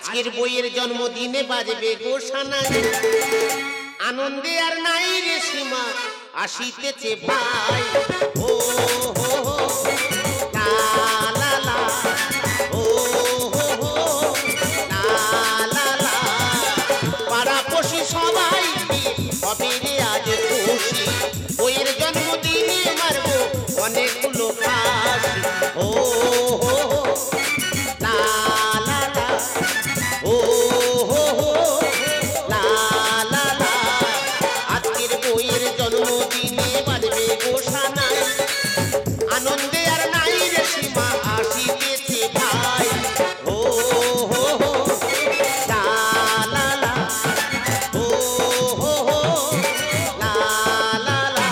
আজকের বইয়ের জন্মদিনে বাজবে গোসানাই, আনন্দে আর নাই রে সীমা, আসিতেছে ভাই। ও হো হো লা লা লা, ও হো হো লা লা লা, পাড়াপড়শি সবাই হবে রে আজ খুশি, বইয়ের জন্মদিনে মারবো অনেকগুলো ফাঁসি। ও হো হো লা লা লা, ও হো হো লা লা লা, আজকের বইয়ের জন্মদিনে বাজবে গোসানাই, আনন্দে আর নাই রে সীমা, আসিতেছে ভাই। ও হো হো লা লা লা, ও হো হো লা লা লা।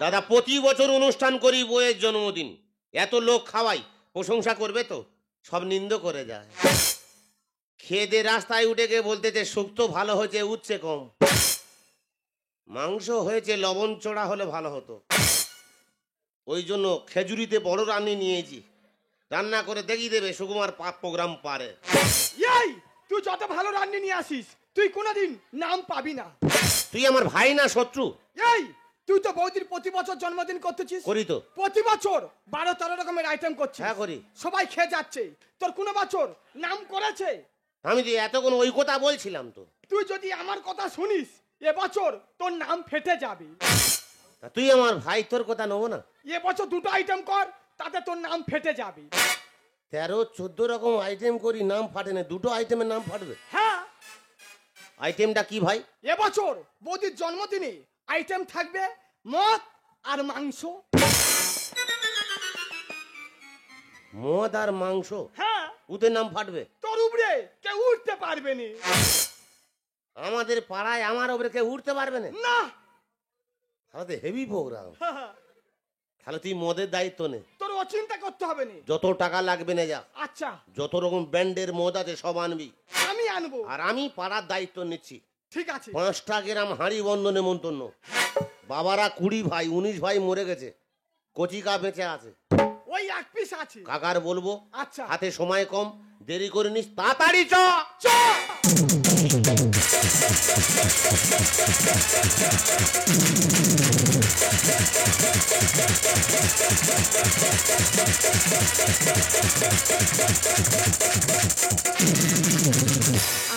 দাদা প্রতি বছর অনুষ্ঠান করি বইয়ের জন্মদিন, এত লোক খাওয়াই, প্রশংসা করবে তো সব নিন্দ করে যায়। খেয়ে দিয়ে রাস্তায় উঠে গিয়ে বলতেছে শুক্তো ভালো হয়েছে, উঠছে কম, মাংস হয়েছে লবণ চড়া হলে ভালো হতো। ওই জন্য খেজুরিতে বড় রান্নি নিয়েছি, রান্না করে দেখিয়ে দেবে সুকুমার প্রোগ্রাম পারে। এই তুই যত ভালো রান্নি নিয়ে আসিস তুই কোনোদিন নাম পাবি না। তুই আমার ভাই না শত্রু? এই তুই তো বৌদির প্রতি বছর জন্মদিন করতেছিস। করি তো। প্রতি বছর 12-13 রকমের আইটেম করছিস। হ্যাঁ করি। সবাই খেয়ে যাচ্ছে, তোর কোনো বছর নাম করেছে? আমি যে এতক্ষণ ওই কথা বলছিলাম তো। তুই যদি আমার কথা শুনিস এবছর তোর নাম ফেটে যাবে। তা তুই আমার ভাই, তোর কথা নেবো না? এবছর 2টো আইটেম কর, তাতে তোর নাম ফেটে যাবে। 13-14 রকম আইটেম করি, নাম ফাটে না, 2টো আইটেমের নাম ফাটবে? হ্যাঁ। আইটেমটা কি ভাই? এবছর বৌদির জন্মদিনে আইটেম থাকবে মদ আর মাংস। মদ আর মাংস? হ্যাঁ। ওদের নাম ফাটবে? তোর উপরে কেউ উঠতে পারবে না। আমাদের পাড়ায় আমার উপরে কেউ উঠতে পারবে না? না। তাহলে তো হেভি প্রোগ্রাম। তাহলে তুই মদের দায়িত্ব নে, তোর অচিন্তা করতে হবে না। যত টাকা লাগবে না যা। আচ্ছা। যত রকম ব্র্যান্ডের মদ আছে সব আনবি, আমি আনবো। আর আমি পাড়ার দায়িত্ব নিচ্ছি। ঠিক আছে। 5টা গ্রাম হাঁড়ি বন্ধ নেমন্তন্ন। বাবারা 20 ভাই, 19 ভাই মরে গেছে, কচিকা বেঁচে আছে, ওই এক পিস আছে। কাকার বলবো। আচ্ছা। হাতে সময় কম, দেরি করে নিস, তাড়াতাড়ি চ চ।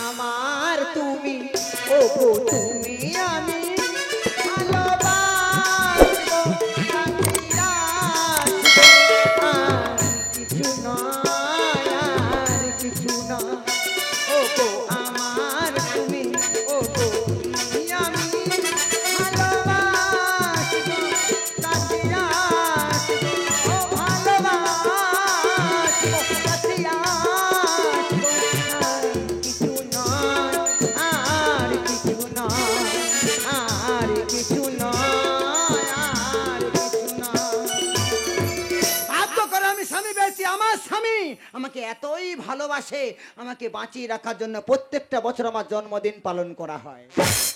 আমার তুমি, ও গো তুমি আমি ভালোবাসবো, আর কিছু নয়, আর কিছু নয়। ও গো আমার তুমি, ও গো তুমি আমি ভালোবাসবো, কাছে আসবো, ও ভালোবাসবো, কাছে আসবো, আর কিছু নয়, আর কিছু নয়, আর কিছু নয়, আর কিছু নয়। বাধ্য করে আমি স্বামী পেয়েছি। আমার স্বামী আমাকে এতই ভালোবাসে, আমাকে বাঁচিয়ে রাখার জন্য প্রত্যেকটা বছর আমার জন্মদিন পালন করা হয়।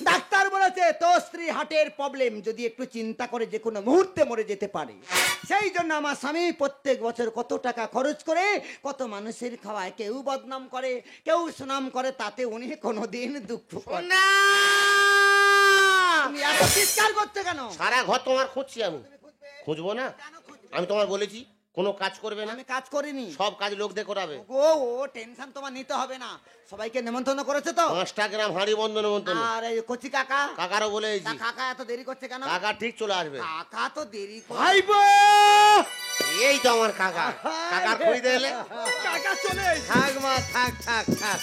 ডাক্তার বলেছে তোর স্ত্রী হার্টের প্রবলেম, যদি একটু চিন্তা করে যে কোনো মুহূর্তে মরে যেতে পারে। সেই জন্য আমার স্বামী প্রত্যেক বছর কত টাকা খরচ করে কত মানুষের খাওয়ায়, কেউ বদনাম করে, কেউ সুনাম করে, তাতে উনি কোনোদিন দুঃখ করে না। তুমি এত চিৎকার করতে কেন? সারা ঘর তোমার খুঁজছি আমি। খুঁজবো না? আমি তোমার বলেছি কোনো কাজ করবে না। আমি কাজ করিনি, সব কাজ লোক দিয়ে করাবে। ও ও টেনশন তোমার নিতে হবে না। সবাইকে নেমন্তন্ন করেছে তো? 5টা গ্রাম হাঁড়ি বন্ধ নেমন্তন্ন। আর এই কচি কাকা, কাকারও বলেছি। তা কাকা এত দেরি করছে কেন? কাকা ঠিক চলে আসবে। কাকা তো দেরি করে। ভাইবো, এই তো আমার কাকা। কাকার খই দিলে কাকা চলে এসেছে। থাক মা, থাক থাক থাক।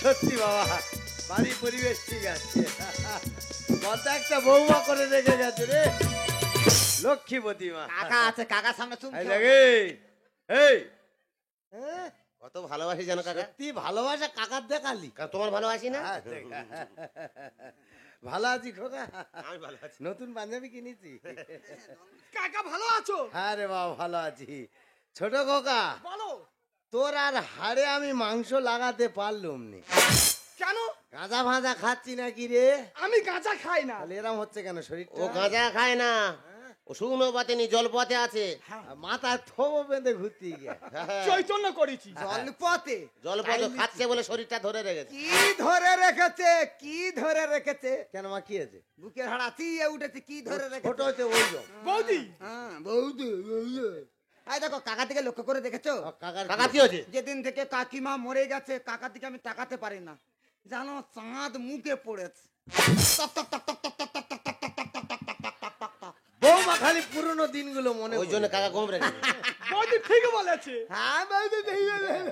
সত্যি বাবা, বাড়ির পরিবেশ ঠিক আছে। কত একটা বৌমা করে রেখে গেছে রে, লক্ষ্মীপতি মা। কাকা আছে, কাকার সামনে তুমি এই দেখ, এই কত ভালোবাসি জানো কাকা। সত্যি ভালোবাসা কাকার দেখালি। তোমার ভালোবাসি না? ভালো আছি খোকা, আমি ভালো আছি। নতুন পাঞ্জাবি কিনেছি। কাকা ভালো আছো? হ্যাঁ রে বাবা ভালো আছি। ছোট খোকা, বলো। তোর আর হাড়ে আমি মাংস লাগাতে পারলুম নি। কেন? গাঁজা ভাজা খাচ্ছি নাকি রে? আমি গাঁজা খাই না। তাহলে এরম হচ্ছে কেন শরীরটা? ও গাঁজা খায় না, ও ও শুকনো পাতে নি, জল পথে আছে। মাথা থবো বেঁধে ঘুরতে গিয়ে চৈতন্য করেছি। জলপথে জল পথে খাচ্ছে বলে শরীরটা ধরে রেখেছে। কি ধরে রেখেছে, কি ধরে রেখেছে? কেন মা কি আছে? বুকের হাড় চিয়ে উঠেছে, কি ধরে ছোট রেখেছে? হচ্ছে ওই জন্য। বৌদি হ্যাঁ, বৌদি, বৌদি। এই দেখো, কাকা দিকে লক্ষ্য করে দেখেছো? কাকার কাকা কি হয়েছে? যেদিন থেকে কাকিমা মরে গেছে, কাকা দিকে আমি তাকাতে পারি না, জানো, চাঁদ মুখে পড়েছে। টক টক টক টক টক টক টক টক টক টক টক টক টক টক টক টক টক। বৌমা খালি পুরনো দিনগুলো মনে ওই জন্য কাকা কম রেখেছে। বৌদি ঠিক বলেছে। হ্যাঁ, বৌদি, ঠিক বলেছে।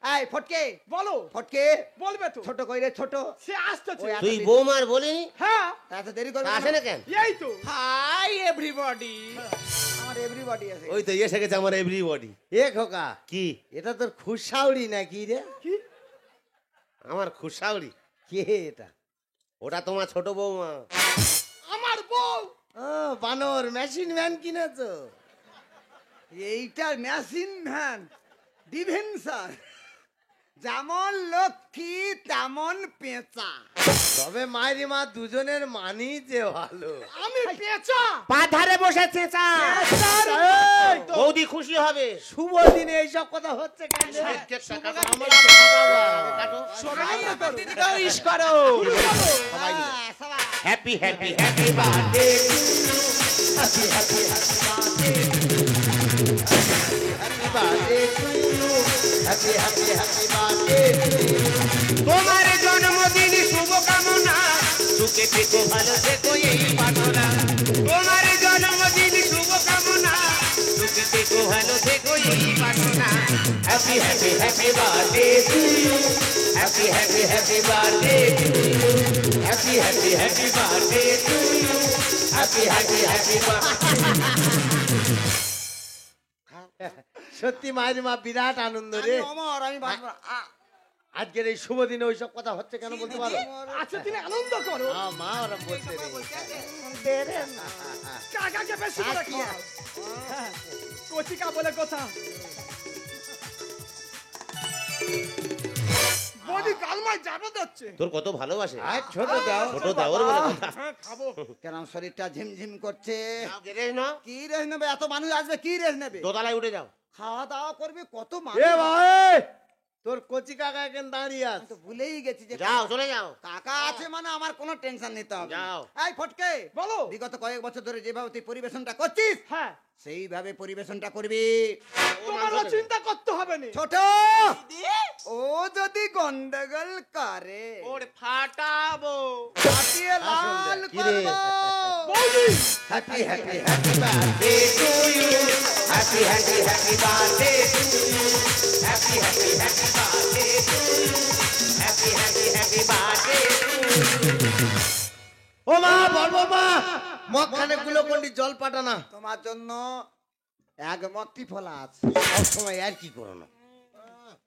এই ফটকে, বলো, ফটকে, বলবে তো। ছোট কইরে ছোট। সে আসতেছে। ওই তুই বৌমার বলিনি, হ্যাঁ, এত দেরি করবে তা আসে না কেন? এই তো। হাই এভরিবডি, আমার এভরিবডি আছে। ওই তো এসে গেছে আমার এভরিবডি। এ খোকা, কি? এটা তোর খুশাউড়ি নাকি রে? কি? আমার খুশাউরি? কে এটা? ওটা তোমার ছোট বৌমা। আমার বউ। ও বানর মেশিন ভ্যান কিনেছো? এইটা মেশিন ভ্যান ডিভেন্সার, যেমন লক্ষ্মী তেমন পেঁচা। তবে মায়েরি মা দুজনের মানি যে ভালো। আমি পেঁচা। পা ধারে বসে চেঁচা। এই, বৌদি খুশি হবে। শুভ দিনে এইসব কথা হচ্ছে কেন? আমার তো খাওয়া কাটো। ইস করো। সবাই মিলে। হ্যাঁ, সবাই। Happy happy happy birthday. তোমার জন্মদিন শুভ কামনা, সুখে থেকো ভালো থেকো এই পাঠনা। তোমার জন্মদিন শুভ কামনা, সুখে থেকো ভালো থেকো এই পাঠনা। Happy happy happy birthday to you, happy happy happy birthday to you, happy happy happy birthday to you, happy happy happy সত্যি মায়ের মা বিরাট আনন্দ আমি রে। অমর, আমি বাঁচবো না। আজকের এই শুভ দিনে ওইসব কথা হচ্ছে কেন বলতে পারো? আচ্ছা, তুমি আনন্দ করো। মা ওরা বলছে রে। কাকাকে বেশি করে খাওয়াও। হ্যাঁ, কচিকা বলে কথা। বৌদি কালমায় যাবে যাচ্ছে। তোর কত ভালোবাসে। আর ছোট দাও। ছোট দেওয়ার বলে কথা। হ্যাঁ, খাবো। কেন শরীরটা ঝিমঝিম করছে? গেলে না, কি রেস নেবে? এত মানুষ আসবে, কি রেস নেবে? দোতলায় উঠে যাও। খাওয়া দাওয়া করবে, কত এ মানুষ। ভাই, তোর কচি কাকা এখন দাঁড়িয়ে আমি আছে। তো ভুলেই গেছি যে যাও, চলে যাও। কাকা আছে, মানে আমার কোনো টেনশন নিতে হবে না। যাও। এই ফটকে, বলো। বিগত কয়েক বছর ধরে যেভাবে তুই পরিবেশনটা করছিস, হ্যাঁ, সেইভাবে পরিবেশনটা করবি। তোমারও চিন্তা করতে হবে না। ছোট, ও যদি গন্ডগোল করে, ওরে ফাটাবো। ফাটিয়ে লাল কি রে? করবো। বৌদি, happy happy happy birthday to you, happy happy happy birthday to you, happy happy happy birthday to you, happy happy happy birthday to you. ও মা, বলবো মা, মগখানে গুলোকন্ডি জল পাঠানা। তোমার জন্য এক মত্তি ফলা আছে। সব সময় আর কি করো না।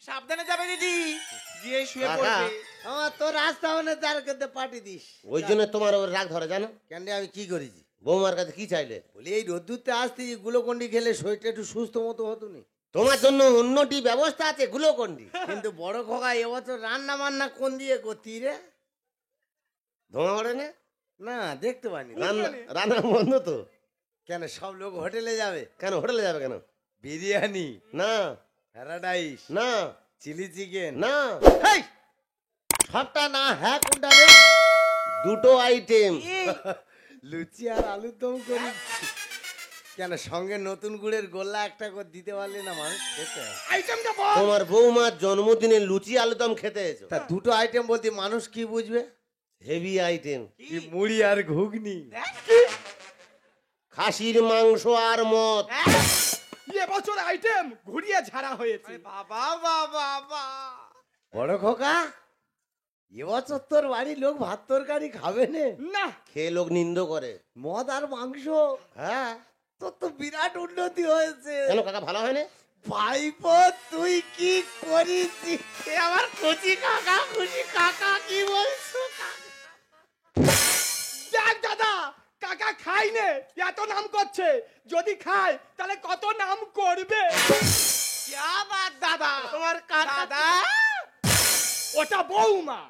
সাবধানে যাবে দিদি, গিয়ে শুয়ে কাকা, পড়বে। আমার তোর রাস্তা হলে তার কাছে পাঠিয়ে দিস। ওই জন্য তোমার ওর রাগ ধরে, জানো? কেন রে, আমি কি করেছি? বৌমার কাছে কি চাইলে? বলি এই রোদ্দুরতে আসতে গুলোকন্ডি খেলে শরীরটা একটু সুস্থ মতো হতো নি। তোমার জন্য উন্নতি ব্যবস্থা আছে, গ্লুকন্ডি। কিন্তু বড় খোকা এবছর রান্না বান্না কোন দিয়ে করতি রে? ধোঁয়া ওড়ে না? না, দেখতে পাইনি। রান্না রান্না বন্ধ তো। কেন, সব লোক হোটেলে যাবে? কেন হোটেলে যাবে কেন? বিরিয়ানি, না প্যারাডাইস, না চিলি চিকেন। না, হেই, সবটা না, হ্যাঁ কোনটা রে? দুটো আইটেম। লুচি আর আলুর দম করি। কেন, সঙ্গে নতুন গুড়ের গোল্লা একটা করে দিতে পারলে না মানুষ খেতে? আইটেমটা বল। তোমার বৌমার জন্মদিনে লুচি আলুদম খেতে এসো। তা দুটো আইটেম বলতে মানুষ কি বুঝবে? Heavy item. কি মুড়ি আর ঘুগনি? খাসির মাংস আর মদ। এবছর আইটেম ঘুরিয়ে ঝাড়া হয়েছে। বাবা বাবা বাবা, বড় খোকা, এবছর তোর বাড়ির লোক ভাত তরকারি খাবে নে? না, খেয়ে লোক নিন্দ করে। মদ আর মাংস? হ্যাঁ, তোর তো বিরাট উন্নতি হয়েছে। কেন কাকা ভালো হয় না? ভাইপো, তুই কি করিস? আমার কচি কাকা, খুশি কাকা, কি বলছো? দেখ দাদা, কাকা খাই নে, এত নাম করছে। যদি খায় তাহলে কত নাম করবে। দাদা, তোমার কাকা, দাদা, ওটা বৌমা।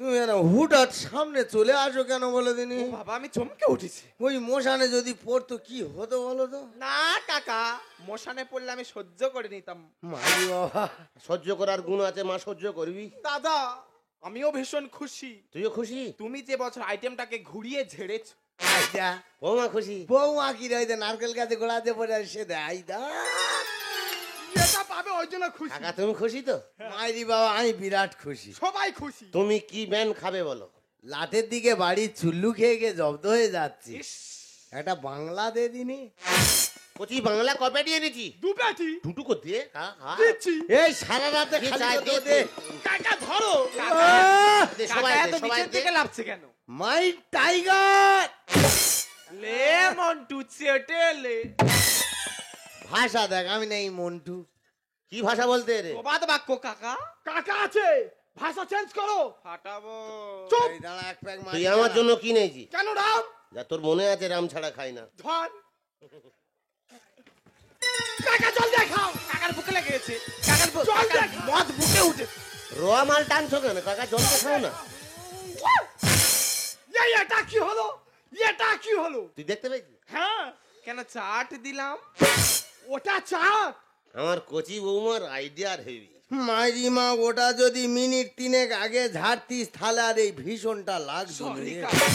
তুমি না হুটহাট সামনে চলে আসো কেন বলে দিনি? ও বাবা আমি চমকে উঠেছি। ওই মশানে যদি পড়তো কি হতো বলো তো? না কাকা, মশানে পড়লে আমি সহ্য করে নিতাম। মারি বাবা, সহ্য করার গুণ আছে মা, সহ্য করবি। দাদা আমিও ভীষণ খুশি, তুইও খুশি? তুমি যে বছর আইটেমটাকে ঘুরিয়ে ঝেড়েছ। আইদা বৌমা খুশি? বৌমা কি রইতে নারকেল গাছে গোড়াতে পড়ে সে দে আইদা। এটা পাবে ওই জন্য খুশি। কাকা তুমি খুশি তো? মাইরি বাবা আমি বিরাট খুশি। সবাই খুশি। তুমি কি ব্যান খাবে বলো? লাটের দিকে বাড়ি চুল্লু খেয়ে খেয়ে জব্দ হয়ে যাচ্ছি। ইস, একটা বাংলা দে দিনি। কচি বাংলা কবে দিয়ে দিচ্ছি? দু পেটি দুটো করে দিয়ে দিচ্ছি। এই সারা রাতে কি খালি চাই কথা দে, দে। কাকা ধরো। আহ! দে, কাকা সবাই এত দে, সবাই নিচের দে। দিকে লাফছে কেন? মাই টাইগার। লে মন্টু চেটে লে। ভাষা দেখ আমি নেই মন্টু। কি ভাষা বলতে রে? প্রবাদ বাক্য কাকা। কাকা আছে, ভাষা চেঞ্জ করো। ফাটাবো। চুপ। এই দাঁড়া এক প্যাক তুই মারি। আমার জন্য কি নেছি? কেন রাম? যা তোর মনে আছে রাম ছাড়া খাই না। ধর। কাকা জল দেখাও। কাকার বুকে লেগে গেছে। কাকার জল দেখ। মদ বুকে উঠে। রোয়া মাল টানছো কেন কাকা? জলটা খাও না। এটা কি হলো? এটা কি হলো? তুই দেখতে পেয়েছিস? হ্যাঁ, কেন চাট দিলাম? ওটা চাট। আমার কচি বৌমার আইডিয়ার হেভি। মাইরি মা ওটা যদি মিনিট তিনেক আগে ঝাড়তিস তাহলে আর এই ভীষণটা লাগতো না সরি রে। কাকা।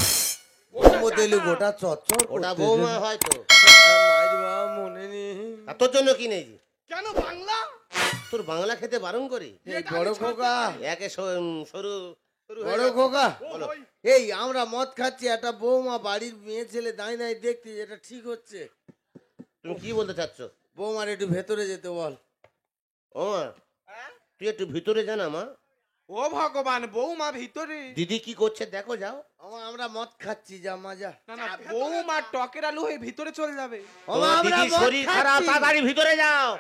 মোদেলু গোটা চচ্চর ওটা করতেছে। বৌমা হয়তো। মাইরি বাবা মনে নেই। আর তোর জন্য কি নেছি? কেন বাংলা? তোর বাংলা খেতে বারণ করি? এই বড় খোকা, একে সরু সরু হয়ে বড় যাচ্ছে। খোকা, ও হই। এই আমরা মদ খাচ্ছি, একটা বৌমা বাড়ির মেয়ে ছেলে দাঁড়িয়ে দাঁড়িয়ে দেখতে, এটা ঠিক হচ্ছে? তুমি কি বলতে চাচ্ছ? বৌমার একটু ভেতরে যেতে বল। ও মা, তুই একটু ভিতরে জানা মা। ও ভগবান, বৌমা ভিতরে। দিদি কি করছে দেখো, যাও। আমরা মদ খাচ্ছি, যা মজা। না না, বৌমা টকের আলু হয়ে ভিতরে চলে যাবে। তোমার আমরা দিদির মদ শরীর খারাপ, খাচ্ছি। তাড়াতাড়ি ভিতরে যাও।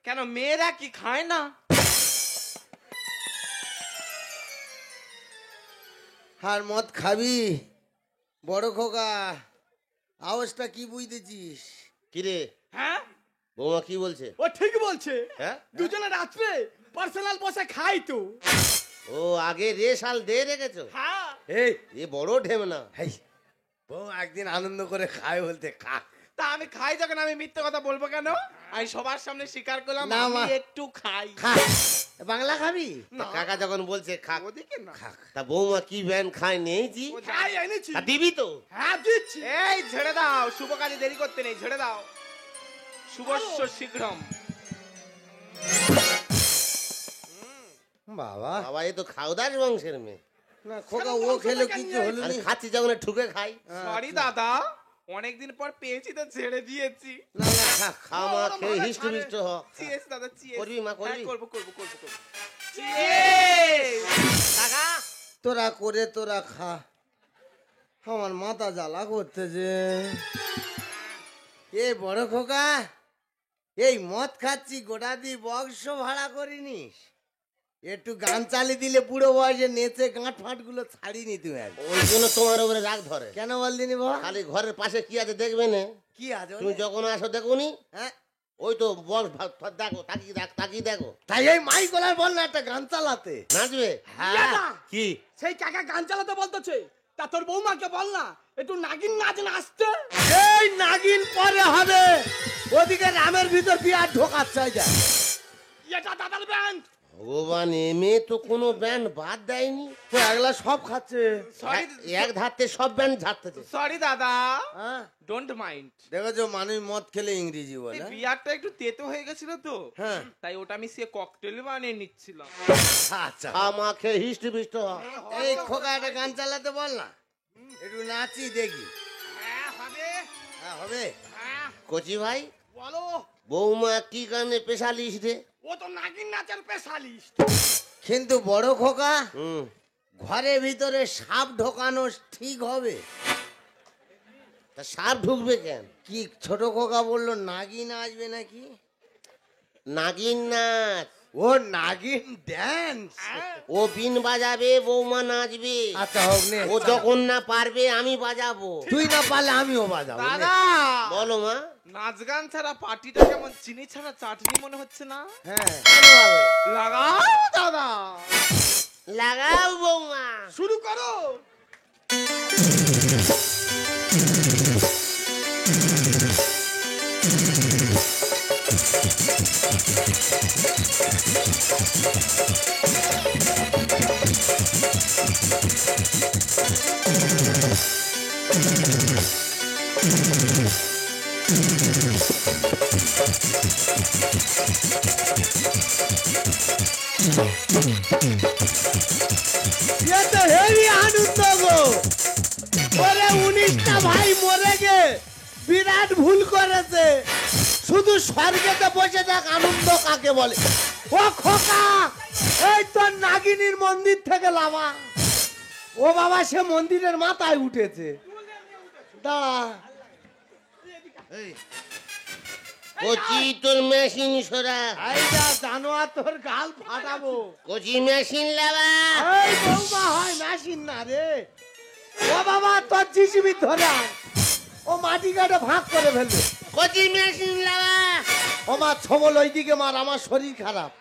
কেন মেয়েরা কি খায় না? আর মদ খাবি? বড় খোকা, আওয়াজটা কি বুঝতেছিস? কি রে হ্যাঁ, বৌমা কি বলছে? ও ঠিক বলছে। হ্যাঁ, দুজনে রাত্রে পার্সোনাল বসে খাই তো। ও আগে রে সাল দে রেখেছো। হ্যাঁ, এই এ বড় ঢেম না। হেই, বউ একদিন আনন্দ করে খায় বলতে খা। তা আমি খাই যখন আমি মিথ্যে কথা বলবো কেন? আমি সবার সামনে স্বীকার করলাম না, আমি মা। একটু খাই। খা। বাংলা খাবি? না, কাকা যখন বলছে খা, ওদিকে না। তা বৌমা কি ব্যান খায় নেইছি? খাই এনেছি। তা দিবি তো? হ্যাঁ দিচ্ছি। এই ছেড়ে দাও, শুভ কাজে দেরি করতে নেই, ছেড়ে দাও। শুভস্য শীঘ্রম। বাবা বাবা এ তো খাওদার বংশের মেয়ে। না খোকা, ও খেলো কিছু হলো আর নি। খাচ্ছি যখন ঠুকে খাই। সরি দাদা, অনেকদিন পর পেয়েছি তো ছেড়ে দিয়েছি। না না খা। খামা খেয়ে হিষ্ট মিষ্ট হ। চিয়েস দাদা, চিয়েস। করবি মা, করবি? হ্যাঁ, করবো করবো করবো করবো। চিয়েস। কাকা তোরা করে তোরা খা। আমার মাথা জ্বালা করতেছে। এ বড় খোকা, এই মদ খাচ্ছি গোটা দিয়ে বক্স ভাড়া করিনিস? একটু গান চালিয়ে দিলে বুড়ো বয়সে নেচে গাঁট ফাঁট গুলো ছাড়িনি তুমি আর। ওই জন্য তোমার উপরে রাগ ধরে। কেন বলদিনি বাবা? খালি ঘরের পাশে কি আছে দেখবে না? কি আছে তুমি ওখানে? যখন আসো দেখুনি, হ্যাঁ, ওই তো বল দেখো, তাকিয়ে দেখো। তাই এই মাইক গলার বল না একটা গান চালাতে। নাচবে? ইয়াদা, কি সেই কাকা গান চালাতে বলতেছে, তা তোর বৌমাকে বল না একটু নাগিন নাচ নাচতে। এই নাগিন পরে হবে, ওদিকে রামের ভিতর বিয়ার ঢোকার চাই যা। এটা দাদার ব্যান্ড। ভগবান, এমে তো কোনো ব্যান্ড বাদ দেয়নি। তো একলা সব খাচ্ছে। সরি এক ধারতে সব ব্যান্ড ঝাড়তেছে। সরি দাদা, হ্যাঁ, ডোন্ট মাইন্ড। দেখেছো মানুষ মদ খেলে ইংরেজি বলে। এই বিয়ারটা একটু তেতো হয়ে গেছিল তো, হ্যাঁ, তাই ওটা আমি সে ককটেল বানিয়ে নিচ্ছিলাম। আচ্ছা। খামা খেয়ে হিষ্ট মিষ্ট হ। এই খোকা একটা গান চালাতে বল না, একটু নাচি দেখি। হ্যাঁ হবে। হ্যাঁ হবে। হ্যাঁ কচি ভাই, বলো। বৌমা কি গানে স্পেশালিস্ট রে? ও তো নাগিন নাচের স্পেশালিস্ট। কিন্তু বড় খোকা, হুম, ঘরের ভিতরে সাপ ঢোকানো ঠিক হবে? তা সাপ ঢুকবে কেন? কি ছোট খোকা বললো নাগিন আসবে নাকি? নাগিন নাচ। ও নাগিন ড্যান্স। ও বিন বাজাবে, বৌমা নাচবে। আচ্ছা হোক নে। ও যখন না পারবে আমি বাজাবো। তুই না পারলে আমিও বাজাবো নে। দাদা, বলো মা। নাচ গান ছাড়া পার্টিটা কেমন চিনি ছাড়া চাটনি মনে হচ্ছে না? হ্যাঁ, কেন হবে? লাগাও দাদা। লাগাও বৌমা। শুরু করো। ये तो हेवी आनंद गो। ওরে 19টা ভাই মরে গে বিরাট ভুল করেছে। শুধু স্বর্গেতে বসে থাক আনন্দ কাকে বলে? ও খোকা, এই তোর নাগিনীর মন্দির থেকে লামা। ও বাবা, সে মন্দিরের মাথায় উঠেছে। দাঁড়া, কচি তোর মেশিন সরা। আইডা জানোয়ার, তোর গাল ফাটাবো। কচি মেশিন লাগা। এই বৌমা হয় মেশিন না রে। ও বাবা, তোর জিসিবি ধরে আন। ও মাটি কাটে ভাগ করে ফেলবে। কচি মেশিন লাগা। ও মা, ছবল ওইদিকে মার, আমার শরীর খারাপ।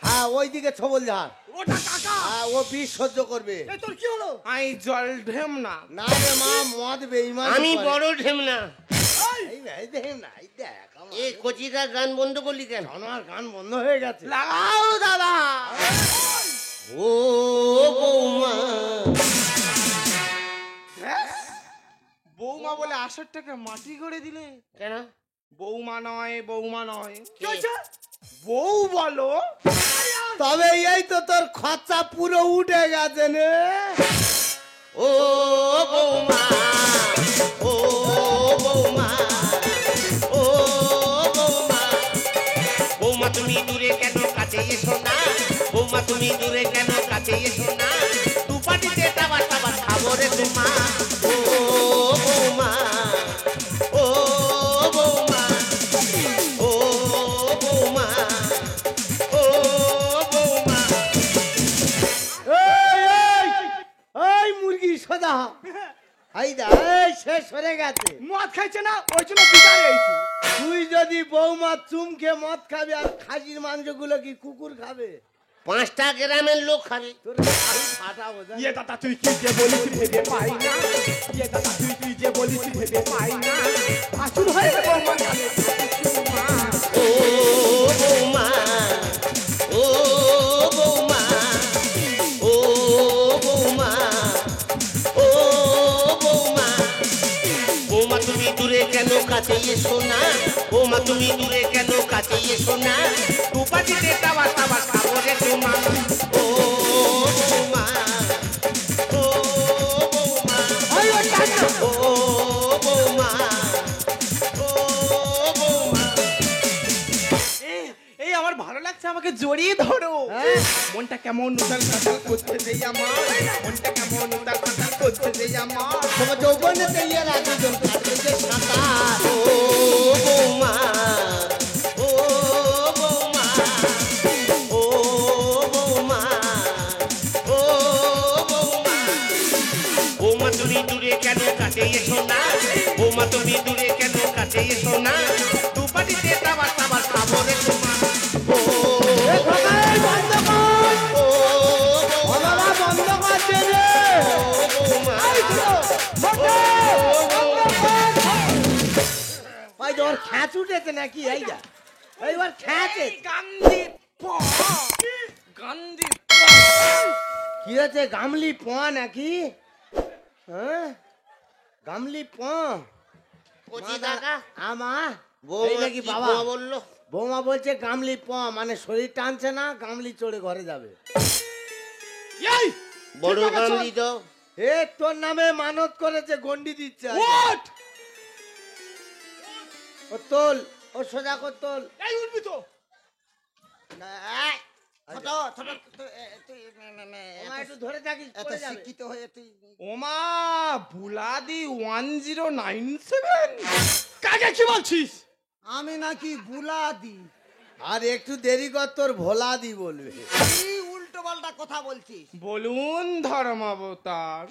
হ্যাঁ, ওইদিকে ছবল ঝাড়। ওটা কাকা। হ্যাঁ, ও বিষ সহ্য করবে। এই তোর কি হলো? আই জল ঢেম না। না রে মা, মদ বেঈমান। আমি বড় ঢেমনা। এই দেখেন না, এই দেখ আমার। এই কচিকা গান বন্ধ করলি কেন? আমার গান বন্ধ হয়ে গেছে। লাগাও দাদা। ও বৌমা, বৌমা বলে আসরটাকে মাটি করে দিলে। কেন? বৌমা নয়, বৌমা নয়। কি হয়েছে? বউ বলো। তবে এই তো তোর খরচা পুরো উঠে গেছে নে। ও বৌমা, ও বৌমা, ও বৌমা, বৌমা তুমি দূরে কেন কাছে এসো না? বৌমা তুমি দূরে কেন কাছে এসো না? দুপাটিতে টাবার টাবার খাবো রে তোমা। ও বৌমা, ও বৌমা, ও বৌমা, ও বৌমা। এই মুরগি সোজা হ। এই দা, এই শেষ হয়ে গেছে। মদ খাইছে না, ওই জন্য বিকারে আইছি। তুই যদি বৌমা চুমকে মদ খাবে, আর খাসির মাংসগুলো কি কুকুর খাবে? 5টা গ্রামের লোক খাবে। তোর গাল ফাটাবো জানিস? ইয়ে দাদা তুই কি যে বলিস ভেবে পাই না। ইয়ে দাদা তুই যে বলিস ভেবে পাই না। আসুন হয়ে বৌমা গালে চুমা। ও বৌমা, ও বৌমা, ও বৌমা, ও বৌমা, বৌমা তুমি দূরে কেন কাছে এসো না? বৌমা তুমি দূরে কেন কাছে এসো না? দুপাটিতে টাবার টাবার খাবো রে তোমা। ও বৌমা, ও বৌমা, এই ও টাকা। ও বৌমা, ও বৌমা। এই আমার ভালো লাগছে, আমাকে জড়িয়ে ধরো। হ্যাঁ? মনটা কেমন উতাল পাতাল করছে যে আমার। মনটা কেমন উতাল পাতাল করছে যে আমার। তোমার যৌবনেতে এরা দুজন কাটবে যে সাঁতার। ও বৌমা, ও বৌমা, ও বৌমা, ও বৌমা, বৌমা তুমি দূরে কেন কাছে এসো না? বৌমা তুমি দূরে কেন কাছে এসো না? দুপাটিতে টাবার টাবার খাবো রে তোমা। ও এ খোকা, এই বন্ধ কর। ও ও বাবা, বন্ধ কর দে রে। বৌমা, ভাই, তোর খ্যাচ উঠেছে নাকি? এই যা, এইবার খ্যাচে। গান্ধী গান্ধী। কি হয়েছে? গামলি পোয়া নাকি? হ্যাঁ, গামলি পোয়া। কচি কাকা, আমা এই বৌমা নাকি কি বাবা? বৌমা বললো? বৌমা বলছে গামলি পোয়া, মানে শরীর টানছে না, গামলি চড়ে ঘরে যাবে। এই বড় ঠিক আছে, গামলি তো। এ তোর নামে মানত করেছে, গন্ডি দিচ্ছে। ওঠ। ও তোল, ও সোজা কর, তোল। এই উঠবি তো। ওমা, একটু ধরে থাকিস, পড়ে যাবে। ওমা বুলাদি 1097। কাকে কি বলছিস? আমি নাকি বুলাদি? আর একটু দেরি কর, তোর ভোলা দি বলবে। উল্টো পাল্টা কথা বলছিস। বলুন ধর্মাবতার।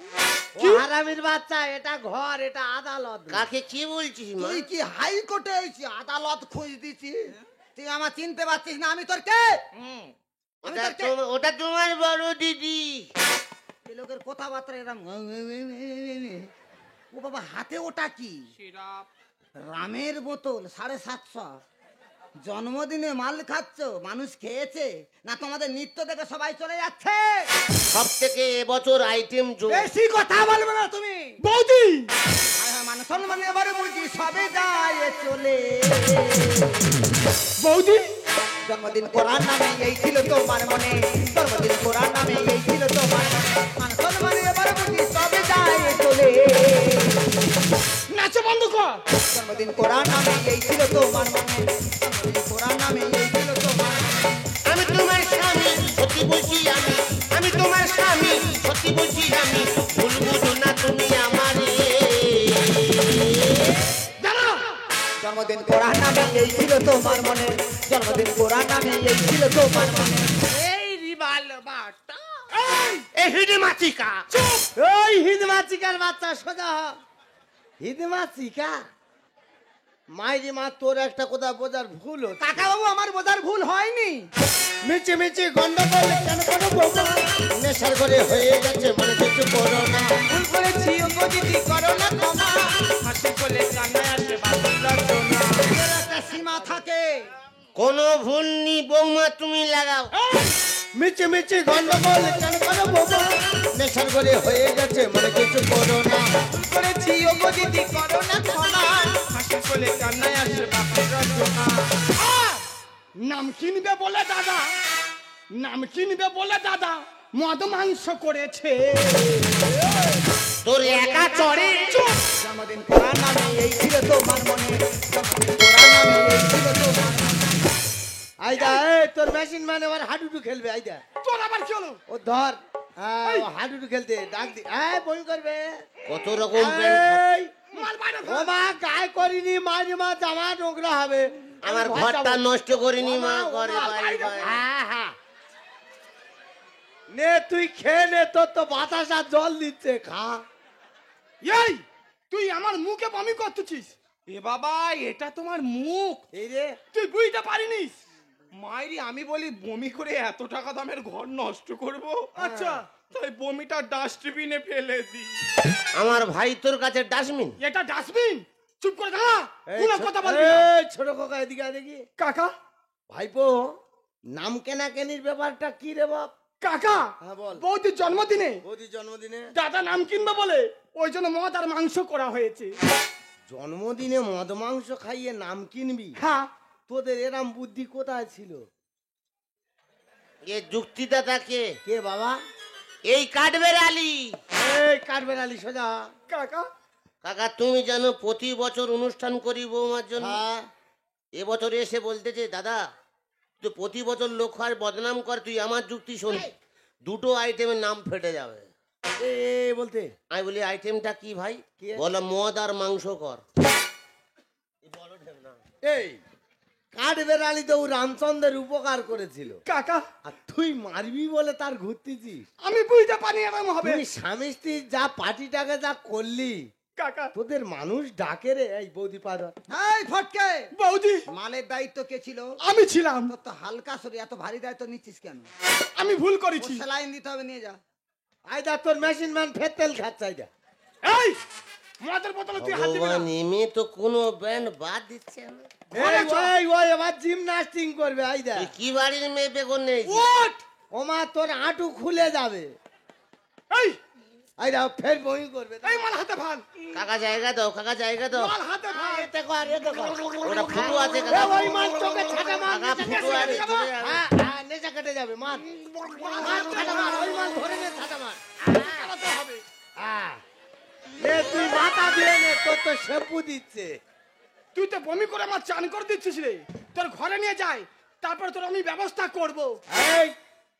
ও হারামির বাচ্চা, এটা ঘর, এটা আদালত। কাকে কি বলছিস মা? তুই কি হাইকোর্টে আদালত খোঁজ দিছিস? তুই আমার চিনতে পারছিস না আমি তোর কে? ওটা তোমার বড় দিদি। এই লোকের কথাবার্তা এরকম। ও বাবা, হাতে ওটা কি? রামের বোতল 750। জন্মদিনে মাল খাচ্ছ, মানুষ খেয়েছে না? তোমাদের নৃত্য দেখে সবাই চলে যাচ্ছে। সব থেকে এবছর আইটেম জোর। বেশি কথা বলবে না তুমি। বৌদি মানুষ সম্মান এবারে বুঝি সবে যায় চলে। বৌদি জন্মদিন করার নামে এই ছিল তোমার মনে, জন্মদিন করার নামে এই ছিল তোমার মনে। মানুষ সম্মান এবারে বুঝি সবে যায় চলে। নাচে বন্ধ কর। জন্মদিন করার নামে এই ছিল তোমার মনে, জন্মদিন করার নামে এই ছিল তোমার মনে। আমি তোমার স্বামী, সত্যি বলছি আমি। আমি তোমার স্বামী, সত্যি বলছি আমি। ভুল বুঝো না তুমি আমারে। জন্মদিন করার নামে এই ছিল তোমার মনে, জন্মদিন করার নামে এই ছিল তোমার মনে। এই রিবাল বাটা, এই হিডিমাচিকা। ওই হিদমাচিকার বাচ্চা সোজা হ। হিদমাচিকা মাইরি মা, তোর একটা কথা বোঝার ভুল হচ্ছে। কাকা বাবু, আমার বোঝার ভুল হয়নি। মিচি মিচি গন্ডগোল কেন করো বৌমা? নেশার করে হয়ে যাচ্ছে মনে কিছু করো না। ভুল করেছি ওগো দিদি, করো না ক্ষমা। হাসি বলে কান্নায় আসে বাবুর রচনা। এর একটা সীমা থাকে। কোনো ভুল নি বৌমা, তুমি লাগাও। মিচি মিচি গন্ডগোল কেন করো বৌমা? নেশার করে হয়ে যাচ্ছে মনে কিছু করো না। ভুল করেছি ওগো দিদি, করো না ক্ষমা। হাসি বলে কান্নায় আসে বাবুর রচনা। নাম কিনবে বলে দাদা, নাম কিনবে বলে দাদা মদ মাংস করেছে। তোর একা চড়ে। জন্মদিন করার নামে এই ছিল তোমার মনে, জন্মদিন করার নামে এই ছিল তোমার মনে। আইদা, এই তোর মেশিন মানে ওর হাডুডু খেলবে। আইদা, তোর আবার কি হলো? ও ধর। হ্যাঁ, ও হাডুডু খেলতে ডাক দি। এই বই করবে। কত রকম প্যান্ট। এই, মাল বাইরে ও মা, গায়ে করিনি, মাঝে মা জামা নোংরা হবে। আমার আমি ঘর ঘরটা যাবো। নষ্ট করিনি মা, ও ঘরে মা, বাড়ি বাড়ি। হ্যাঁ, হ্যাঁ। নে তুই খেয়ে নে, তোর তো বাতাস আর জল দিচ্ছে, খা। এই তুই আমার মুখে বমি করতেছিস? এ বাবা, এটা তোমার মুখ, এই রে, তুই বুঝতে পারিনিস? মাইরি, আমি বলি বমি করে এত টাকা দামের ঘর নষ্ট করব? আচ্ছা, তাই বমিটা ডাস্টবিনে ফেলে দি। আমার ভাই তোর কাছে ডাস্টবিন? এটা ডাস্টবিন? চুপ করে দাঁড়া, এই কোনো ছো- কথা বলবি না। এই ছোট কাকা, এদিকে আয় দেখি। কাকা, ভাইপো, নাম কেনাকেনির ব্যাপারটা কি রে বাপ? কাকা, হ্যাঁ, বল। বৌদির জন্মদিনে বৌদির জন্মদিনে? দাদা নাম কিনবে বলে ওই জন্য মদ আর মাংস করা হয়েছে। জন্মদিনে মদ মাংস খাইয়ে নাম কিনবি? হ্যাঁ, তোদের এরাম বুদ্ধি কোথায় ছিল? এ যুক্তিদাতা কে? কে বাবা? এই কাঠবের আলী। এই কাঠবের আলী, সোজা হ। কাকা, কাকা, তুমি জানো প্রতি বছর অনুষ্ঠান করি বৌমার জন্য। হ্যাঁ। এবছর এসে বলতেছে দাদা তুই প্রতি বছর লোক হয় বদনাম কর, তুই আমার যুক্তি শোন, দুটো আইটেমের নাম ফেটে যাবে। এই বলতে আমি বলি আইটেমটা কি ভাই? কি? বলো মদ আর মাংস কর। এই কাঠবের আলী তো ও রামচন্দ্রের উপকার করেছিল, কাকা, আর তুই মারবি বলে তার ঘুরতেছিস। আমি বুঝতে পারি এরকম হবে। তুই স্বামী স্ত্রী যা পার্টিটাকে যা করলি, কাকা, তোদের মানুষ ডাকে রে। এই বৌদি পাড়া, এই ফটকে, বৌদি, মালের দায়িত্ব কে ছিল? আমি ছিলাম। তোর তো হালকা শরীর, এত ভারী দায়িত্ব নিচ্ছিস কেন? আমি ভুল করেছি। স্যালাইন দিতে হবে, নিয়ে যা। আইদা, তোর মেশিন ম্যান ফের তেল খাচ্ছে। আইদা, এই মদের বোতলে তুই হাত দিবি না। ভগবান, এমে তো কোনো ব্যান্ড বাদ দিচ্ছে না। ওই এবার জিমনাস্টিং করবে। আইদা, তুই কি বাড়ির মেয়ে বেগুন নেই? ওঠ, ওমা তোর হাঁটু খুলে যাবে। এই আইদা, ফের বই করবে। এই মাল হাতে ভাল, কাকা জায়গা দাও, কাকা জায়গা দাও। মাল হাতে ভাল। এতে কর, এতে কর। ওটা ফুটো আছে এ, কাকা। ওই মাল চোখে ছাটা মার, কাকা নেশা ফুটো কেটে আছে, যাবে। চলে যাবে। হ্যাঁ, হ্যাঁ, নেশা কেটে যাবে। মার, মার, ছাটা মার, ওই মাল ধরে নে, ছাটা মার। চালাতে হবে। হ্যাঁ, নে তুই মাথা দিয়ে নে, তোর তো শ্যাম্পু দিচ্ছে। তুই তো বমি করে আমার চান করে দিচ্ছিস রে। তোর ঘরে নিয়ে যাই, তারপর তোর আমি ব্যবস্থা করব। এই,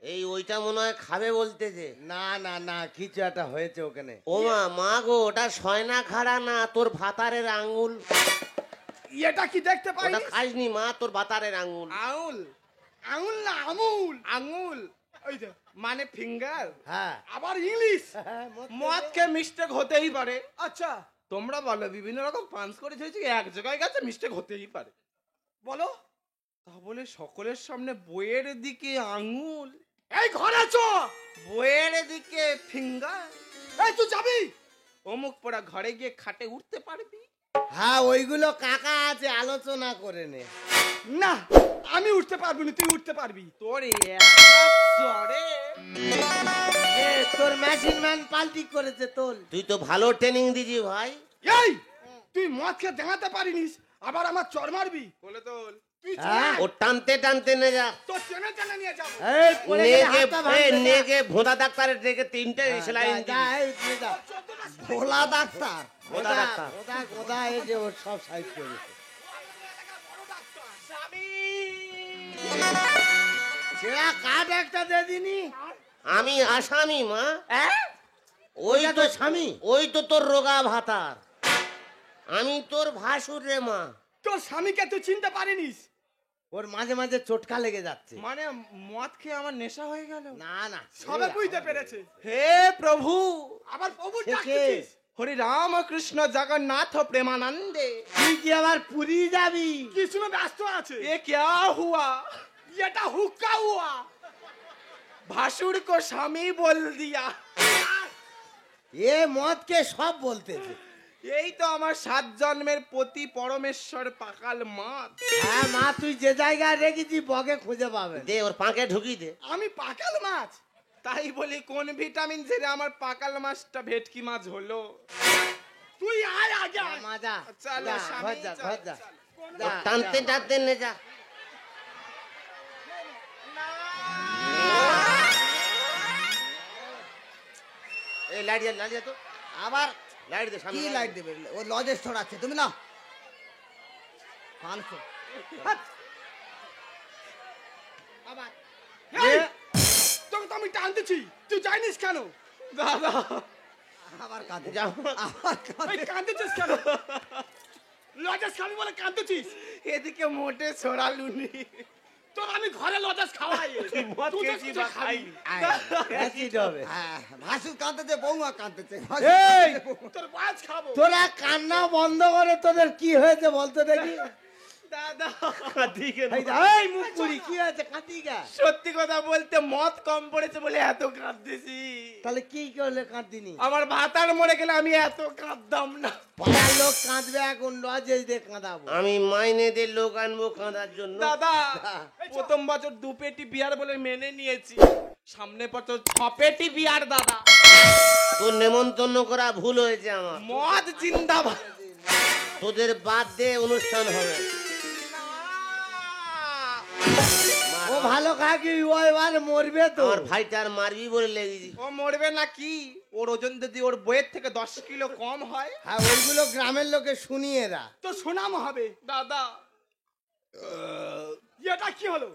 এই ওইটা মনে হয় খাবে বলতেছে। না না না, কিছু একটা হয়েছে ওখানে। ও মা, মা গো, ওটা সয়না খাড়া না, তোর ভাতারের আঙ্গুল। এটা কি দেখতে পাই? ওটা খাইসনি মা, তোর ভাতারের আঙ্গুল। আঙুল, আঙুল না আমুল, আঙুল, ওই যে মানে ফিঙ্গার। হ্যাঁ, আবার ইংলিশ। মদ খেয়ে মিস্টেক হতেই পারে। আচ্ছা, তোমরা বলো, বিভিন্ন রকম পাঞ্চ করে ছেড়েছি, এক জায়গায় গেছে, মিস্টেক হতেই পারে। বলো। তা বলে সকলের সামনে বইয়ের দিকে আঙুল, এই ঘরে চ। বইয়ের দিকে ফিঙ্গার। এই তুই যাবি? অমুক পড়া ঘরে গিয়ে খাটে উঠতে পারবি? হ্যাঁ ওইগুলো কাকা আছে, আলোচনা করে নে। না আমি উঠতে পারবো না, তুই উঠতে পারবি। তোর চরে এ, তোর মেশিন ম্যান পাল্টি করেছে তোল। তুই তো ভালো ট্রেনিং দিছি ভাই। এই তুই মদ খেয়ে দেখাতে পারিনিস, আবার আমার চর মারবি? বলে তোল। তুই হ্যাঁ? ও টানতে টানতে নে যা। তোর টেনে টেনে নিয়ে যাবো। এই পড়ে গেলে নেগে হাতটা ভাঙবে না। নেগে ভোঁদা ডাক্তারের থেকে 3টে সেলাইন যা, দিবি। এই তুই যা। ভোলা ডাক্তার, ভোলা ডাক্তার। গোদা এই যে ওর সব সাইড করেছে। ছেঁড়া কাঠ একটা দে দিনি। আমি আসামি মা। ওই ওইটা তো তোর স্বামী? ওই তো তোর রোগা ভাতার। আমি তোর ভাসুর রে মা। তোর স্বামীকে তুই চিনতে পারিনিস? ওর মাঝে মাঝে চোটকা লেগে যাচ্ছে। মানে মদ খেয়ে আমার নেশা হয়ে গেল। না না, সবে বুঝতে পেরেছে। হে প্রভু, আবার প্রভু সে কে? ডাকছিস? হরি রাম কৃষ্ণ জগন্নাথ প্রেমানন্দে। তুই কি আবার পুরী যাবি? কি শুনে ব্যস্ত আছে? ये क्या हुआ? এটা হুক্কা হুয়া। भासुर को स्वामी बोल दिया। এ মদকে সব বলতেছে। এই তো আমার 7 জন্মের পতি পরমেশ্বর পাকাল মাছ। হ্যাঁ মা, তুই যে জায়গায় রেখেছি বগে খুঁজে পাবে। দে ওর পাকে ঢুকি দে। আমি পাকাল মাছ। তাই বলি কোন ভিটামিন ছেড়ে আমার পাকাল মাছটা ভেটকি মাছ হলো? তুই আয় আগে আয়। মা যা, চলো, যা, স্বামী, ঘর যা, চলো, ঘর যা। চলো। যা, ওর টানতে যা। টানতে নে যা। এই লাইট জ্বালিয়ে তো। আবার লাইট দে সামনে। কি লাইট দেবে? ও লজের ছড়াচ্ছে, তুমি না পালছো। আবার এই, তোকে তো আমি টানতেছি, তুই জানিস কেন? দাদা, আবার কাঁদে, যাও। আবার এই কাঁদে। কাঁদতেছিস কেন? লজেস খাবি বলে কাঁদতেছিস? এদিকে মোটে ছড়ালুনি। তোর আমি ঘরে লজেস খাওয়াই। মদ তুই তো খেয়েছি কিছু বা খাবি। খাইনি। আয়, অ্যাসিড হবে। হ্যাঁ, ভাসুর কাঁদতেছে, বৌমা কাঁদতেছে। এই, তোর মাছ খাবো। তোরা কান্না বন্ধ করে, তোদের কি হয়েছে বলতো দেখি। দাদা, এই যা, এই মুখ পুরি, কি হয়েছে কাঁদি গা? সত্যি কথা বলতে মদ কম পড়েছে বলে এত কাঁদতেছি। তাহলে কি করলে কাঁদিনি? আমার ভাতার মরে গেলে আমি এত কাঁদতাম না। পাড়ার লোক কাঁদবে, এখন লজে দিয়ে কাঁদাবো। আমি মাইনে দিয়ে লোক আনবো কাঁদার জন্য। দাদা, প্রথম বছর 2 পেটি বিয়ার বলে মেনে নিয়েছি, সামনে বছর 6 পেটি বিয়ার। দাদা, তোর নেমন্তন্ন করা ভুল হয়েছে আমার। মদ জিন্দাবাদ। তোদের বাদ দে অনুষ্ঠান হবে। ও ভালো খাকি, ও এবার মরবে তো। আমার ভাইটার মারবি বলে লেগেছি। ও মরবে না কি? ওর ওজন যদি ওর বইয়ের থেকে 10 কিলো কম হয়। হ্যাঁ, ওইগুলো গ্রামের লোকে শুনিয়ে এরা। তো সুনাম হবে। দাদা, এটা কি হলো?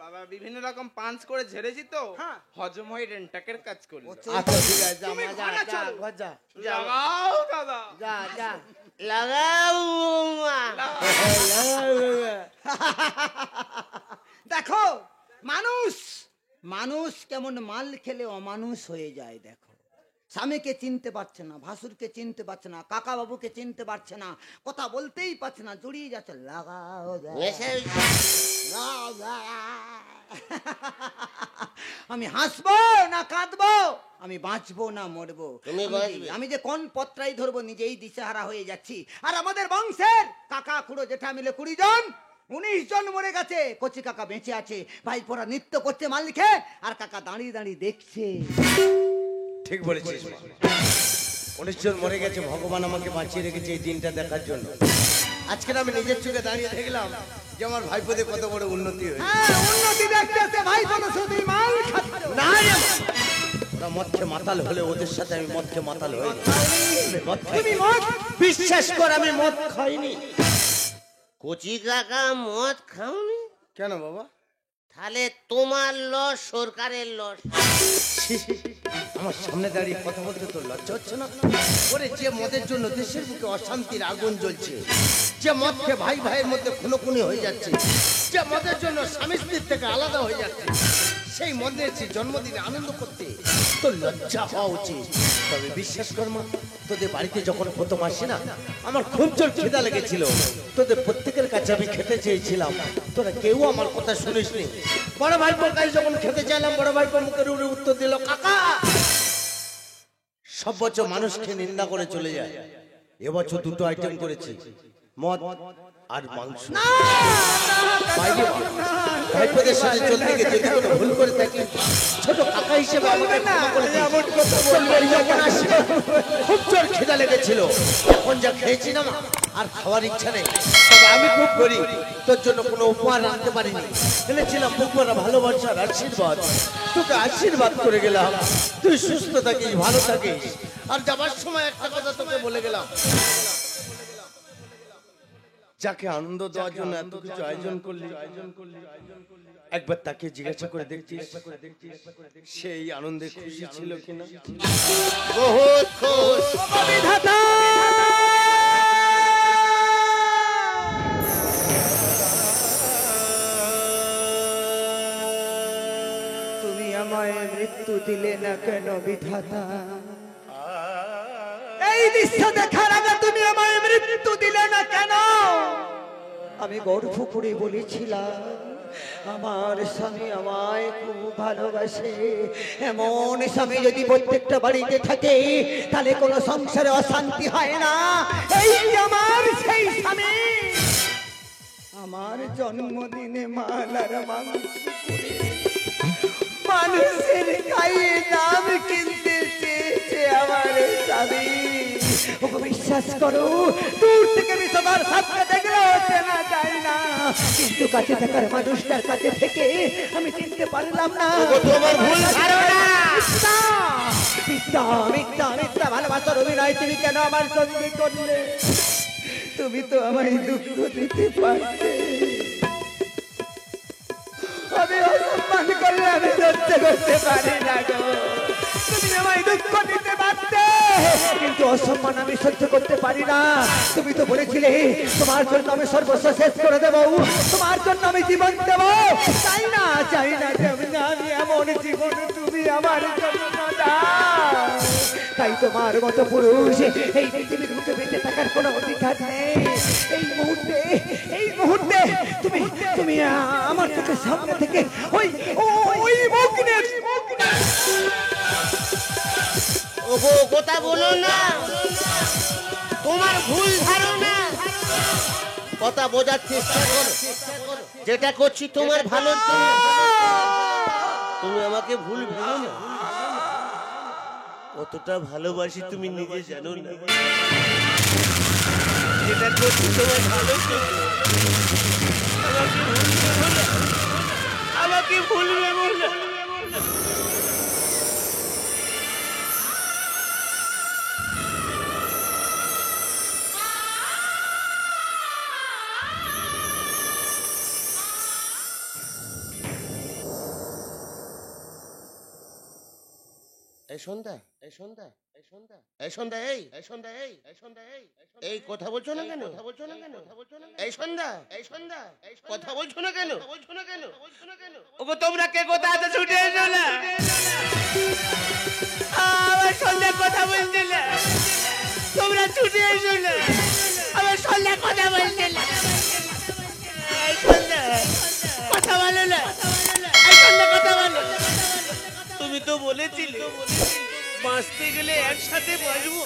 বাবা বিভিন্ন রকম পাঞ্চ করে ঝেড়েছি তো, হ্যাঁ। হজম হয়ে রেন্টাকের কাজ করলো। আচ্ছা ঠিক আছে, যা তুমি মা, যা, ঘরে যা, চলো। ঘর যা, লাগাও দাদা। যা, যা। লাগাও মা। দেখো মানুষ, মানুষ কেমন মাল খেলে অমানুষ হয়ে যায়। দেখো, স্বামীকে চিনতে পারছে না, ভাসুরকে চিনতে পারছে না, কাকা বাবুকে চিনতে পারছে না, কথা বলতেই পারছে না, জড়িয়ে যাচ্ছে। লাগাও যা, লাগাও যা। আমি হাসবো না কাঁদবো, আমি বাঁচবো না মরবো। তুমি বাঁচবে। আমি যে কোন পত্রাই ধরবো, নিজেই দিশেহারা হয়ে যাচ্ছি। আর আমাদের বংশের কাকা খুড়ো জেঠা মিলে 20 জন, 19 জন মরে গেছে। কচি কাকা বেঁচে আছে, ভাই পড়া নৃত্য করছে মাল লিখে, আর কাকা দাঁড়িয়ে দাঁড়িয়ে দেখছে। ঠিক বলেছিস। 19 জন মরে গেছে, ভগবান আমাকে বাঁচিয়ে রেখেছে এই দিনটা দেখার জন্য। আজকে আমি নিজের চোখে দাঁড়িয়ে দেখলাম যে আমার ভাইপোদের কত বড় উন্নতি হয়েছে। হ্যাঁ, উন্নতি দেখতেছে ভাই, কোনো শুধু মাল খাচ্ছে। না রে, ওরা মদকে মাতাল হলে ওদের সাথে আমি মদকে মাতাল হই। তুমি মদ বিশ্বাস কর, আমি মদ খাইনি। কচি কাকা মদ খাওনি? কেন বাবা? তাহলে তোমার লস সরকারের লস। আমার সামনে দাঁড়িয়ে কথা বলতে তোর লজ্জা হচ্ছে না? ওরে, যে মদের জন্য দেশের বুকে অশান্তির আগুন জ্বলছে, যে মদকে ভাই ভাইয়ের মধ্যে খুনোখুনি হয়ে যাচ্ছে, যে মদের জন্য স্বামী স্ত্রীর থেকে আলাদা হয়ে যাচ্ছে, সেই মন্দিরে জন্মদিনে আনন্দ করতে তোর লজ্জা হওয়া উচিত। তবে বিশ্বাস কর মা, তোদের বাড়িতে যখন প্রথম আসি না, আমার খুব জোর খিদা লেগেছিল। তোদের প্রত্যেকের কাছে আমি খেতে চেয়েছিলাম, তোরা কেউ আমার কথা শুনিসনি। বড় ভাইপোর কাছে যখন খেতে চাইলাম, বড় ভাইপো মুখের উপরে উত্তর দিল কাকা। সব বছর মানুষকে নিন্দা করে চলে যায়, এবছর দুটো আইটেম করেছি, মদ আর মাংস। ভাইপোদের সাথে চলতে গিয়ে যদি কোনো ভুল করে থাকি, ছোট কাকা হিসেবে আমাকে ক্ষমা করে দিস। যখন আসি, খুব জোর খিদা লেগেছিল, এখন যা খেয়েছি না মা, আর খাওয়ার ইচ্ছা নেই। তবে আমি খুব গরিব, তোর জন্য কোনো উপহার আনতে পারিনি, এনেছিলাম বুক ভরা ভালোবাসার আশীর্বাদ। তোকে আশীর্বাদ করে গেলাম, তুই সুস্থ থাকিস, ভালো থাকিস। আর যাবার সময় একটা কথা তোকে বলে গেলাম, যাকে আনন্দ দেওয়ার জন্য এত কিছু আয়োজন করলি, একবার তাকে জিজ্ঞাসা করে দেখছিস সেই আনন্দে খুশি ছিল কিনা? বহুত খুশ। তুমি আমায় মৃত্যু দিলে না কেন বিধাতা? এই দৃশ্য দেখার আগে তুমি আমায় মৃত্যু দিলে না কেন? আমি গর্ব করে বলেছিলাম আমার স্বামী আমায় খুব ভালোবাসে। এমন স্বামী যদি প্রত্যেকটা বাড়িতে থাকে, তাহলে কোনো সংসারে অশান্তি হয় না। এই আমার সেই স্বামী আমার জন্মদিনে মালার মাংস করে মানুষের গায়ে নাম কিনতে চেয়েছে আমার স্বামী। ওকে বিশ্বাস করো, দূর থেকে আমি সবার সাথে দেখলেও চেনা যায় না, কিন্তু কাছে থাকার মানুষটার কাছে থেকে আমি চিনতে পারলাম না। তোমার ভুল ধারণা। মিথ্যা মিথ্যা মিথ্যা ভালোবাসার অভিনয় তুমি কেন আমার সঙ্গে করলে? তুমি তো আমায় দুঃখ দিতে পারতে। আমি অসম্মান করলে আমি সহ্য করতে পারি না গো। তুমি আমায় দুঃখ দিতে পারতে, কিন্তু অসম্মান আমি সহ্য করতে পারি না। তুমি তো বলেছিলে তোমার জন্য আমি সর্বস্ব শেষ করে দেব, তোমার জন্য আমি জীবন দেব। চাই না আমি এমন জীবন তুমি আমার জন্য দাও। তাই তোমার মতো পুরুষ এই পৃথিবীর মুখে বেঁচে থাকার কোনো অধিকার নেই। এই মুহূর্তে তুমি আমার চোখের সামনে থেকে ওই মুখ নিয়ে ওগো কথা বলো না, তোমার ভুল ধারণা। কথা বোঝার চেষ্টা করো, যেটা করছি তোমার ভালোর জন্য। তুমি আমাকে ভুল ভেবো না, কতটা ভালোবাসি তুমি নিজে জানো না। যেটা করছি তোমার ভালোর জন্য, আমাকে ভুল ভেবো না। এই সন্ধ্যা, এই সন্ধ্যা, এই সন্ধ্যা, এই সন্ধ্যা, এই সন্ধ্যা, এই সন্ধ্যা, এই কথা বলছো না কেন? কথা বলছো না কেন? এই সন্ধ্যা, এই সন্ধ্যা, কথা বলছো না কেন? বলছো না কেন? বলছো না কেন? ওগো তোমরা কে কোথায় আছো? ছুটে এসো না। আমার সন্ধ্যা কথা বলছিলে, তোমরা ছুটে এসো না। আমার সন্ধ্যা কথা বলছিলে। এই সন্ধ্যা কথা বলো না, এই সন্ধ্যা কথা বলো। তুমি তো বলেছিলে বাঁচতে গেলে একসাথে বাঁচবো,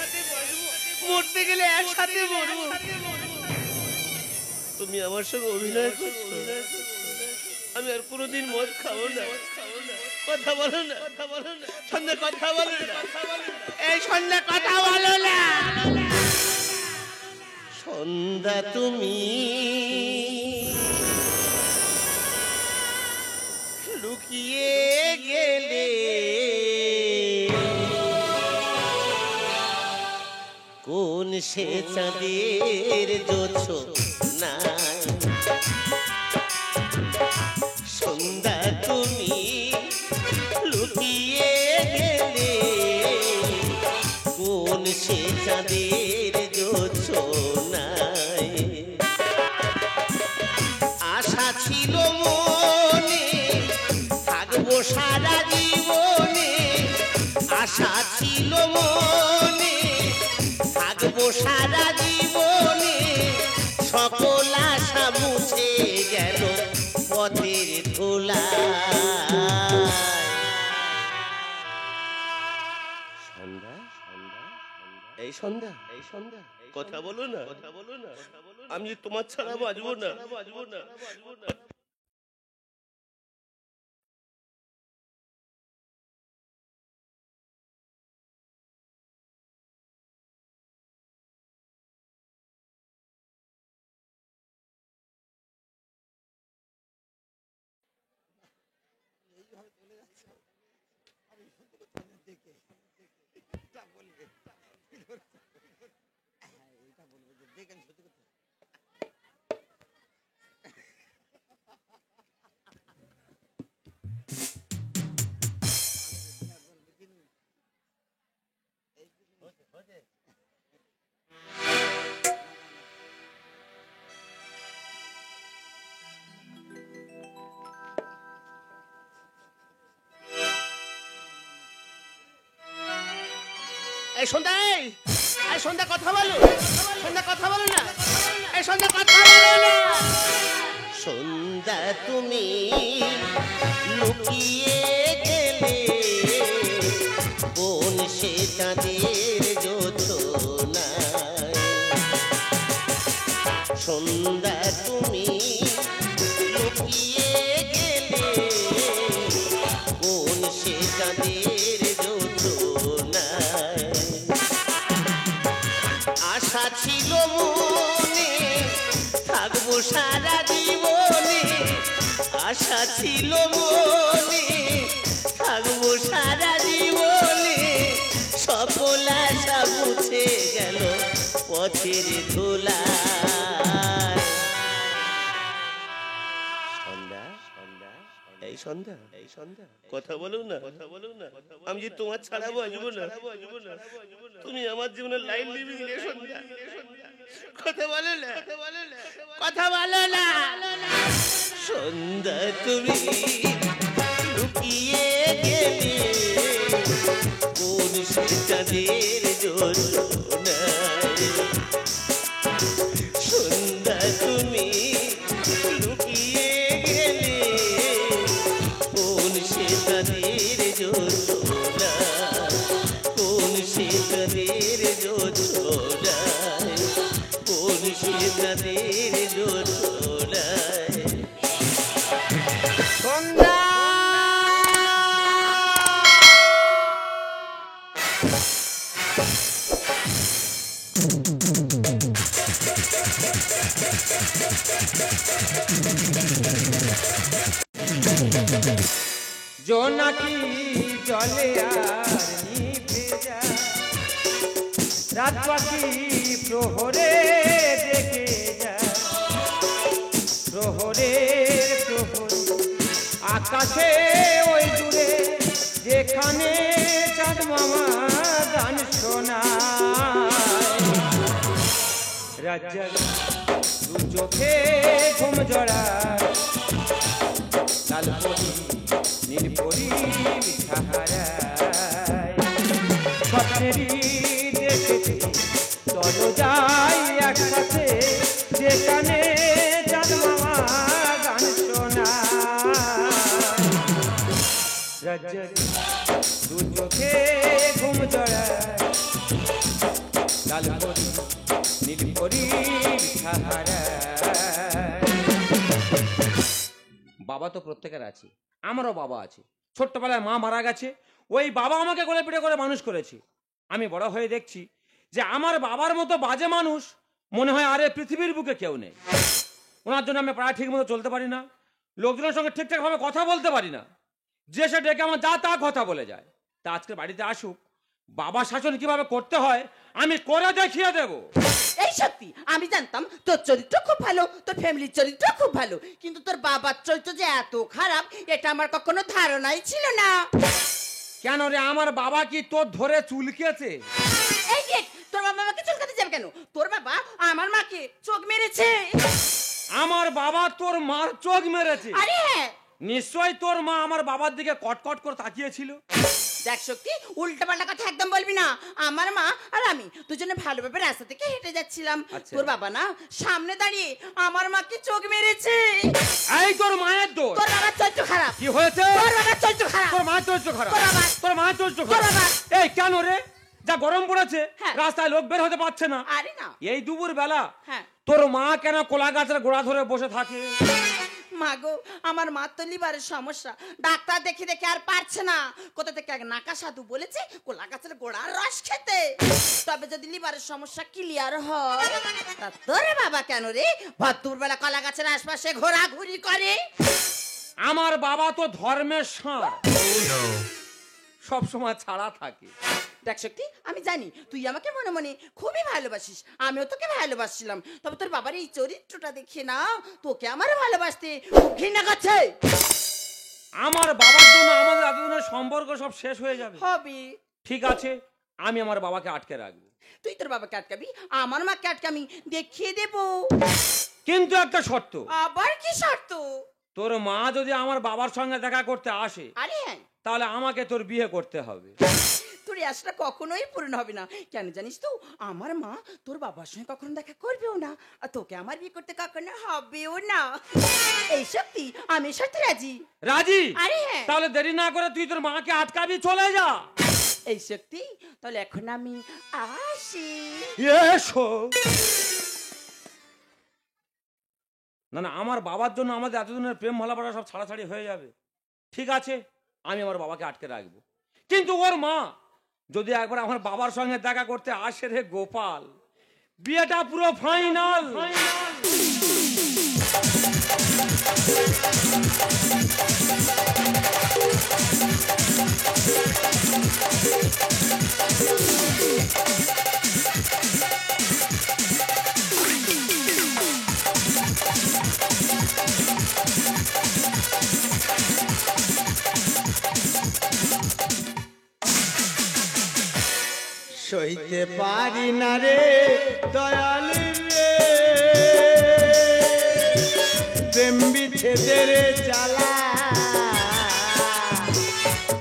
মরতে গেলে একসাথে মরবো। তুমি আমার সঙ্গে অভিনয় করছো। আমি আর কোনোদিন মদ খাবো না। কথা বলো না, কথা বলো না, সন্ধ্যা কথা বলো না। এই সন্ধ্যা কথা বলো না। সন্ধ্যা তুমি লুকিয়ে গেলে কোন সে চাঁদের জোছো না। সন্ধ্যা তুমি লুকিয়ে গেলে কোন সে চাঁদের জোছো নাই। আশা ছিল মনে থাকবো সারা জীবনে আশা ছিল মনে থাকবো সারা জীবনে সকল আশা মুছে গেল পথের ধুলায় সন্ধ্যা এই সন্ধ্যা কথা বলো না আমি যে তোমার ছাড়া বাঁচবো না এই সন্ধ্যা এই সন্ধ্যা কথা বলো না এই সন্ধ্যা কথা বলো না সন্ধ্যা তুমি লুকিয়ে গেলে কোন সে চাঁদের যোজনায় সন্ধ্যা তুমি লুকিয়ে গেলে কোন সে চাঁদের যোজনায় আশা ছিল মনে থাকবো সারা জীবনে আশা ছিল মনে থাকবো সারা জীবনে সকল আশা মুছে গেল পথের ধুলায় এই সন্ধ্যা কথা বলো না আমি যে তোমার ছাড়া বাঁচবো না তুমি আমার জীবনের লাইন লিভিং রে সন্ধ্যা কথা বলো না সন্ধ্যা তুমি লুকিয়ে গেলে কোন সে চাঁদের যোজনায় সন্ধ্যা তুমি লুকিয়ে গেলে কোন সে চাঁদের যোজনায় কোন সে চাঁদের যোজনায় কোন সে চাঁদের যোজনায় সন্ধ্যা জোনাকি জলে আর নিভে যায় রাত পাখি প্রহরে ডেকে যায় প্রহরের প্রহরে আকাশে ওই দূরে যেখানে চাঁদ মামা গান শোনায় রাজ্জাক দু চোখে ঘুম জড়ায় লাল পরি নীল পরি সাহারায় স্বপ্নেরই দেখেছি চলো যাই একসাথে যেখানে চাঁদ মামা গান শোনায় রাজ্জাক দু চোখে ঘুম জড়ায় লাল পরি নীল পরি সাহারায় বাবা তো প্রত্যেকের আছে আমারও বাবা আছে ছোট্টবেলায় মা মারা গেছে ওই বাবা আমাকে কোলে পিঠে করে মানুষ করেছে আমি বড় হয়ে দেখছি যে আমার বাবার মতো বাজে মানুষ মনে হয় আরে পৃথিবীর বুকে কেউ নেই ওনার জন্য আমি প্রায় ঠিক মতো চলতে পারি না লোকজনের সঙ্গে ঠিকঠাক ভাবে কথা বলতে পারি না যে সে ডেকে আমার যা তা কথা বলে যায় তা আজকে বাড়িতে আসুক বাবা শাসন কিভাবে করতে হয় আমি করে দেখিয়ে দেবো এই সত্যি আমি জানতাম তোর চরিত্র খুব ভালো তোর ফ্যামিলির চরিত্র খুব ভালো কিন্তু তোর বাবার চরিত্র যে এত খারাপ এটা আমার কখনো ধারণাই ছিল না কেন রে আমার বাবা কি তোর ধরে চুলকেছে এই যে তোর বাবা আমাকে চুলকাতে যাবে কেন তোর বাবা আমার মাকে চোখ মেরেছে আমার বাবা তোর মার চোখ মেরেছে আরে হ্যাঁ নিশ্চয়ই তোর মা আমার বাবার দিকে কটকট করে তাকিয়েছিল। দেখ শক্তি, উল্টা পাল্টা কথা একদম বলবি না। আমার মা আর আমি দুজনে ভালোভাবে রাস্তা থেকে হেঁটে যাচ্ছিলাম, তোর বাবা না সামনে দাঁড়িয়ে আমার মাকে চোখ মেরেছে। এই তোর মায়ের দোষ। তোর বাবার চরিত্র খারাপ। কি হয়েছে? তোর বাবার চরিত্র খারাপ। তোর মায়ের চরিত্র খারাপ। তোর মায়ের চরিত্র তোর খারাপ। বাবার। এই কেন রে? যা গরম পড়েছে, হ্যাঁ। রাস্তায় লোক বের হতে পারছে না। আরে না, এই দুপুর বেলা হ্যাঁ। তোর মা কেন কোলা গাছের গোড়া ধরে বসে থাকে? মাগো, আমার মা তো লিভারের সমস্যা, ডাক্তার দেখে দেখে আর পারছে না। কোথা থেকে এক নাকা সাধু বলেছে কোলা গাছের গোড়ার রস খেতে, তবে যদি লিভারের সমস্যা ক্লিয়ার হয়। তা তোর বাবা কেন রে ভদ্দুর বেলা কলা গাছের আশপাশে ঘোরাঘুরি করে? আমার বাবা তো ধর্মের ষাঁড়, সব সময় ছাড়া থাকে। দেখ শক্তি, আমি জানি তুই আমাকে মনে মনে খুবই ভালোবাসিস, আমিও তোকে ভালোবাসছিলাম, তবে তোর বাবার এই চরিত্রটা দেখে না তোকে আমার ভালোবাসতে খুব ঘৃণা করছে। আমার বাবার জন্য আমাদের এতদিনের সম্পর্ক সব শেষ হয়ে যাবে। হবে। ঠিক আছে, আমি আমার বাবাকে আটকে রাখবো। তুই তোর বাবাকে আটকাবি, আমার মাকে আটকামি, দেখিয়ে দেবো। কিন্তু একটা শর্ত। আবার কি শর্ত? তোর মা যদি আমার বাবার সঙ্গে দেখা করতে আসে, আরে হ্যাঁ, তাহলে আমাকে তোর বিয়ে করতে হবে। তোর এই আশাটা কখনোই পূরণ হবে না। কেন জানিস তো, আমার মা তোর বাবার সঙ্গে কখনো দেখা করবেও না, আর তোকে আমার বিয়ে করতে কখনো হবেও না। এই সত্যি, আমি সত্যি রাজি। রাজি? আরে হ্যাঁ। তাহলে দেরি না করে তুই তোর মাকে আটকাবি, চলে যা। এই শক্তি, তাহলে এখন আমি আসি। এসো। না না, আমার বাবার জন্য আমাদের এতদিনের প্রেম ভালোবাসা সব ছাড়াছাড়ি হয়ে যাবে। ঠিক আছে, আমি আমার বাবাকে আটকে রাখবো। কিন্তু ওর মা যদি একবার আমার বাবার সঙ্গে দেখা করতে আসে রে গোপাল, বিয়েটা পুরো ফাইনাল। সইতে পারি না রে দয়াল রে, প্রেম বিচ্ছেদের জ্বালা,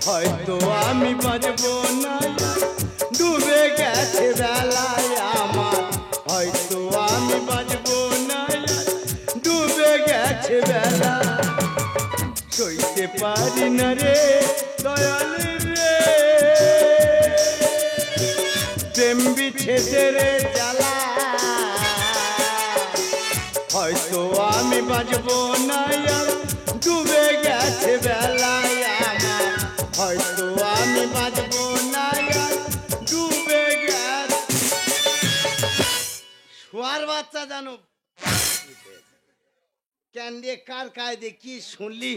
হয়তো আমি বাঁচবো না, ডুবে গেছে বেলায় আমার, হয়তো আমি বাঁচবো না, ডুবে গেছে বেলা। সইতে পারি না রে দয়াল রে, প্রেম বিচ্ছেদের জ্বালা, হয়তো আমি বাঁচবো না, ডুবে গেছে বেলায় আমার, হয়তো আমি বাঁচবো না, ডুবে গেছে। শোয়ার বাচ্চা জানো কেন দিয়ে কার কায়দে কি শুনলি?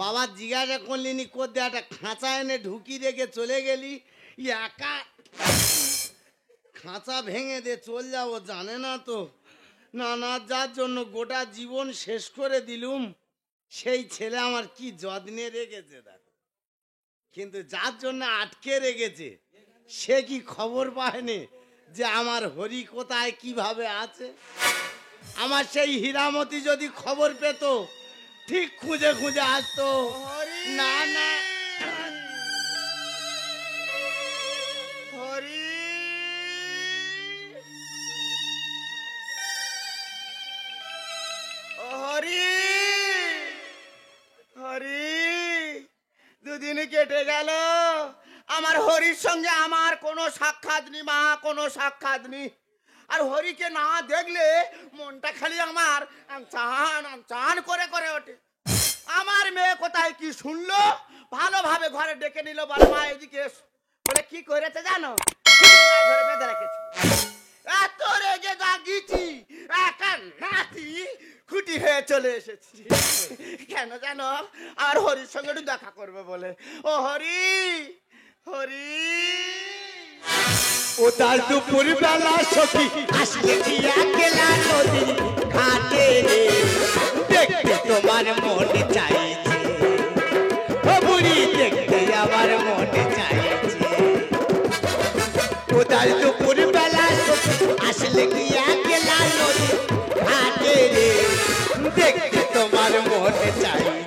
বাবা জিজ্ঞাসা করলি নি কোথায় একটা খাঁচা এনে ঢুকি রেখে চলে গেলি, একা খাঁচা ভেঙে দে চল যাবো, জানে না তো। না না, যার জন্য গোটা জীবন শেষ করে দিলুম, সেই ছেলে আমার কি যত্নে রেখেছে দেখো। কিন্তু যার জন্য আটকে রেখেছে সে কি খবর পায়নি যে আমার হরি কোথায় কিভাবে আছে? আমার সেই হীরামতি যদি খবর পেত, ঠিক খুঁজে খুঁজে আসতো। না না, হরি হরি হরি, দুদিন কেটে গেল, আমার হরির সঙ্গে আমার কোনো সাক্ষাৎ নি মা, কোনো সাক্ষাৎ নি। আর হরিকে না দেখলে মনটা খালি আমার চান করে করে ওঠে। আমার মেয়ে কোথায় কি শুনলো, ভালোভাবে ঘরে ডেকে নিল, বলে মা এদিকে এসো। বলে কি করেছে জানো, ধরে বেঁধে রেখেছি। এত রেগে জাগিছি, একা নাতি খুঁটি হয়ে চলে এসেছি। কেন জানো, আর হরির সঙ্গে একটু দেখা করবে বলে। ও হরি হরি, ও তার দুপুর বেলা সখী আসলে কি একলা নদী ঘাটে রে, দেখতে তোমার মন চাইছে, ও বুড়ি দেখতে আমার মন চাইছে। ও তার দুপুর বেলা সখী আসলে কি একলা নদী ঘাটে রে, দেখতে তোমার মন চাইছে।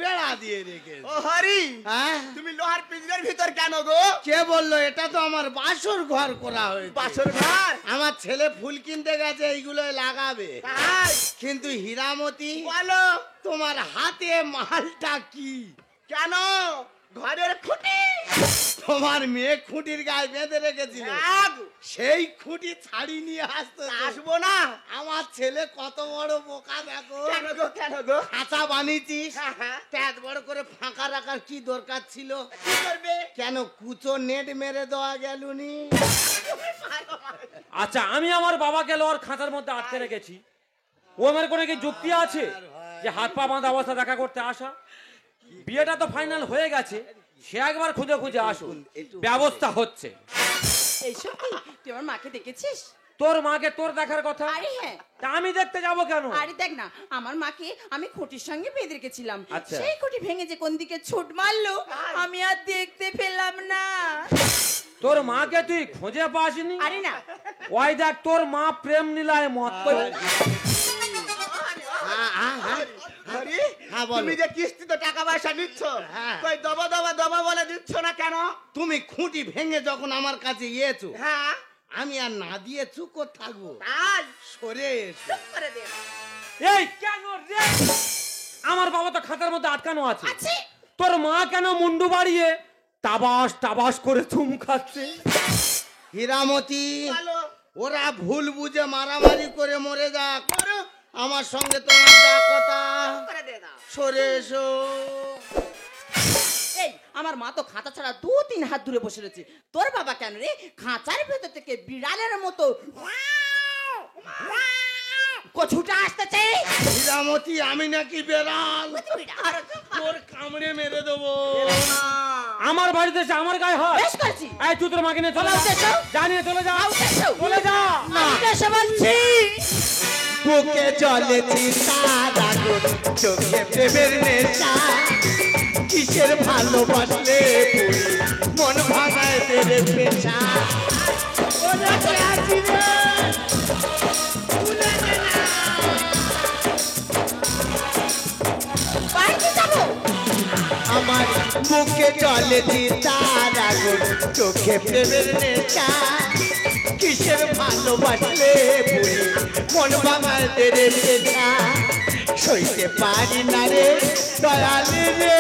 বেড়া দিয়ে রেখেছে। ও হরি, হ্যাঁ তুমি লোহার পিঞ্জরের ভিতর কেন গো? কে বললো? এটা তো আমার বাসর ঘর করা হয়েছে। বাসর ঘর? আমার ছেলে ফুল কিনতে গেছে, এইগুলো লাগাবে। তাই? কিন্তু হীরামতি, বলো তোমার হাতে মালটা কি? কেন? ঘরের খুঁটি। তোমার মেয়ে খুঁটির গায়ে বেঁধে রেখেছিল, রাগ। সেই খুঁটি ছাড়ি নিয়ে আসতো। আসবো না। আমার ছেলে কত বড় বোকা দেখো। কেন গো, কেন গো? খাঁচা বানিয়েছিস, হ্যাঁ, হ্যাঁ। এত বড় করে ফাঁকা রাখার কি দরকার ছিল? কি করবে? কেন কুচো নেট মেরে দেওয়া গেলুনি? আচ্ছা, আমি আমার বাবাকে লোহার খাঁচার মধ্যে আটকে রেখেছি, ও আমার কোনো কি যুক্তি আছে যে হাত পা বাঁধা অবস্থা দেখা করতে আসা? বিয়েটা তো ফাইনাল হয়ে গেছে, সে একবার খুঁজে খুঁজে আসুন, ব্যবস্থা হচ্ছে। এইসব কি তুই আমার মাকে দেখেছিস? তোর মাকে তোর দেখার কথা, আরে হ্যাঁ, তা আমি দেখতে যাব কেন? আরে দেখ না, আমার মাকে আমি খুঁটির সঙ্গে বেঁধে রেখেছিলাম। আচ্ছা। সেই খুঁটি ভেঙে যে কোন দিকে ছুট মারলো আমি আর দেখতে পেলাম না। তোর মাকে তুই খুঁজে পাসনি? আরে না, ওই দেখ তোর মা প্রেম নীলায় মত। হরি, হ্যাঁ, বলো। তুমি যে কিস্তিতে টাকা পয়সা নিচ্ছ, হ্যাঁ। কই দবা দবা দবা বলে দিচ্ছ না কেন? তুমি খুঁটি ভেঙে যখন আমার কাছে ইয়েছো, হ্যাঁ, আমি আর না দিয়ে চুপ করে থাকবো? তাই সরে এসো। করে দে। এই কেন রে? আমার বাবা তো খাতার মধ্যে আটকানো আছে, আছে। তোর মা কেন মুন্ডু বাড়িয়ে টাবাস টাবাস করে চুম খাচ্ছে? হীরামতি, বলো। ওরা ভুল বুঝে মারামারি করে মরে যাক, করুক। আমার সঙ্গে তোমার যা কথা, করে দে দাও। সরে এসো। এই আমার মা তো খাঁচা ছাড়া 2-3 হাত দূরে বসে রয়েছে। তোর বাবা কেন রে খাঁচার ভেতর থেকে বিড়ালের মতো কছুটা আসতেছে? হীরামতি, আমি নাকি বেড়াল? তোর কামড়ে মেরে দেবো। আমার বাড়িতে এসে আমার গায়ে হয়। বেশ করেছি। এই তুই তোর মাকে নিয়ে চলে যাও, যা, যাও। জানিয়ে চলে যা, এসো। চলে যা। আমি এসে বলছি। বুকে চলেছি তারা গুণ, চোখে প্রেমের নেশা, কিসের ভালোবাসলে পুরি, মন ভাঙায় তেরে পেশা। ওরে আছি রে, ভুলে নে না। বাড়িতে যাবো। আমার বুকে চলেছি তারা গুণ, চোখে প্রেমের নেশা, কিসের ভালোবাসলে পুরি, মন ভাঙায় তেরে পেশা। সইতে পারি না রে দয়ালি রে,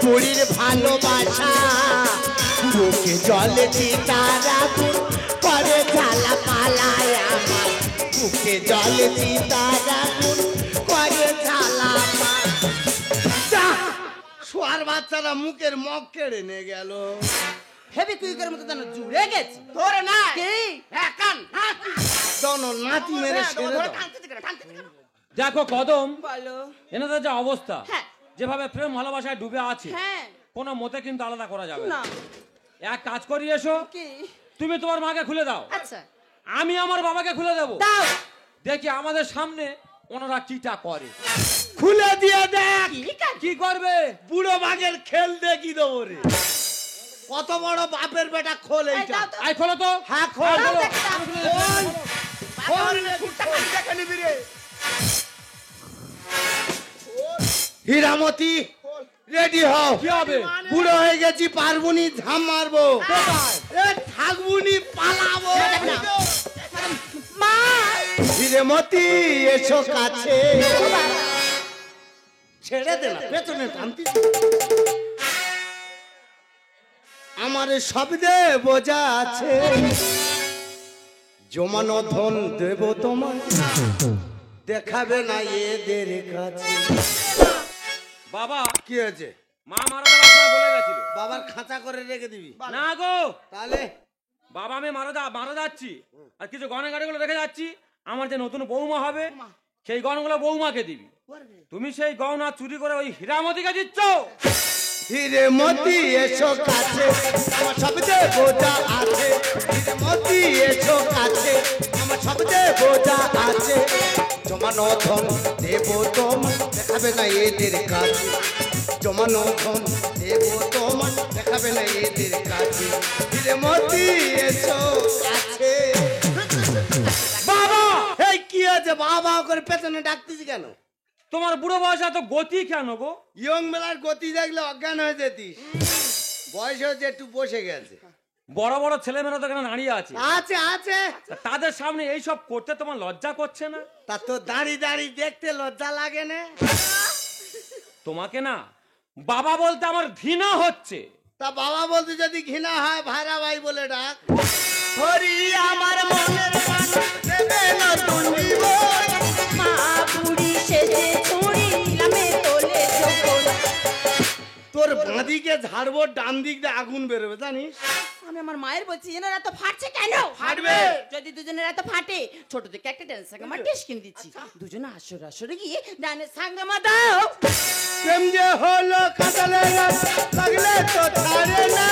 বুড়ির ভালোবাসা, বুকে জলেছি তারা গুণ, করে ঝালা পালায় আমার, বুকে জলেছি তারা গুণ, করে ঝালা পালা। শোয়ার বাচ্চারা মুখের মগ কেড়ে নিয়ে গেল। হেভি কুইকের মতো যেন জুড়ে গেছে। ধরে না। কি? হ্যাঁ, কান। হ্যাঁ, দনো নাতি মেরে ছেড়ে ধরে দাও। টানতেছি কেন, টানতেছি কেন? দেখো কদম, বলো। এনাদের যে অবস্থা, হ্যাঁ। যেভাবে প্রেম ভালোবাসায় ডুবে আছে, হ্যাঁ। কোনো মতে কিন্তু আলাদা করা যাবে না। না। এক কাজ করি, এসো, কি? তুমি তোমার মাকে খুলে দাও, আচ্ছা। আমি আমার বাবাকে খুলে দেবো। দাও। দেখি আমাদের সামনে ওনারা কিটা করে। খুলে দিয়ে দেখ কি করবে? বুড়ো বাঘের খেল দেখি দেবো রে। কত বড় বাপের বেটা খোল এই এইটা। দাও তো। আই খোলো তো। হ্যাঁ খোল। দাও দেখতাম। খোল। খোল। দেখে নিবি রে। হীরামতি, রেডি হও। কি হবে? বুড়ো হয়ে গেছি, পারবুনি, ঝাম মারবো। এ থাকবুনি, পালাবো। মা। হীরামতি, এসো কাছে। ছেড়ে দে না, পেছনে টানতিস। আমার শব্দে বোঝা আছে, জমানো ধন দেব তোমার, দেখাবে না এদের কাছে। বাবা, কি হয়েছে? মা মারা যাওয়ার সময় বলে গেছিল। বাবার খাঁচা করে রেখে দিবি? না গো, তাহলে বাবা আমি মারা যাচ্ছি, আর কিছু গয়না গাড়িগুলো রেখে যাচ্ছি, আমার যে নতুন বৌমা হবে সেই গয়নাগুলো বৌমাকে দিবি। তুমি সেই গয়না চুরি করে ওই হীরামতিকে দিচ্ছ। হীরামতি, এসো কাছে, আমার শব্দে বোঝা আছে। হীরামতি, এসো কাছে, আমার শব্দে বোঝা আছে। জমানো ধন দেব তোমার, দেখাবে না এদের কাছে। জমানো ধন দেব তোমার, দেখাবে না এদের কাছে। হীরামতি, এসো কাছে। বাবা, এই কি আছে? বাবা করে পেছনে ডাকতেছি কেন? তোমার বুড়ো বয়সে এত গতি কেন গো? ইয়ং বেলার গতি দেখলে অজ্ঞান হয়ে যেতিস। বয়স হচ্ছে একটু বসে গেছে। বড় বড় ছেলেমেয়েরা তো এখানে দাঁড়িয়ে আছে, আছে আছে, তা তাদের সামনে এইসব করতে তোমার লজ্জা করছে না? তা তো দাঁড়িয়ে দাঁড়িয়ে দেখতে লজ্জা লাগে না? তোমাকে না বাবা বলতে আমার ঘৃণা হচ্ছে। তা বাবা বলতে যদি ঘৃণা হয় ভাইরা ভাই বলে ডাক। হরি আমার মনের মানুষ দেবে নতুন জীবন, মা বুড়ি সেজে ছুরি নামে তোলে যখন। তোর বাঁদিকে ঝাড়বো, ডান দিক দিয়ে আগুন বেরোবে জানিস? আমি আমার মায়ের বলছি এনারা তো ফাটছে কেন? ফাটবে। যদি দুজনের এত ফাটে, ছোট থেকে একটা ডান্স সাঙ্গামা টেস্ট কিনে দিচ্ছি, দুজনে আসরে গিয়ে ডান্স সাঙ্গামা দাও। প্রেম যে হলো কাটালে লাগলে তো ছাড়ে না।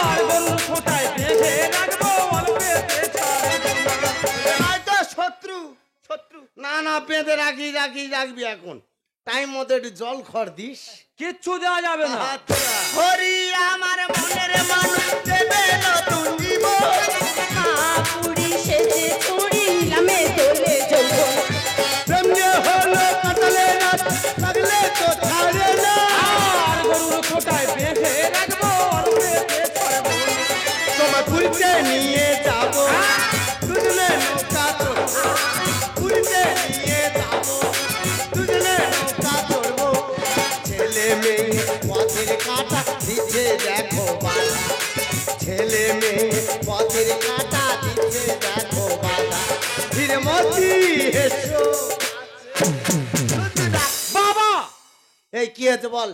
আর গরুর খোঁটায় বেঁধে রাখবো, অল্পেতে ছাড়বো না। হয়তো শত্রু শত্রু না না বেঁধে রাখবি এখন। টাইম মতো একটু জল খড় দিস। কিচ্ছু দেওয়া যাবে না। আচ্ছা। হরি আমার মনের মানুষ দেবে নতুন জীবন, মা বুড়ি সেজে ছুরি নামে তোলে যখন। প্রেম যে হলো কাটালে লাগলে তো ছাড়ে না। আর গরুর খোঁটায় বেঁধে রাখবো, অল্পেতে ছাড়বো না। তোমার ঘুরতে নিয়ে যাবো, দুজনে নৌকা চড়বো। ঘুরতে নিয়ে যাবো, দুজনে নৌকা চড়বো। ছেলে মেয়ে পথের কাঁটা দিচ্ছে দেখো বাধা, ছেলে মেয়ে পথের কাঁটা দিচ্ছে দেখো বাধা। ধীরমতি এসো। বাবা, এই কি হয়েছে বল?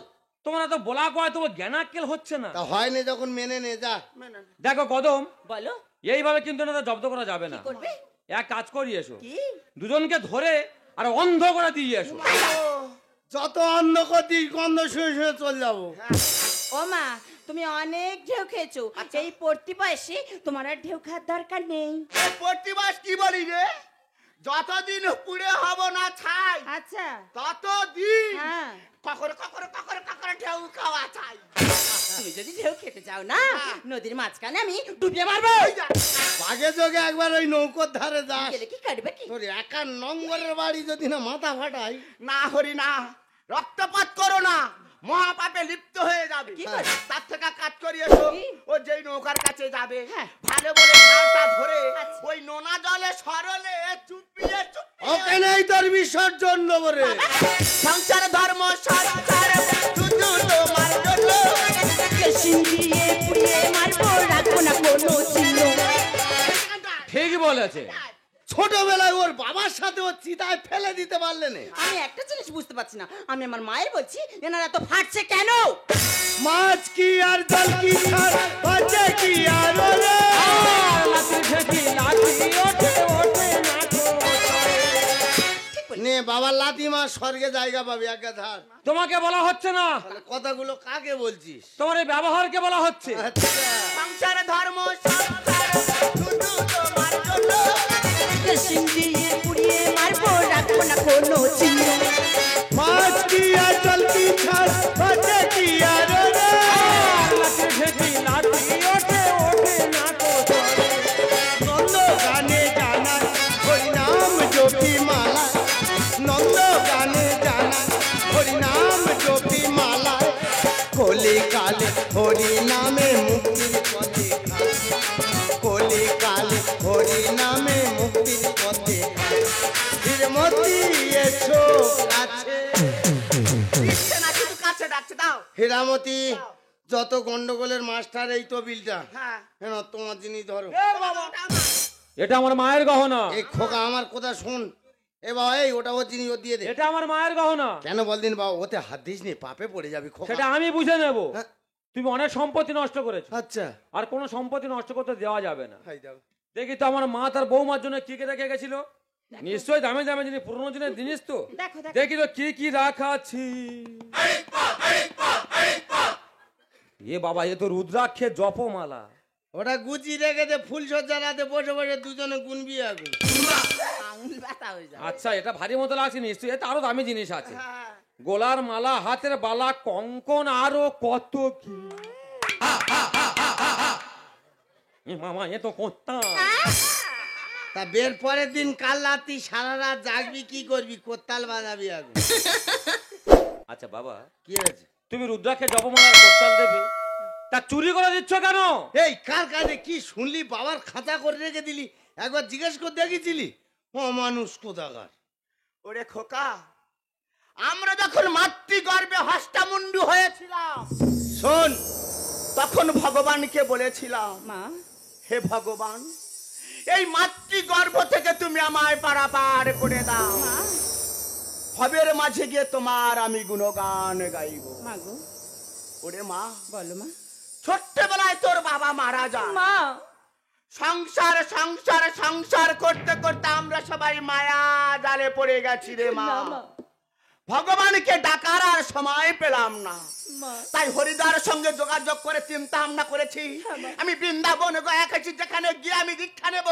তোমার তো বলা কয় তোমার জ্ঞানাক্কেল হচ্ছে না। তা হয়নি যখন মেনে নে যা। দেখো কদম, বলো এইভাবে কিন্তু না জব্দ করা যাবে না। করবে এক কাজ করি, এসো কি? দুজনকে ধরে আর অন্ধ করে দিয়ে এসো। যত অন্ধ করতিস গন্ধ শুয়ে শুয়ে চলে যাবো। ও মা, তুমি অনেক ঢেউ খেয়েছো, এই পড়তি বয়সে তোমার আর ঢেউ খাওয়ার দরকার নেই। প্রতিবাস কি বলি রে? যতদিন পুড়ে হব না ছাই, আচ্ছা ততদিন হ্যাঁ, কখনো ঢেউ খাওয়া চাই। তুমি যদি ঢেউ খেতে চাও না, নদীর মাঝখানে আমি ডুবিয়ে মারবো। বাঘে যোগে একবার ওই নৌকোর ধারে যাস। গেলে কি কাটবে কি? তোর একা নম্বরের বাড়ি যদি না মাথা ফাটাই। না হরি না, রক্তপাত করো না, মহাপাপে লিপ্ত হয়ে যাবে। কি করে? তার থেকে কাজ করি এসো, কি? ও যেই নৌকার কাছে যাবে, হ্যাঁ। ভালো বলে ঢালটা ধরে আচ্ছা। ওই নোনা জলে সরলে চুপিয়ে ওখানেই তোর বিসর্জন দেবো রে। সংসার ধর্ম সংসার শুধু তোমার জন্য। কেশিন দিয়ে পুড়িয়ে মারবো, রাখবো না কোনো চিহ্ন। ঠিক বলেছে। ছোটবেলায় ওর বাবার সাথে ও চিতায় ফেলে দিতে পারলে না। আমি একটা জিনিস বুঝতে পারছি না, আমি আমার মায়ের বলছি এনারা তো ফাটছে কেন? মাছ কি আর জল কি ছাড় বাজে কি আর রে। লাঠি ঠেকি লাঠি ওঠে ওঠে না তো। নে বাবার লাথি মা স্বর্গে জায়গা পাবে একটা ধার। তোমাকে বলা হচ্ছে না, তাহলে কথাগুলো কাকে বলছিস? তোমার এই ব্যবহারকে বলা হচ্ছে। আচ্ছা সংসার ধর্ম সংসার শুধু তোমার জন্য। কেশিন দিয়ে পুড়িয়ে মারবো, রাখবো না কোনো চিহ্ন। মাছ কি আর জল কি ছাড় বাজে কি আর রে। লাঠি ঠেকি লাঠি ওঠে ওঠে না তো। নন্দ গানে জানা হরি নাম জপি মালা, নন্দ গানে জানা হরি নাম জপি মালা। কলি কালে হরি নামে মুক্তির পথে খায়, কলি কালে হরি নামে মুক্তির পথে খায়। ধীরমতি এসো কাছে। দিচ্ছে না, শুধু কাছে ডাকছে, দাও। হীরামতি, যত গন্ডগোলের মাস্টার এই তো বিলটা। হ্যাঁ। হ্যাঁ তোমার জিনিস ধরো। এটা আমার মায়ের গহনা। এই খোকা আমার কথা শোন। এ বাবা এই ওটা ওর জিনিস ও দিয়ে দে। এটা আমার মায়ের গহনা। কেন বলদিন বাবা, ওতে হাত দিস নি, পাপে পড়ে যাবি খোকা। সেটা আমি বুঝে নেব। হ্যাঁ। তুমি অনেক সম্পত্তি নষ্ট করেছো, আচ্ছা আর কোনো সম্পত্তি নষ্ট করতে দেওয়া যাবে না। হাই দাও। দেখি তো আমার মা তার বৌমার জন্য কি কি রেখে গেছিল। নিশ্চয়ই দামে দামে জিনিস, পুরনো দিনের জিনিস তো। দেখো দেখো, দেখি তো কি কি রাখা আছে। এ বাবা, এ তো রুদ্রাক্ষের জপমালা। ওটা গুচি রেখে দে, ফুল সজ্জা রাতে বসে বসে দুজনে গুনবি এখন। আঙুল ব্যথা হয়ে যাবে। আচ্ছা, এটা ভারী মতো লাগছে, নিশ্চয়ই এতে আরো দামি জিনিস আছে। গোলার মালা, হাতের বালা, কঙ্কন, আরো কত কি। এ মামা, এ তো কোথা। তা বের পরের দিন কাল রাত্রি সারা রাত জাগবি, কি করবি? কোত্তাল বাজাবি এখন। আচ্ছা বাবা, কি হয়েছে? তুমি রুদ্রাকে জপমালার কোটাল দেবে, তা চুরি করে দিচ্ছ কেন? এই কার কাছে কি শুনলি? বাবার খাঁচা করে রেখে দিলি, একবার জিজ্ঞেস করে দেখেছিলি? ও মানুষ কোথাকার। ওরে খোকা, আমরা যখন মাতৃগর্ভে হস্তামুন্ডু হয়েছিলাম, শোন, তখন ভগবানকে বলেছিলাম, মা হে ভগবান, এই মাতৃগর্ভ থেকে তুমি আমায় পারাপার করে দাও। মা ভবের মাঝে গিয়ে তোমার আমি গুণগান গাইব। মা গো, ওরে মা, বলো মা। ছোট্টবেলায় তোর বাবা মারা যায়। মা সংসার সংসার সংসার করতে করতে আমরা সবাই মায়া জালে পড়ে গেছি রে মা। না মা, ভগবানকে ডাকার আর সময় পেলাম না, মা তাই হরিদার সঙ্গে যোগাযোগ করে চিন্তা ভাবনা করেছি আমি বৃন্দাবন গয়া গেছি, যেখানে গিয়ে আমি দীক্ষা নেব।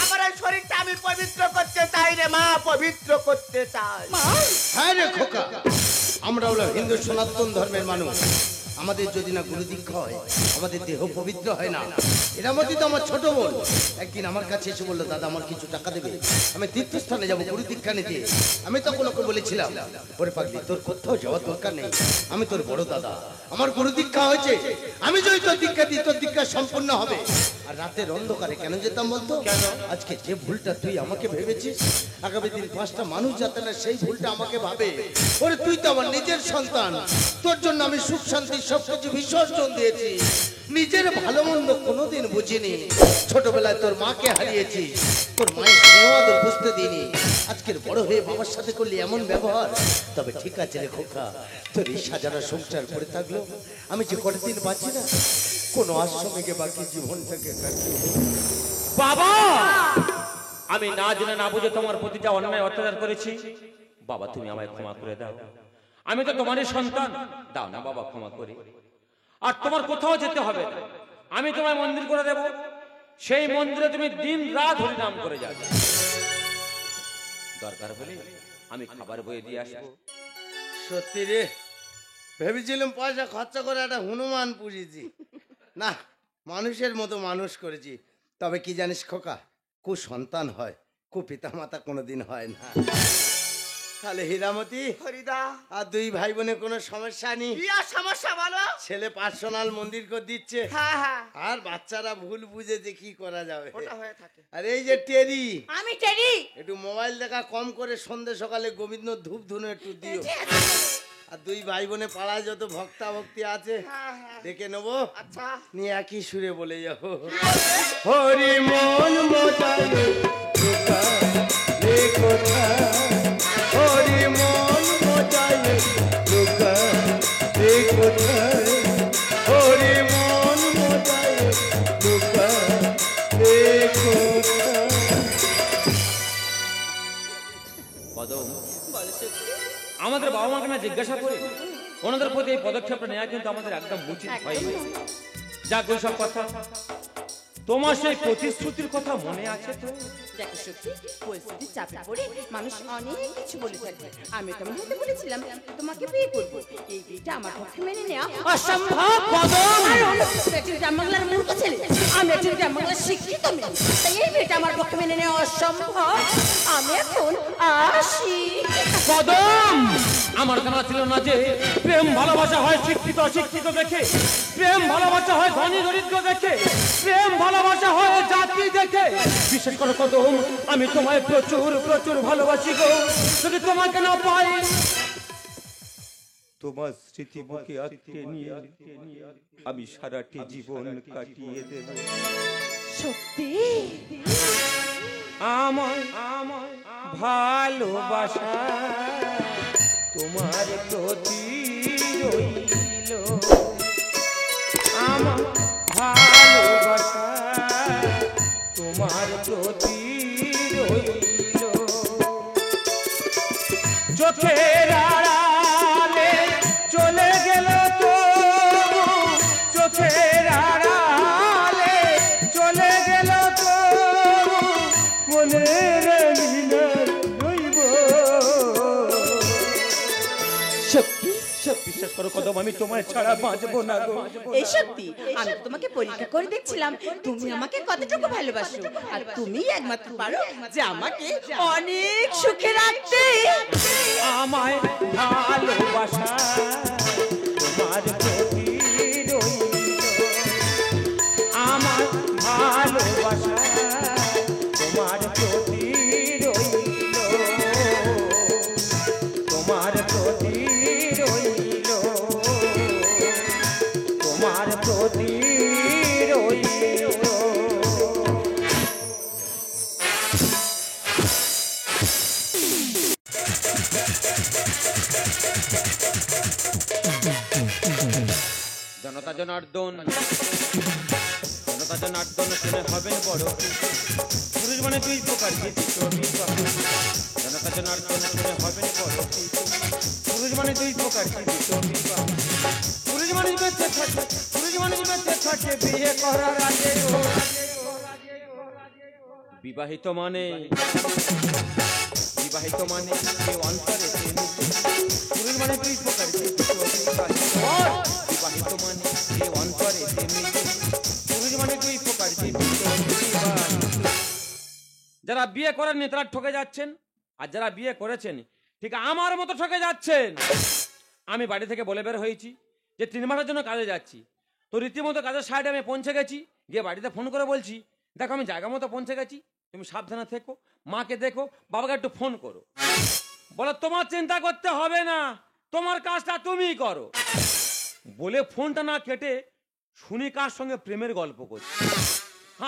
আমার এই শরীরটা আমি পবিত্র করতে চাই রে মা, পবিত্র করতে চাই। হ্যাঁ রে খোকা, আমরা হলো হিন্দু সনাতন ধর্মের মানুষ। আমাদের যদি না গুরু দীক্ষা হয়, আমাদের দেহ পবিত্র হয় না। এরা মধ্যে তো আমার ছোট বোন একদিন আমার কাছে এসে বললো, দাদা আমার কিছু টাকা দেবে, আমি তীর্থস্থানে যাবো গুরু দীক্ষা নিতে। আমি তখন ওকে বলেছিলাম, ওরে পাগলি, তোর কোথাও যাওয়ার দরকার নেই, আমি তোর বড় দাদা, আমার গুরু দীক্ষা হয়েছে, আমি যদি তোর দীক্ষা দিই তোর দীক্ষা সম্পূর্ণ হবে। আর রাতের অন্ধকারে কেন যেতাম বলতো? আজকে যে ভুলটা তুই আমাকে ভেবেছিস, আগামী দিন 5টা মানুষ যাতে না সেই ভুলটা আমাকে ভাবে। ওরে তুই তো আমার নিজের সন্তান, তোর জন্য আমি সুখ শান্তি সবকিছু বিসর্জন দিয়েছি, নিজের ভালো মন্দ কোনোদিন বুঝিনি। ছোটবেলায় তোর মাকে হারিয়েছি, তোর মায়ের স্নেহ আদর বুঝতে দিইনি। আজকের বড় হয়ে বাবার সাথে করলি এমন ব্যবহার। তবে ঠিক আছে রে খোকা, তোর এই সাজানো সংসার করে থাকলো, আমি যে কটা দিন বাঁচি না, কোনো আশ্রমে গিয়ে বাকি জীবনটাকে কাটিয়ে বাবা, আমি না জেনে না বুঝে তোমার প্রতি যা অন্যায় অত্যাচার করেছি, বাবা তুমি আমায় ক্ষমা করে দাও। আমি তো তোমারই সন্তান, দাও না বাবা ক্ষমা করে। আর তোমার কোথাও যেতে হবে না, আমি তোমায় মন্দির করে দেব, সেই মন্দিরে তুমি দিন রাত হরি নাম করে যাবে। দরকার হলে আমি খাবার বয়ে দিয়ে আসবো। সত্যি রে, ভেবেছিলাম পয়সা খরচা করে একটা হনুমান পুষেছি, না মানুষের মতো মানুষ করেছি। তবে কি জানিস খোকা, কুসন্তান হয়, কুপিতা মাতা কোনোদিন হয় না। তাহলে হীরামতি হরিদা, আর 2 ভাই বোনের কোনো সমস্যা নেই? কি আর সমস্যা বলো? ছেলে পার্সোনাল মন্দির করে দিচ্ছে, হ্যাঁ হ্যাঁ, আর বাচ্চারা ভুল বুঝেছে, কি করা যাবে? ওটা হয়ে থাকে। আর এই যে টেরি, আমি টেরি। একটু মোবাইল দেখা কম করে সন্ধে সকালে গোবিন্দ ধূপ ধুনো একটু দিও। আর 2 ভাই বোনে পাড়ায় যত ভক্তা ভক্তি আছে হ্যাঁ হ্যাঁ, দেখে নেবো, আচ্ছা। নিয়ে একই সুরে বলে যাবো, হরি মন মোতায় লুকালে কোথায়, হরি মন মোতায় লুকালে কোথায়, হরি মন মোতায় লুকালে কোথায়। কদম, আমাদের বাবা মাকে না জিজ্ঞাসা করে ওনাদের প্রতি এই পদক্ষেপটা নেওয়া কিন্তু আমাদের একদম উচিত হয়নি। যাক ওই সব কথা, তোমার সেই প্রতিশ্রুতির কথা মনে আছে তো? দেখো সত্যি পরিস্থিতি চাপে পড়ে মানুষ অনেক কিছু বলে থাকে। আমি তোমার হাতে বলেছিলাম তোমাকে বিয়ে করব, এই বিয়েটা আমার পক্ষে মেনে নেওয়া অসম্ভব। কারণ তুমি একজন গ্রাম বাংলার মূর্খ ছেলে, আমি একজন গ্রাম বাংলার শিক্ষিত মেয়ে, তাই এই বিয়েটা আমার পক্ষে মেনে নেওয়া অসম্ভব। আমি এখন আসি। কদম, আমার জানা ছিল না যে প্রেম ভালোবাসা হয় শিক্ষিত অশিক্ষিত দেখে, প্রেম ভালোবাসা হয় ধনী দরিদ্র দেখে, প্রেম ভালোবাসা হয় জাতি দেখে। বিশেষ করে কদম, আমি তোমায় প্রচুর প্রচুর ভালোবাসি গো। যদি তোমাকে না পাই, তোমার স্মৃতি বুকে আঁকড়ে নিয়ে আমি সারাটি জীবন কাটিয়ে দেব। সত্যি আমায় আমায় ভালোবাসা তোমার প্রতি রইল, আমার ভালোবাসা তোমার প্রতি রইল। চোখের আড়ালে চলে গেল তো, চোখের আড়ালে চলে গেল তো, মনের রইব। সত্যি সব বিশ্বাস করো কদম, আমি তোমায় ছাড়া বাঁচবো না গো। এই সত্যি আমি তো তোমাকে পরীক্ষা করে দেখছিলাম তুমি আমাকে কতটুকু ভালোবাসো, আর তুমি একমাত্র পারো যে আমাকে অনেক সুখে রাখতে। আমায় ভালোবাসা তোমার প্রতি রইল, আমার ভালোবাসা তোমার প্রতি রইল, তোমার প্রতি রইল, তোমার প্রতি রইল। জনতা জনার্দন, জনতা জনার্দন শুনে হবেন বড় পুরুষ মানে দুই প্রকার, জনতা জনার্দন শুনে হবেন বড় পুরুষ মানে দুই প্রকার, পুরুষ মানুষ বেঁচে থাকে, পুরুষ মানুষ বেঁচে থাকে বিয়ে করার আগে, বিবাহিত মানে, বিবাহিত মানে যে অন্তরে পুরুষ মানে দুই প্রকার, বিবাহিত মানে যে অন্তরে পুরুষ মানে দুই প্রকার। যারা বিয়ে করেননি তারা ঠকে যাচ্ছেন, আর যারা বিয়ে করেছেন ঠিক আমার মতো ঠকে যাচ্ছেন। আমি বাড়ি থেকে বলে বের হয়েছি যে 3 মাসের জন্য কাজে যাচ্ছি, তো রীতিমতো কাজের সাইডে আমি পৌঁছে গেছি, গিয়ে বাড়িতে ফোন করে বলছি দেখো আমি জায়গা মতো পৌঁছে গেছি, তুমি সাবধানে থেকো, মাকে দেখো, বাবাকে একটু ফোন করো। বলো তোমার চিন্তা করতে হবে না, তোমার কাজটা তুমিই করো। বলে ফোনটা না কেটে শুনি কার সঙ্গে প্রেমের গল্প করছে।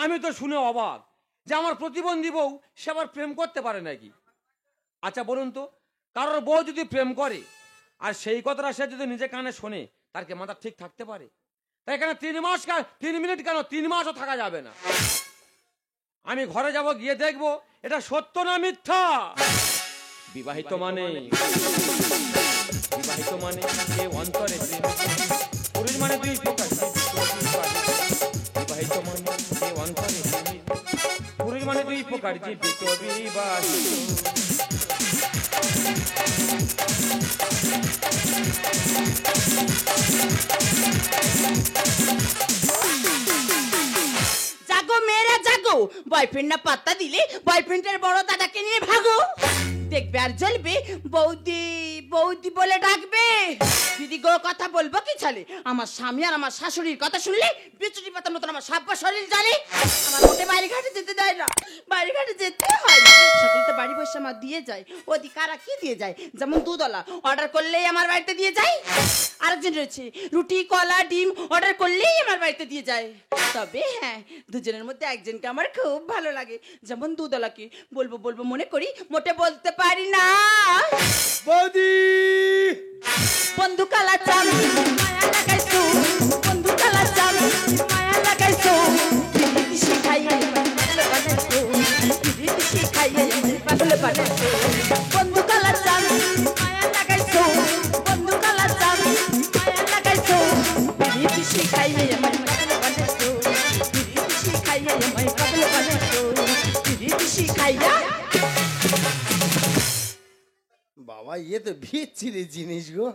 আমি তো শুনে অবাক যে আমার প্রতিবন্ধী বউ সে আবার প্রেম করতে পারে নাকি। আচ্ছা বলুন তো, কারোর বউ যদি প্রেম করে আর সেই কথাটা সে যদি নিজে কানে শোনে, তার কি মাথা ঠিক থাকতে পারে? তাই এখানে 3 মিনিট কেন 3 মাসও থাকা যাবে না। আমি ঘরে যাব, গিয়ে দেখবো এটা সত্য না মিথ্যা। বিবাহিত মানে, বিবাহিত মানে যে অন্তরে পুরুষ মানে দুই প্রকার, বিবাহিত মানে যে অন্তরে পুরুষ মানে দুই প্রকার, জীবিত বিবাহিত। জাগো মেয়েরা জাগো, বয়ফ্রেন্ড না পাত্তা দিলে বয়ফ্রেন্ডের বড় দাদাকে নিয়ে ভাগো। দেখবে আর জ্বলবে বৌদি বৌদি বলে ডাকবে। দিদি গো কথা বলবো কি চলে, আমার স্বামী আর আমার শাশুড়ির কথা শুনলে বিচুটি পাতার মতন আমার সাব্বা শরীর জ্বলে। আমার মোটে বাইরে ঘাটে যেতে দেয় না, বাইরে ঘাটে যেতে হয় না। সকালটা বাড়ি বসে আমার দিয়ে যায়, ওদি কারা কি দিয়ে যায়, যেমন দুধওয়ালা অর্ডার করলেই আমার বাড়িতে দিয়ে যায়। আরেকজন রয়েছে রুটি কলা ডিম অর্ডার করলেই আমার বাড়িতে দিয়ে যায়। তবে হ্যাঁ, দুজনের মধ্যে একজনকে আমার খুব ভালো লাগে, যেমন দুধওয়ালাকে বলবো বলবো মনে করি, মোটে বলতে পারি না। বৌদি বন্ধু কালা চাল মায়া লাগাইছো, বন্ধু কালা চাল মায়া লাগাইছো, পিরিতি শিখাইয়া পাগল বানাইছো, পিরিতি শিখাইয়া পাগল বানাইছো। বন্ধু কালা চাল মায়া লাগাইছো, বন্ধু কালা চাল মায়া লাগাইছো, পিরিতি শিখাইয়া পাগল বানাইছো, পিরিতি শিখাইয়া পাগল বানাইছো, পিরিতি শিখাইয়া। বাবা ইয়ে তো বিচ্ছিরি জিনিস গো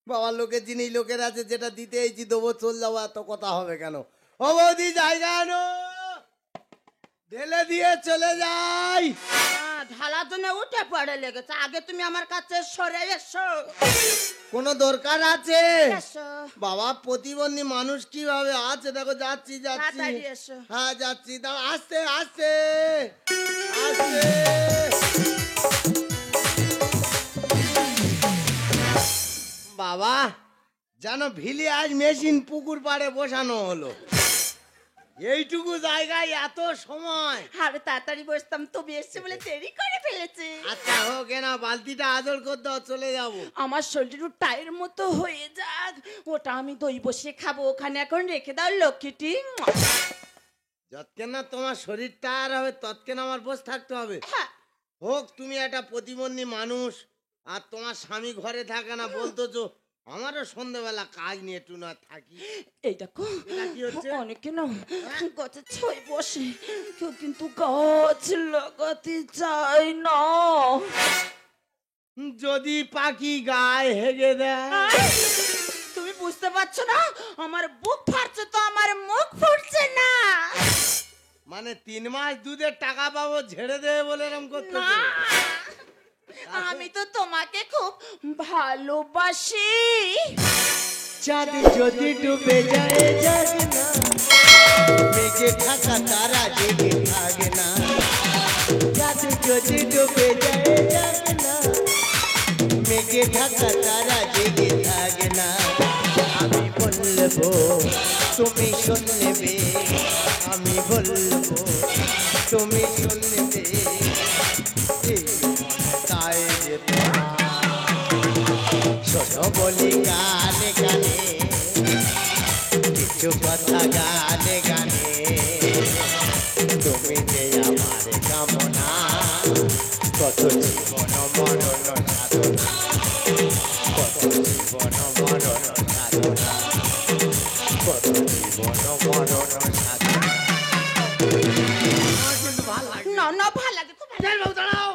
বাবা, লোকের জিনিস লোকের আছে, যেটা দিতে এইছি দেবো, চল যাবো, এত কথা হবে কেন? ও বৌদি জায়গা আনো, ঢেলে দিয়ে চলে যাই। ঢালার জন্য উঠে পড়ে লেগেছে, আগে তুমি আমার কাছে সরে এসো। কোনো দরকার আছে? এসো বাবা প্রতিবন্ধী মানুষ কিভাবে আছে দেখো, যাচ্ছি যাচ্ছি, তাড়াতাড়ি এসো। হ্যাঁ যাচ্ছি, দাঁড়া, আস্তে আস্তে আস্তে। বাবা জানো ভিলি আজ মেশিন পুকুর পাড়ে বসানো হলো, এইটুকু জায়গায় এত সময়। আরে তাড়াতাড়ি বসতাম, তুমি এসছে বলে দেরি করে ফেলেছে। আচ্ছা হোক না, বালতিটা আদর করতে চলে যাবো। আমার শরীর টায়ের মতো হয়ে যাক, ওটা আমি দই বসে খাবো, ওখানে এখন রেখে দাও লক্ষ্মীটি। যতক্ষণ না তোমার শরীরটা আর হবে ততক্ষণ আমার বসে থাকতে হবে। হ্যাঁ, হোক তুমি একটা প্রতিবন্ধী মানুষ, আর তোমার স্বামী ঘরে থাকে না, বলতো আমারও সন্ধ্যেবেলা কাজ নিয়ে একটু না থাকি। এই দেখো এটা কি হচ্ছে? অনেকে না গাছের ছয় বসে, কেউ কিন্তু গাছ লাগাতে চায় না। যদি পাখি গায়ে হেগে দেয়। তুমি বুঝতে পারছো না আমার বুক ফাটছে তো আমার মুখ ফুটছে না। মানে 3 মাস দুধের টাকা পাবো ঝেড়ে দেবে বলে এরকম করতে না, আমি তো তোমাকে খুব ভালোবাসি। চাঁদ যদি ডুবে যায় জাগে না, মেঘে ঢাকা তারা জেগে থাকে না। চাঁদ যদি ডুবে যায় জাগে না, মেঘে ঢাকা তারা জেগে থাকে না। আমি বলবো তুমি শুনবে, আমি বলবো তুমি শুনবে, তাই যে শোনো বলি গানে গানে, কিছু কথা গানে গানে, তুমি যে আমার কামনা, কত জীবন মরণ সাধনা, কত জীবন মরণ সাধনা, কত জীবন মরণ সাধনা। আমার কিন্তু ভালো লাগে না না, ভালো লাগে, খুব ভালো লাগে। দাঁড়াও,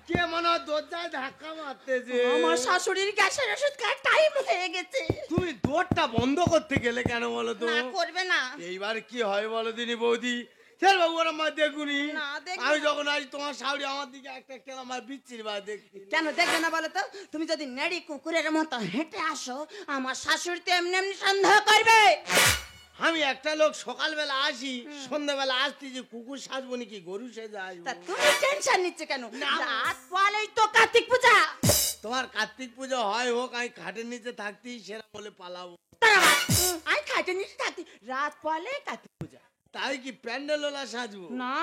কে মনে হয় দরজায় ধাক্কা মারতেছে? আমার শাশুড়ির গ্যাসের ওষুধ খাওয়ার টাইম হয়ে গেছে। তুমি দরটা বন্ধ করতে গেলে কেন বলো তো? না, করবে না। এইবার কি হয় বলো দিনি বৌদি? চল বাবু ওরা মা দেখুনি। না, দেখবে আমি না। যখন আজ তোমার শাশুড়ি আমার দিকে একটা কেন আমার বিচ্ছিরি বা দেখছি। কেন দেখবে না বলো তো? তুমি যদি নেড়ি কুকুরের মতো হেঁটে আসো, আমার শাশুড়ি তো এমনি এমনি সন্দেহ করবে। আমি একটা লোক সকালবেলা আসি, সন্ধ্যাবেলা আসছি যে কুকুর সাজবো নাকি গরু সেজে তা আসবো। তুমি টেনশন নিচ্ছ কেন? রাত পরেই তো কার্তিক পূজা। তোমার কার্তিক পুজো হয় হোক, আমি খাটের নিচে থাকতেই সেরা বলে পালাবো। আমি খাইতে নিচে থাকি, রাত পরে কার্তিক পূজা। তাই কি প্যান্ডেল ওলা সাজবো? না,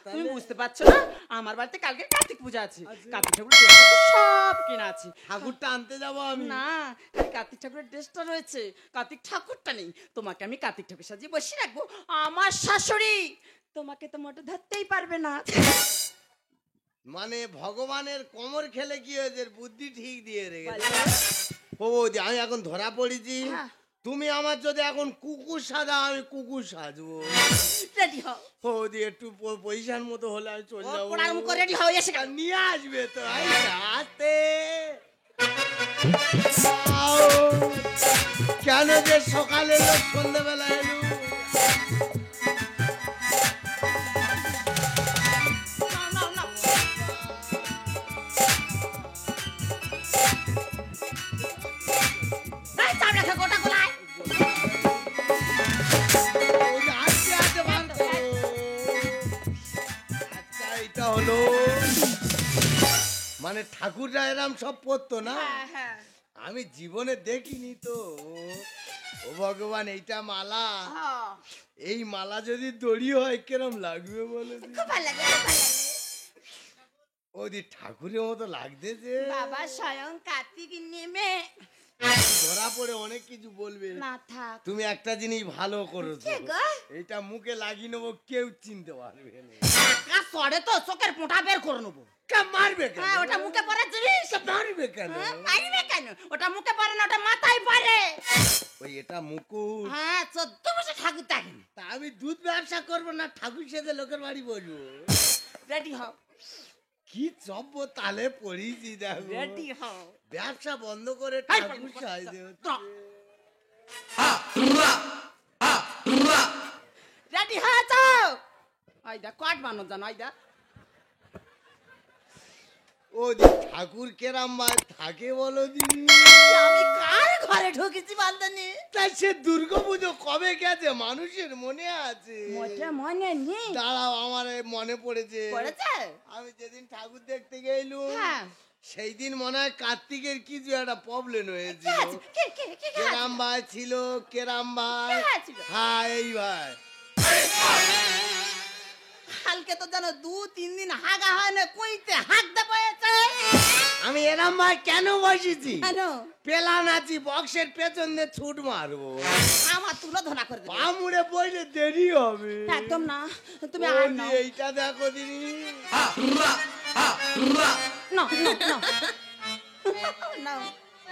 তুমি তাহলে? বুঝতে পারছো না, আমার বাড়িতে কালকে কার্তিক পূজা আছে। কার্তিক ঠাকুরের ড্রেসটা তো সব কেনা আছে। ঠাকুরটা আনতে যাবো আমি। না, খালি কার্তিক ঠাকুরের ড্রেসটা রয়েছে, কার্তিক ঠাকুরটা নেই। তোমাকে আমি কার্তিক ঠাকুর সাজিয়ে বসিয়ে রাখবো। আমার শাশুড়ি তোমাকে তো মোটে ধরতেই পারবে না। মানে ভগবানের কোমর খেলে কি হয়েছে, বুদ্ধি ঠিক দিয়ে রেখেছে। বলো। ও বৌদি, আমি এখন ধরা পড়েছি। হ্যাঁ। তুমি আমার যদি এখন কুকুর সাজা, আমি কুকুর সাজবো। রেডি হও। বৌদি একটু পয়সার মতো হলে আমি চলে যাবো। পোড়ার মুখ রেডি হও, এসে গেল। নিয়ে আসবে তো আসতে। কেন যে সকালে লোক সন্ধ্যাবেলা এলো? নাও, নাও, নাও। এই চামড়া খা, গোটা গোলায়। বৌদি, আস্তে আস্তে বার করো। আচ্ছা, এটা হলো মানে ঠাকুররা এরম সব পড়তো না? হ্যাঁ, হ্যাঁ। আমি জীবনে দেখিনি তো। ও ভগবান, এইটা মালা, হ্যাঁ। এই মালা যদি দড়ি হয় কিরম লাগবে বলে? খুব ভালো লাগে, খুব ভালো লাগে। ওদি ঠাকুরের মতো লাগতেছে। বাবা স্বয়ং কার্তিক নেমে। ধরা পড়ে অনেক কিছু বলবে। না থাক। তুমি একটা জিনিস ভালো করেছো, কে গো? এইটা মুখে লাগিয়ে নেবো, কেউ চিনতে পারবে না। টাকা সরে তো চোখের পোঁটা বের করে নেবো। কে মারবে কেন? হ্যাঁ, ওটা মুখে পরে জিনিস। মারবে কেন? হ্যাঁ, পারবে কেন? ওটা মুখে পরে না, ওটা মাথায় পরে। ওই এটা মুকুট। হ্যাঁ, 14 বছর ঠাকুর থাকেন। তা আমি দুধ ব্যবসা করবো না ঠাকুর সাথে লোকের বাড়ি বসবো? রেডি হও, কি চব্য তালে পড়িছি দেখো। রেডি হও। ব্যবসা বন্ধ করে হাই, ঠাকুর সাজতে হচ্ছে। রেডি হয়ে যাও। আইদা কট বানো জানো, আইদা। ও দি ঠাকুর কেরাম বা থাকে বলো দিদি? আমি কার ঘরে ঢুকেছি বান্দানি? তাই সে দুর্গাপুজো কবে গেছে মানুষের মনে আছে? মোটে মনে নেই। দাঁড়াও, আমার এই মনে পড়েছে। পড়েছে? আমি যেদিন ঠাকুর দেখতে গেলুম, হ্যাঁ। সেই দিন মনে হয় কার্তিকের কিছু একটা প্রবলেম কে হয়েছিল। আছে? কে কেরাম ভাই ছিল, কেরাম ভাই। কে ছিল? হ্যাঁ, এই ভাই। কালকে তো জানো 2-3 দিন হাগা হয় না, কইতে হাগতে পড়েছে। আমি এরাম ভাই কেন বসেছি? কেন? পেলান আছি, বক্সের পেছন দিয়ে ছুট মারবো। আমার তুলো ধরা করে দেবে। পা মুড়ে বসলে দেরি হবে। একদম না, তুমি ও আর দি, নাও। এইটা দেখো দিদি। না, না, না। নাও।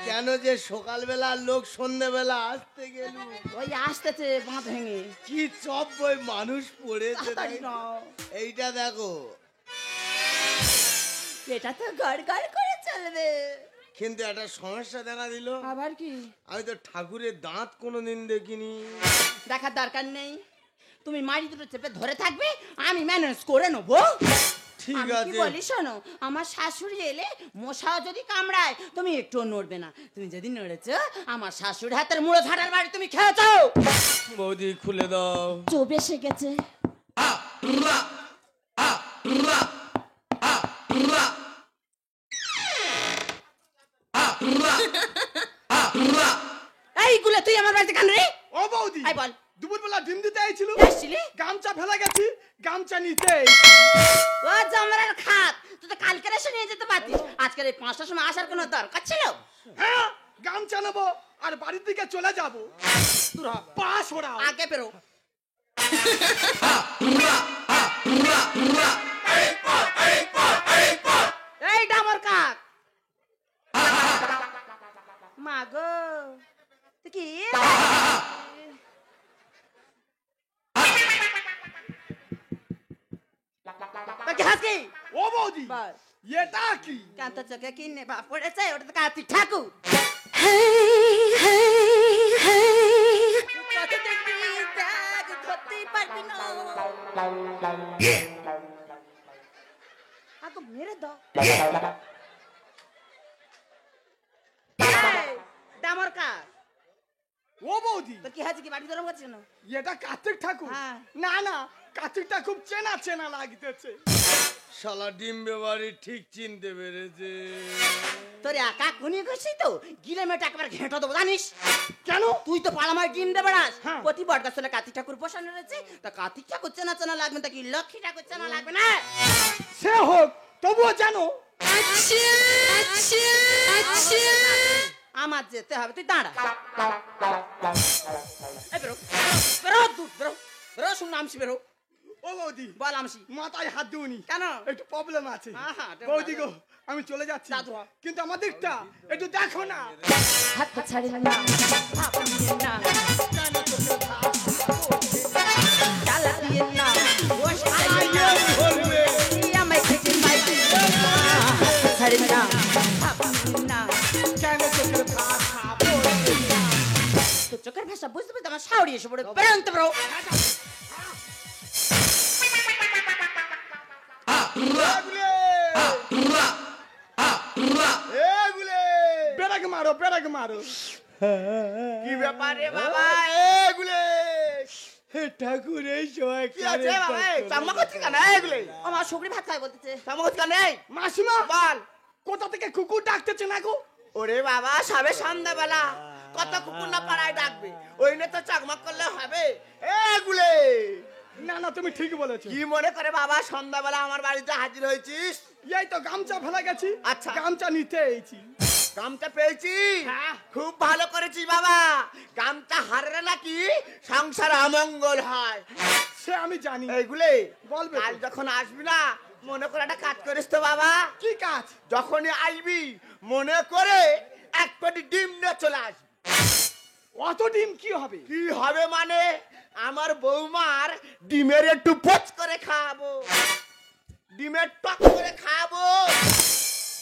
কেন যে সকালবেলা লোক সন্ধ্যেবেলা আসতে গেল, ওই আসতেছে বাঁধ ভেঙে। কি চপ বই মানুষ পড়েছে। তাড়াতাড়ি নাও। এইটা দেখো। এটা তো গড় গড় করেছে। ফেলবে। কিন্তু একটা সমস্যা দেখা দিল, আবার কি? আমি তো ঠাকুরের দাঁত কোনোদিন দেখিনি। দেখার দরকার নেই, তুমি মাড়ি দুটো চেপে ধরে থাকবে, আমি ম্যানেজ করে নেবো। ঠিক আমি কি আছে। বলি শোনো, আমার শাশুড়ি এলে মশাও যদি কামড়ায় তুমি একটু নড়বে না। তুমি যদি নড়েছ, আমার শাশুড়ি হাতের মুড়ো ঝাড়ার বাড়ি তুমি খেয়েছো। বৌদি খুলে দাও। চোপ এসে গেছে। এইগুলো তুই আমার বাড়িতে কেন রে? ও বৌদি, আই বল। দুপুরবেলা ডিম দিতে আইছিল, এসেছিলি? গামছা ফেলে গেছি, গামছা নিতে। ও জমরার খাত, তুই তো কালকে এসে নিয়ে যেতে পারতিস, আজকের এই 5টার সময় আসার কোনো দরকার ছিল? হ্যাঁ, গামছা নেবো আর বাড়ির দিকে চলে যাবো। তোরা পাস ওরাও। আগে বেরো। এই ডামর কাক, মা গো তুই কি হাসি? ও বৌদি, বল, এটা কি? কান্ত চোখে কিনে বা পড়েছে, ওটা তো কার্তিক ঠাকুর। কত দেখবি দেখ, ধরতেই পারবি না। আগে মেরে দাও। এই, ডামর কাক, ও বৌদি, তোর কি হাজি কি বাড়ি ধরে বলছিস না? এটা কার্তিক ঠাকুর? হ্যাঁ। না না, কার্তিকটা খুব চেনা চেনা লাগতেছে। শালা ডিম্বে বাড়ি ঠিক চিনতে পেরেছে। তোর একা খুনি খুশি তো গিলে মেয়েটা একবার ঘেঁটো দেবো জানিস? কেন? তুই তো পাড়ামার ডিম দে বেড়াস। হ্যাঁ। প্রতি বট গাছলে কার্তিক ঠাকুর বসানো রয়েছে, তা কার্তিক ঠাকুর চেনা চেনা লাগবে, তা কি লক্ষ্মী ঠাকুর চেনা লাগবে না? সে হোক, তবুও জানো আমার যেতে হবে, তুই দাঁড়া। এই বেরো, বেরো, দূর বেরো, বেরো, শুন আমসি বেরো। ও বৌদি, বল আমসি। মাথায় হাত দিওনি, কেন? একটু প্রবলেম আছে। আহা, দেব না, বৌদি দেব গো, আমি চলে যাচ্ছি, দাদু। কিন্তু আমার দিকটা একটু দেখো না। হাত পা ছাড়ি না, আপন দিয়ে না, চালা দিয়ে না, ওশ আইয়ে বলবে আমায় খেতে পাইছি না, ছাড়ি না, আপন দিয়ে না। কেন চোখের ভাষা বলবে না? তো চোখের ভাষা বুঝতে বুঝতে আমার শাওরি এসে পড়ে। বেরোতে বেরো। বেড়াক মারো, বেড়াক মারো। কি ব্যাপার রে বাবা? এগুলে ঠাকুর এই সময় কি আছে বাবা? চামড়া করছিস কেন এগুলো? আমার শুকরি ভাত খাই বলতেছে। চামড়া করছিস কেন? মাসিমা, বল। কোথা থেকে কুকুর ডাকতেছে না গো? ওরে বাবা, সবে সন্ধ্যাবেলা কত কুকুর না পাড়ায় ডাকবে, ওই নিয়ে তো চাকমাক করলে হবে? এগুলে না না, তুমি ঠিক বলেছো। কি মনে করে বাবা সন্ধ্যাবেলা আমার বাড়িতে হাজির হয়েছিস? এই তো গামছা ফেলা গেছি, আচ্ছা। গামছা নিতে এসেছি। গামছা পেয়েছি, হ্যাঁ। খুব ভালো করেছিস বাবা। গামছা হারলে নাকি সংসার অমঙ্গল হয়। সে আমি জানি। এইগুলে বলবে তো। কাল যখন আসবি না, মনে করে একটা কাজ করিস তো বাবা। কি কাজ? যখনই আসবি মনে করে এক পেটি ডিম নিয়ে চলে আসবি। অত ডিম কি হবে? কি হবে মানে, আমার বৌমার ডিমের একটু পোচ করে খাবো, ডিমের টক করে খাবো।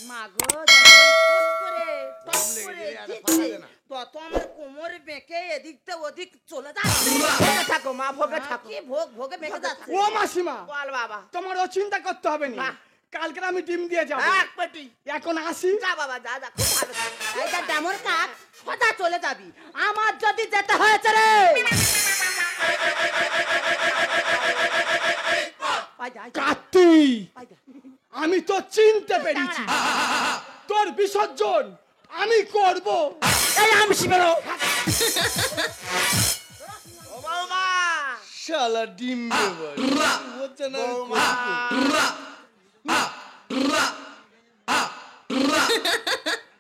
মা গো, যত করে টক করে দিচ্ছে, তত আমার কোমরে বেঁকে এদিক থেকে ওদিক চলে যাচ্ছে। ভোগে থাকো মা, ভোগে থাকো। কি ভোগ ভোগে বেঁকে যাচ্ছে। ও মাসিমা, বল বাবা। তোমার ও চিন্তা করতে হবে না। না। কালকে আমি ডিম দিয়ে যাবো। এক পেটি। এখন আসি। যা বাবা, যা যা, খুব ভালো থাকো। এইটা ডামর কাক, সোজা চলে যাবি। আমার যদি যেতে হয়েছে রে, আয় যা, আয় যা, কার্তিক, আয় যা। আমি তো চিনতে পেরেছি। তোর বিসর্জন আমি করব। এই আমসি বেরো। ও বৌমা, শালা ডিম্বে বাড়ি হচ্ছে না। বৌমা।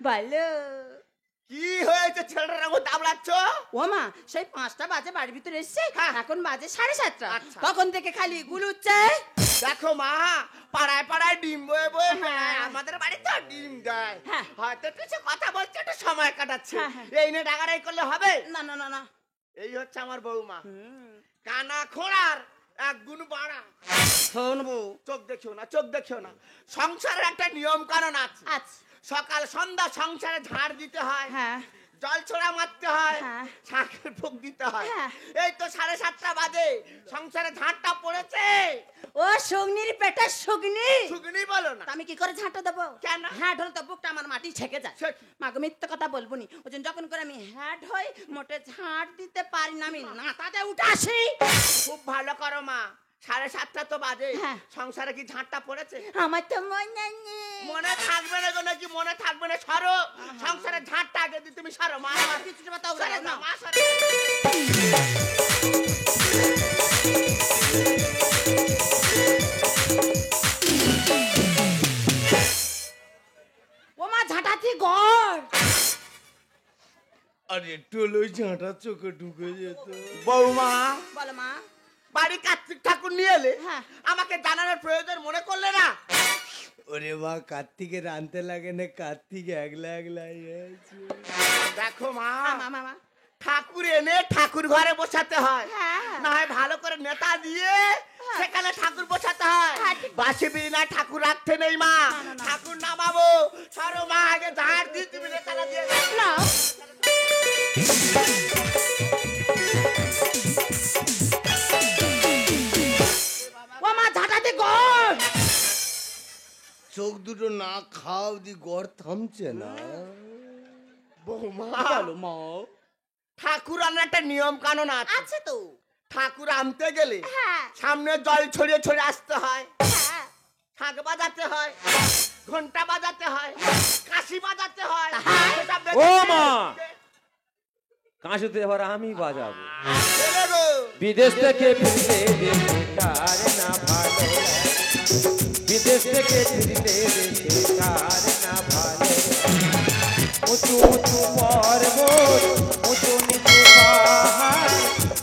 বলো কি হয়েছে ছেলেটার রঙ দাবড়াচ্ছ? ও মা, সেই 5টা বাজে বাড়ির ভিতরে এসছে, হ্যাঁ। এখন বাজে 7:30। আচ্ছা। তখন থেকে খালি গুলুচ্ছে। দেখো মা, পাড়ায় পাড়ায় ডিম বয়ে বয়ে হ্যাঁ। বেড়ায়, আমাদের বাড়িতে ডিম দেয়। হ্যাঁ। হয়তো কিছু কথা বলছে, একটু সময় কাটাচ্ছে। হ্যাঁ, হ্যাঁ। এই নিয়ে ডাকারাই করলে হবে? না না না না। এই হচ্ছে আমার বৌমা, কানা খোঁড়ার এক গুণ বাড়া। শোনবো। চোখ দেখিও না, চোখ দেখিও না। সংসারের একটা নিয়ম কানুন আছে। আচ্ছা। সকাল সন্ধ্যা সংসারে ঝাড় দিতে হয়, হ্যাঁ জল ছোড়া মারতে হয়, হ্যাঁ। শাকের ফুক দিতে হয়। হ্যাঁ। এই তো 7:30 বাজে, সংসারে ঝাড়টা পড়েছে। ও শুগনির পেটে শুগনি, শুকনি বলো না। তা আমি কি করে ঝাঁটা দেবো? কেন? হ্যাঁ ঢোল তো বুকটা আমার মাটি ছেকে যায়। সে কি? মাকে মিথ্যে কথা বলবো নি, ওই জন্য যখন করে আমি হ্যাড হই মোটে ঝাঁট দিতে পারি না, আমি নাতাতে উঠে আসি। খুব ভালো করো মা, 7:30 তো বাজে, হ্যাঁ। সংসারে কি ঝাঁটটা পড়েছে? আমার তো মনে নেই। মনে থাকবে না গো, নাকি মনে থাকবে না? সরো, সংসারে ঝাঁটটা আগে দি, তুমি সরো মা। আমার কিছুটা কথা সরো উড়াও না, না। মা সরো। ও মা ঝাঁটাতি গড়। আর একটু হলে ওই ঝাঁটা চোখে ঢুকে যেত। বৌমা, বলো মা। বাড়ি কার্তিক ঠাকুর নিয়ে এলে, হ্যাঁ। আমাকে জানানোর প্রয়োজন মনে করলে না? ওরে মা, কার্তিকের আনতে লাগে না, কার্তিক একলা একলাই আছে। দেখো মা, মা মা মা। ঠাকুর এনে ঠাকুর ঘরে বসাতে হয়, হ্যাঁ। না হয় ভালো করে নেতা দিয়ে সেখানে ঠাকুর বসাতে হয়। বাসি বিনা ঠাকুর রাখতে নেই মা, ঠাকুর নামাবো। সরো মা, আগে ঝাড় দিয়ে তুমি নেতাটা দিয়ে দাও। না ও মা ঝাঁটাতি গড়। চোখ দুটো না খাও দি গড় থামছে না। বৌমা, বলো মা। ঠাকুর আনার একটা নিয়ম কানুন আছে। আছে তো। ঠাকুর আনতে গেলে হ্যাঁ সামনে জল ছড়িয়ে ছড়িয়ে আসতে হয়, হ্যাঁ। শাঁখ বাজাতে হয়, ঘন্টা বাজাতে হয়, কাশি বাজাতে হয়। এসব ও দেখেছি। মা, কাঁশুতে এবার আমি বাজাবো। ছেলে গো, বিদেশ থেকে ফিরতে দেশে কার না ভালো লাগে। বিদেশ থেকে ফিরতে দেশে কার না ভালো লাগে। উঁচু উঁচু পর্বত, উঁচু নিচু পাহাড়,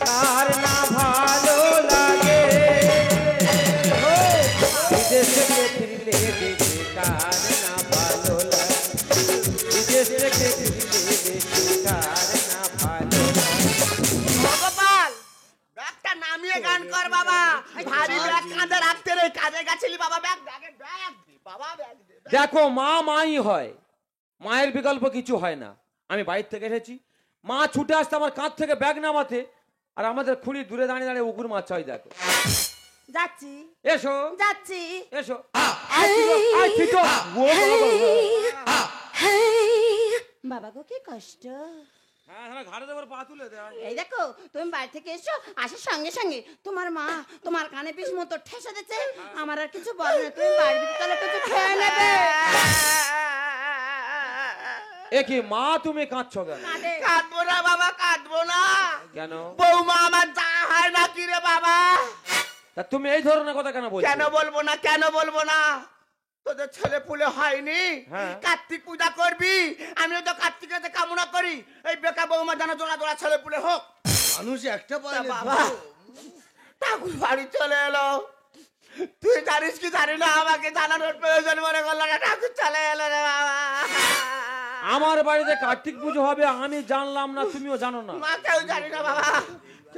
কার না ভালো লাগে। ও, বিদেশ থেকে ফিরলে দেশে কার না ভালো লাগে। বিদেশ থেকে ফিরলে দেশে কার না ভালো লাগে। ভগবান, ব্যাগটা নামিয়ে গান কর বাবা। ভারী ব্যাগ কাঁধে রাখতে নেই, কাজে গেছিলি বাবা, ব্যাগ ব্যাগে ব্যাগ দে বাবা, ব্যাগ দে। দেখো, মা মাই হয়, মায়ের বিকল্প কিছু হয় না। আমি বাইরে থেকে এসেছি, মা ছুটে আসতে আমার কাঁধ থেকে ব্যাগ নামাতে, আর আমাদের খুঁড়ি দূরে দাঁড়িয়ে দাঁড়িয়ে উকুর মারছে। হয় দেখো, যাচ্ছি এসো যাচ্ছি। এসো। আয় ফিটো, আয় ফিটো। ও বাবা। বাবা গো কি কষ্ট। হ্যাঁ হ্যাঁ, ঘাড়ে দেবার পা তুলে দে। এই দেখো, তুমি বাড়ি থেকে এসো, আসার সঙ্গে সঙ্গে তোমার মা তোমার কানে পিস মতো ঠেসে দিচ্ছে। আমার আর কিছু বলে না, তুমি বাড়ির ভিতরে কিছু খেয়ে নেবে। এ কি মা, তুমি কাঁদছো কেন? কাঁদে। কাঁদবো না বাবা, কাঁদবো না। কেন? বৌমা আমার যা হয় না কি রে বাবা? তা তুমি এই ধরনের কথা কেন বলছো? কেন বলবো না, কেন বলবো না? তোদের ছেলে পুলে হয়নি, হ্যাঁ। কার্তিক পূজা করবি, আমিও তো কার্তিকেতে কামনা করি এই বেকা বৌমা যেন জোড়া জোড়া ছেলে পুলে হোক। মানুষ একটা তা পারে বাবা, ঠাকুর বাড়ি চলে এলো, তুই জানিস কি জানি না, আমাকে জানানোর প্রয়োজন মনে করলো না, ঠাকুর চলে এলো রে বাবা। আমার বাড়িতে কার্তিক পুজো হবে আমি জানলাম না, তুমিও জানো না। মা কেউ জানি না বাবা।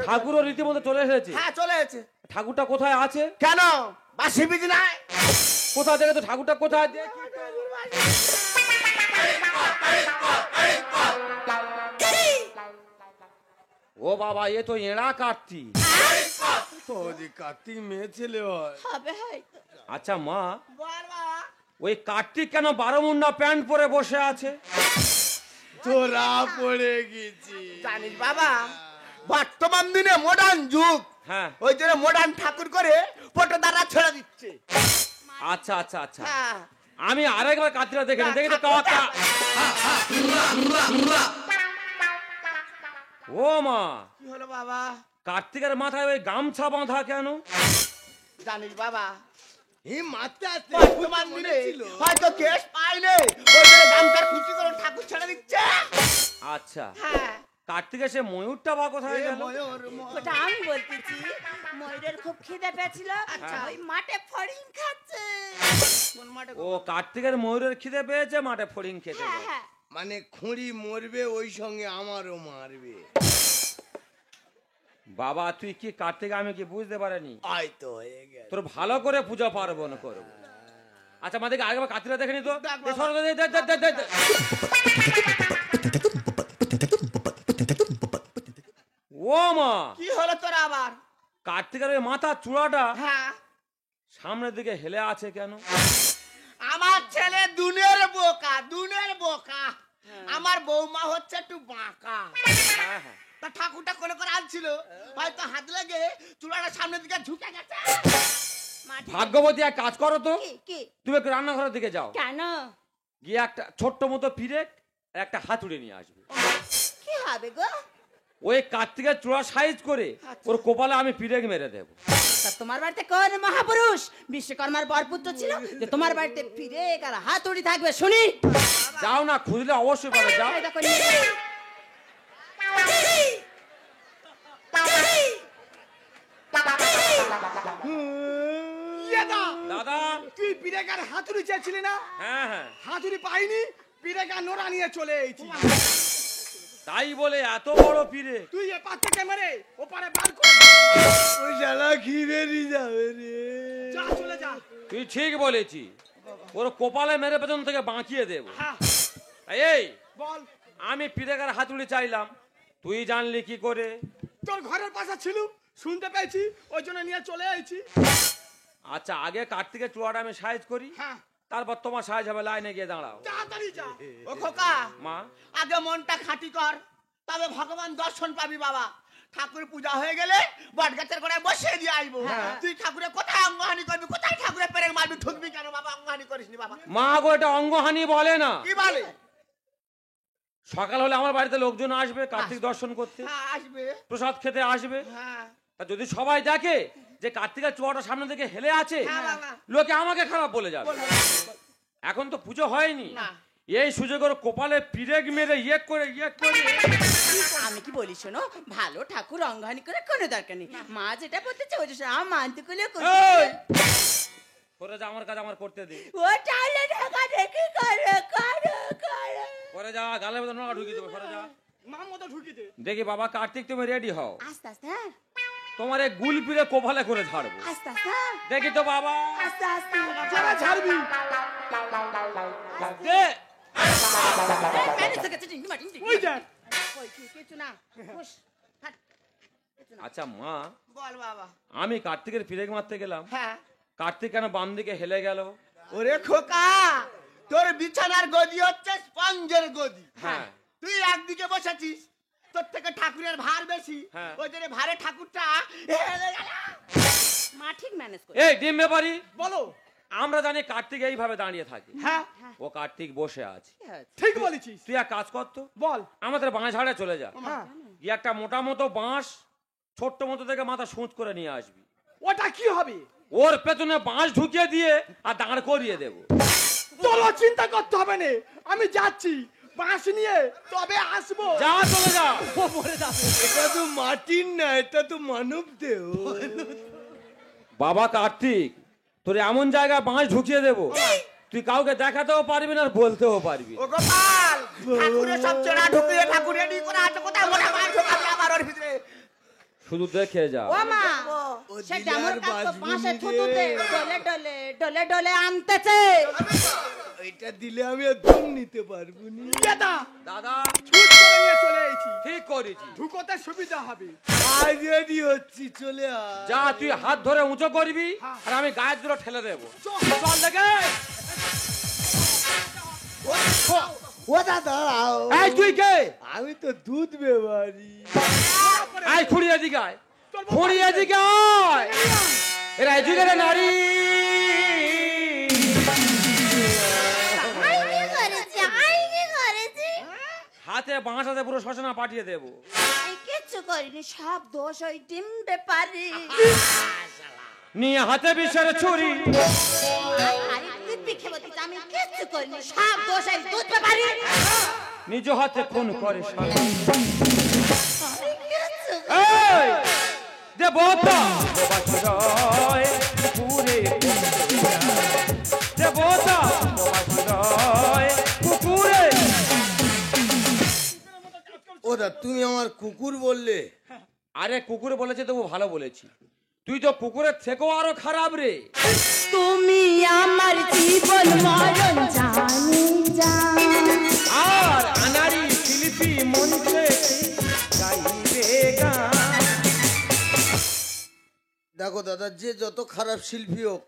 ঠাকুরও রীতিমতো চলে এসেছে। হ্যাঁ চলে এসেছে। ঠাকুরটা কোথায় আছে? কেন বাসি বিধি নাই? কোথা থেকে তো ঠাকুরটা কোথায় দেখি তো। ও বাবা, এ তো এড়া কার্তিক। তো ওদি কার্তিক মেয়ে ছেলে হয়। হবে হয়তো। আচ্ছা মা, বল বাবা। ওই কার্তিক কেন বারোমুন্ডা প্যান্ট পরে বসে আছে? তোরা পড়ে গেছি। জানিস বাবা, বর্তমান দিনে মডার্ন যুগ, হ্যাঁ। ওই জন্য মডার্ন ঠাকুর করে ফটো দ্বারা ছেড়ে দিচ্ছে। আচ্ছা আচ্ছা আচ্ছা, হ্যাঁ। আমি আরেকবার কার্তিকটা দেখে দেখি তো কাকা। ও মা, কি হলো বাবা? কার্তিকের মাথায় ওই গামছা বাঁধা কেন? জানিস বাবা, এই মাত্রা বর্তমান দিনে হয়তো কেস পাইনি, ওই জন্য দামটার খুশি করে ঠাকুর ছেড়ে দিচ্ছে। আচ্ছা, হ্যাঁ। কার্তিকের সে ময়ূরটা বা কোথায় গেল? ওটা আমি বলতেছি, ময়ূরের খুব খিদে পেয়েছিল, আচ্ছা। ওই মাঠে ফড়িং খাচ্ছে। কোন মাঠে? ও কার্তিকের ময়ূরের খিদে পেয়েছে, মাঠে ফড়িং খেতে হ্যাঁ গেছে। হ্যাঁ। মানে খুঁড়ি মরবে, ওই সঙ্গে আমারও মারবে। বাবা তুই কি কার্তিক, আমি কি বুঝতে পারিনি। হয়তো হয়ে গেছে। তোর ভালো করে পূজা পার্বণ করবো। আচ্ছা মা দেখে আরেকবার কাতিরা দেখে নি তো দেখ এই বাবা। সরো, দে, দে, দে, দে, দে। ও মা কি হলো তোর আবার? কার্তিকের ওই মাথার চূড়াটা হ্যাঁ, সামনের দিকে হেলে আছে কেন? আমার ছেলে দুনের বোকা, দুনের বোকা। আমার বৌমা হচ্ছে একটু বাঁকা। হ্যাঁ হ্যাঁ তা ঠাকুরটা কোলে করে আনছিল, হয়তো হাত লেগে চুলাটা সামনের দিকে ঝুঁকে গেছে। মা ঠিক- ভাগ্যবতী এক কাজ করো তো, কি কি তুমি একটু রান্নাঘরের দিকে যাও, কেন গিয়ে একটা ছোট্ট মতো পিরেক আর একটা হাতুড়ি নিয়ে আসবে। কি হবে গো? ওই কার্তিকের চূড়া সাইজ করে ওর কপালে আমি পিরেক মেরে দেবো। তা তোমার বাড়িতে কোন মহাপুরুষ বিশ্বকর্মার বরপুত্র ছিল যে তোমার বাড়িতে ফিরে আর হাতুড়ি থাকবে শুনি? যাও না, খুঁজলে অবশ্যই পাবে, যাও। এই দেখো নিয়ে। দাদা তুই পিরেকার হাতুড়ি চেয়েছিলি না? হ্যাঁ হ্যাঁ হাতুড়ি পাইনি, পিরেকার নোরা নিয়ে চলে এসেছি। তাই বলে এত বড় পিরে? তুই এ পার থেকে মেরে ওপারে বার কর। ওই শালা ঘিরে নিয়ে যাবে রে। যা, চলে যা। তুই ঠিক বলেছি, ওর কপালে মেরে পেছন থেকে বাঁকিয়ে দেবো। হ্যাঁ, এই বল। আমি পিরেকার হাতুড়ি চাইলাম, তুই জানলি কি করে? তোর ঘরের পাশে ছিল, শুনতে পেয়েছি, ওই জন্য নিয়ে চলে এসেছি। আচ্ছা আগে কার্তিকের চূড়াটা আমি সাইজ করি, হ্যাঁ, তারপর তোমার সাইজ হবে, লাইনে গিয়ে দাঁড়াও। তাড়াতাড়ি যা। ও খোকা, মা আগে মনটা খাঁটি কর, তবে ভগবান দর্শন পাবি বাবা। ঠাকুর পূজা হয়ে গেলে বট গাছের গোড়ায় বসিয়ে দিয়ে আসবো। তুই ঠাকুরের কোথায় অঙ্গহানি করবি, কোথায় ঠাকুরের পেরেক মারবি, ঠুকবি কেন বাবা? অঙ্গহানি করিসনি বাবা। মা গো, এটা অঙ্গহানি বলে না। কি বলে? সকাল হলে আমার বাড়িতে লোকজন আসবে কার্তিক দর্শন করতে, হ্যাঁ, আসবে। প্রসাদ খেতে আসবে। হ্যাঁ, তা যদি সবাই দেখে যে কার্তিকের চূড়াটা সামনে থেকে হেলে আছে, হ্যাঁ বাবা। লোকে আমাকে খারাপ বলে যাবে। এখন তো পুজো হয়নি, না। এই সুযোগের কপালে পিরেক মেরে ইয়ে করে আমি কি বলি শোনো, ভালো ঠাকুর অঙ্গহানি করে কোনো দরকার নেই। মা যেটা বলতে চাই ওটা আমার মানতে করলে এই! করে যা, আমার কাজ আমার করতে দে। ও চাইলে ঢাকা ঢেকে করে করে করে করে যা, গালের মধ্যে নোংরা ঢুকিয়ে দেবো, সরে যা। মার মতো ঢুকি দে। দেখি বাবা কার্তিক তুমি রেডি হও, আস্তে আস্তে হ্যাঁ, তোমার এই গুল পিরে কপালে করে ঝাড়বো। আস্তে আস্তে হ্যাঁ, দেখি তো বাবা, আস্তে আস্তে যারা ছাড়বি। দে। ম্যানেজ হয়ে গেছে, টিঙ্গি মাটিং ওই দেখ। ওই কিছু না বস হাট। আচ্ছা মা, বল বাবা। আমি কার্তিকের পিরেক মারতে গেলাম, হ্যাঁ, কার্তিক কেন বাম দিকে হেলে গেল? ওরে খোকা, তোর বিছানার গদি হচ্ছে স্পঞ্জের গদি। হ্যাঁ। তুই একদিকে বসেছিস, তোর থেকে ঠাকুরের ভার বেশি, হ্যাঁ। ওই জন্য ভারে ঠাকুরটা হেলে গেল। মা ঠিক ম্যানেজ করে। এই ডিম ব্যাপারি, বলো। আমরা জানি কার্তিক এইভাবে দাঁড়িয়ে থাকে, হ্যাঁ, ও কার্তিক বসে আছে। ঠিক বলেছিস। তুই এক কাজ কর তো, বল। আমাদের বাঁ ঝাড়ে চলে যা, হ্যাঁ, গিয়ে একটা মোটা মতো বাঁশ ছোট্ট মতো থেকে মাথা সুঁচ করে নিয়ে আসবি, ওটা কি হবে? ওর পেছনে বাঁশ ঢুকিয়ে দিয়ে আর দাঁড় করিয়ে দেবো। তোর চিন্তা করতে হবে না, আমি যাচ্ছি বাঁশ নিয়ে, তবে আসবো। যা, চলে যা। এটা তো মাটির না, এটা তো মানব দেহ। বাবা কার্তিক, তোর এমন জায়গায় বাঁশ ঢুকিয়ে দেবো, তুই কাউকে দেখাতেও পারবি না আর বলতেও পারবি না। ও গোপাল, ঠাকুরের সব চেনা ঢুকিয়ে ঠাকুর রেডি করে আছে, কোথায় মোটা মাছ ঢোকাবি আবার ওর ভিতরে? শুধু দেখে যা। ও মা ও সে দিলে ডামর আর কাকু বাঁচবি পাশে নি থুতুতে রে। ডলে ডলে ডলে ডলে আনতেছে। এটা দিলে আমি আর দম নিতে পারবো না। দাদা, দাদা ছুট করে নিয়ে চলে এসেছি, ঠিক করেছি, ঢুকোতে সুবিধা হবে। আজ রেডি হচ্ছি, চলে আয়। যা তুই হাত ধরে উঁচু করবি আর আমি গায়ের দুটো ঠেলে দেবো। চল দেখে। ও দাদা, এই তুই কে? আমি তো দুধ বেবারি। আয় খুঁড়ি এদিকে আয়, খুঁড়ি এদিকে আয়। এরা এদিকে রে নারী। হাতে বাঁশ হাতে পুরো শ্মশানা পাঠিয়ে দেবো। আমি কিচ্ছু করিনি, সব দোষ ওই ডিম ব্যাপারি। নিয়ে হাতে বিষের ছুরি, আরে তুই পিখে বলছিস, আমি কিচ্ছু করিনি, সব দোষ ওই দুধ ব্যাপারি। নিজ হাতে খুন করে শালা। আমি কিচ্ছু এই দেবতা বাসুরয় পুরে দেবতা বাসুরয় পুকুরে। ও দা, তুমি আমার কুকুর বললে? আরে কুকুর বলেছে তবু ভালো বলেছি। তুই তো পুকুরের থেকেও আরো খারাপ রে। তুমি আমার জীবন মরণ জানি জান। আর আনারি শিল্পী মঞ্চে গাইবে গান। দেখো দাদা, যে যত খারাপ শিল্পী হোক,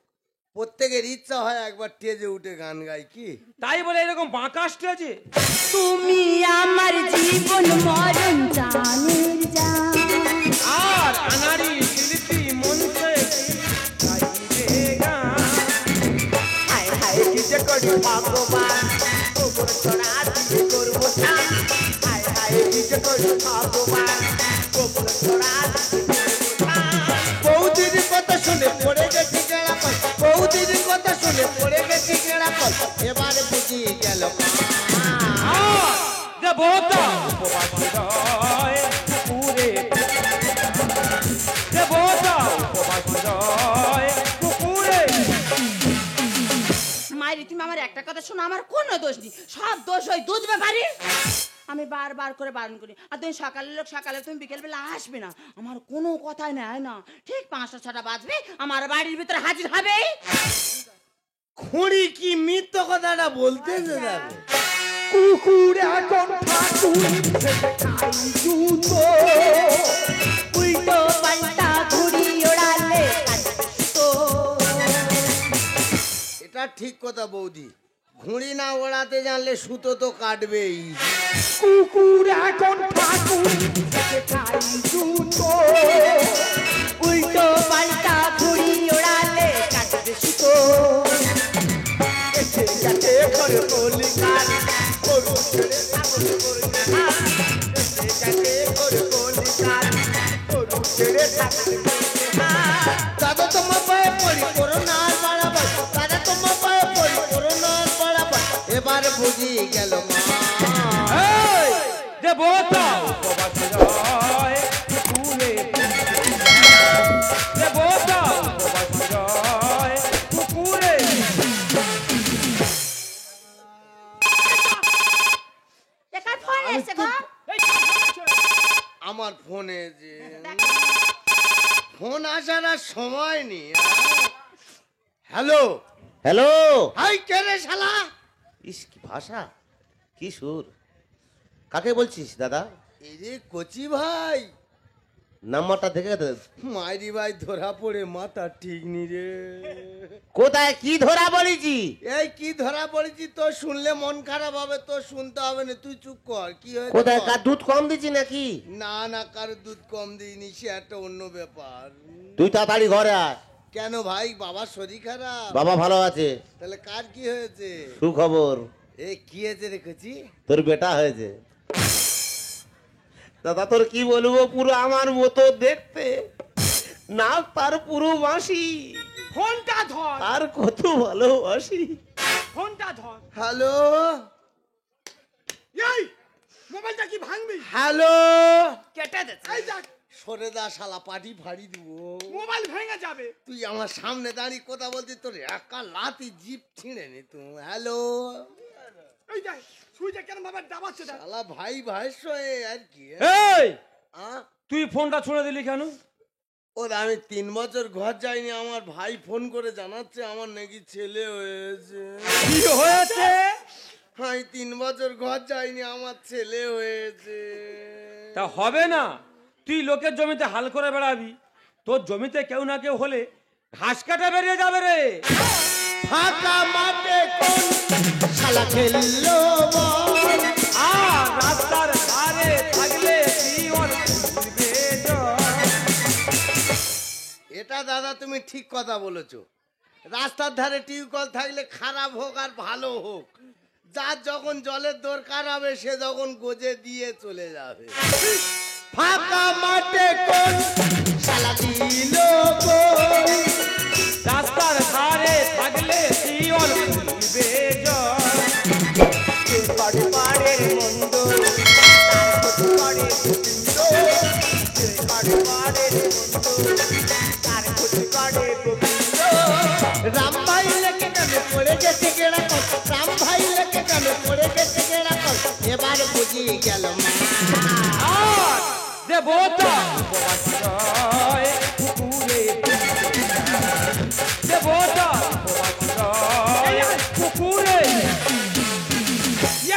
প্রত্যেকের ইচ্ছা হয় একবার স্টেজে উঠে গান গাই, কি তাই বলে এরকম বাঁকা স্টেজে? তুমি আমার জীবন মরণ জানি জান। আর আনারি শিল্পী মঞ্চে গাইবে গান। হায় হায় কি যে করি ভগবান, ওপর ছড়া দিয়ে করবো টান। হায় হায় কি যে করি ভগবান, ওপর ছড়া দিয়ে করবো টান। বৌদির কথা শুনে পড়ে গেছি কেড়াকল, বৌদির কথা শুনে পড়ে গেছি কেড়াকল, এবারে বুঝি গেল যে বোতা উপবাসী রয় পুকুরে, যে বোতা উপবাসী রয় পুকুরে। মাইরি, তুমি আমার একটা কথা শোনো, আমার কোনো দোষ নেই, সব দোষ ওই দুধ ব্যাপারী। আমি বারবার করে বারণ করি, আর তুমি সকালের লোক সকালে, তুমি বিকেলবেলা আসবে না, আমার কোনো কথাই নেয় না। ঠিক 5টা 6টা বাজবে, আমার বাড়ির ভিতরে হাজির হবে। খুঁড়ি কি মিথ্য কথাটা বলতেছে? দেখো কুকুর এখন ঠাকুর খাই জুতো, উল্টো পাল্টা ঘুড়ি ওড়ালে তো। এটা ঠিক কথা বৌদি, ঘুড়ি না ওড়াতে জানলে সুতো তো কাটবেই। কুকুর এখন ঠাকুর খাই জুতো, উল্টো পাল্টা ঘুড়ি ওড়ালে কাটবে সুতো। এসে যাতে ঘরে কলিকাল, গরু ছেড়ে ছাগল করবে হাল। এসে যাতে ঘরে কলিকাল, গরু ছেড়ে ছাগল করবে হাল। দাদা তোমার পায়ে পড়ি করোনা বাড়াবার, দাদা তোমার পায়ে পড়ি করোনা বাড়াবার, এবারে বুঝি গেল মা। এই যে বোতা উপবাসী রয় পুকুরে, যে বোতা উপবাসী রয় পুকুরে। একার ফোন এসে গো। আমার ফোনে যে ফোন আসার আর সময় নেই। Hello hello. হাই, কে রে শালা? ইস কি ভাষা, কি সুর। কাকে বলছিস দাদা? এই রে কচি ভাই, নাম্বারটা দেখে দে। মাইরি ভাই ধরা পড়ে মাথা ঠিক নি রে। কোথায় কি ধরা বলেছি? এই কি ধরা পড়েছি, তো শুনলে মন খারাপ হবে, তো শুনতে হবে না, তুই চুপ কর। কি হয়েছে কোথায়, বল? কার দুধ কম দিচ্ছি নাকি? না না, কারো দুধ কম দিইনি, সে একটা অন্য ব্যাপার। তুই তাড়াতাড়ি ঘরে আয়। কেন ভাই, বাবার শরীর খারাপ? বাবা ভালো আছে। তাহলে কার কি হয়েছে? সুখবর, এ কি হয়েছে রে কচি? তোর বেটা হয়েছে। দাদা তোর কি বলবো, পুরো আমার মতো দেখতে, না তার পুরো বাঁশি, ফোনটা ধর, আর কত ভালোবাসি। ফোনটা ধর। হ্যালো এই মোবাইলটা কি ভাঙবি? হ্যালো, কেটে দে। এই দেখ, সরে দা শালা, পাটি ফাড়ি দিব। মোবাইল ভেঙে যাবে। তুই আমার সামনে দাঁড়িয়ে কথা বলছিস, তোর একা লাতি জিপ ছিঁড়ে নি তুই। হ্যালো, এই দেখ সুইচে কেন বাবা দাবাচ্ছে দেখ। শালা ভাই ভাইসয়ে আর কি। এই আ? তুই ফোনটা ছুঁড়ে দিলি কেন? ও আমি 3 বছর ঘর যাইনি, আমার ভাই ফোন করে জানাচ্ছে আমার নাকি ছেলে হয়েছে। কি হয়েছে? আমি 3 বছর ঘর যাইনি, আমার ছেলে হয়েছে। তা হবে না, তুই লোকের জমিতে হাল করে বেড়াবি, তোর জমিতে কেউ না কেউ হলে ঘাস কাটা বেরিয়ে যাবে রে। ফাঁকা মাঠে কোন শালা খেললো বল? আর রাস্তার ধারে থাকলে জীবন ভুলবে জল। এটা দাদা তুমি ঠিক কথা বলেছো। রাস্তার ধারে টিউবওয়েল থাকলে খারাপ হোক আর ভালো হোক, যার যখন জলের দরকার হবে সে যখন গোজে দিয়ে চলে যাবে। ফাঁকা মাঠে কোন শালা দিল গোল? রাস্তার ধারে থাকলে জীবন ভুলবে জল। কে পাড়ে পাড়ের মন্দ, তার ক্ষতি করে গোবিন্দ। কে পাড়ে পাড়ের মন্দ, তার ক্ষতি করে গোবিন্দ। রাম ভাই লেকে কানে পড়ে গেছে গেড়া কল, রাম ভাই লেকে কানে পড়ে গেছে গেড়া কল, এবার বুঝি গেল মা। আর দেবতা উপবাসী রয় পুকুরে। দেবতা পুকুরে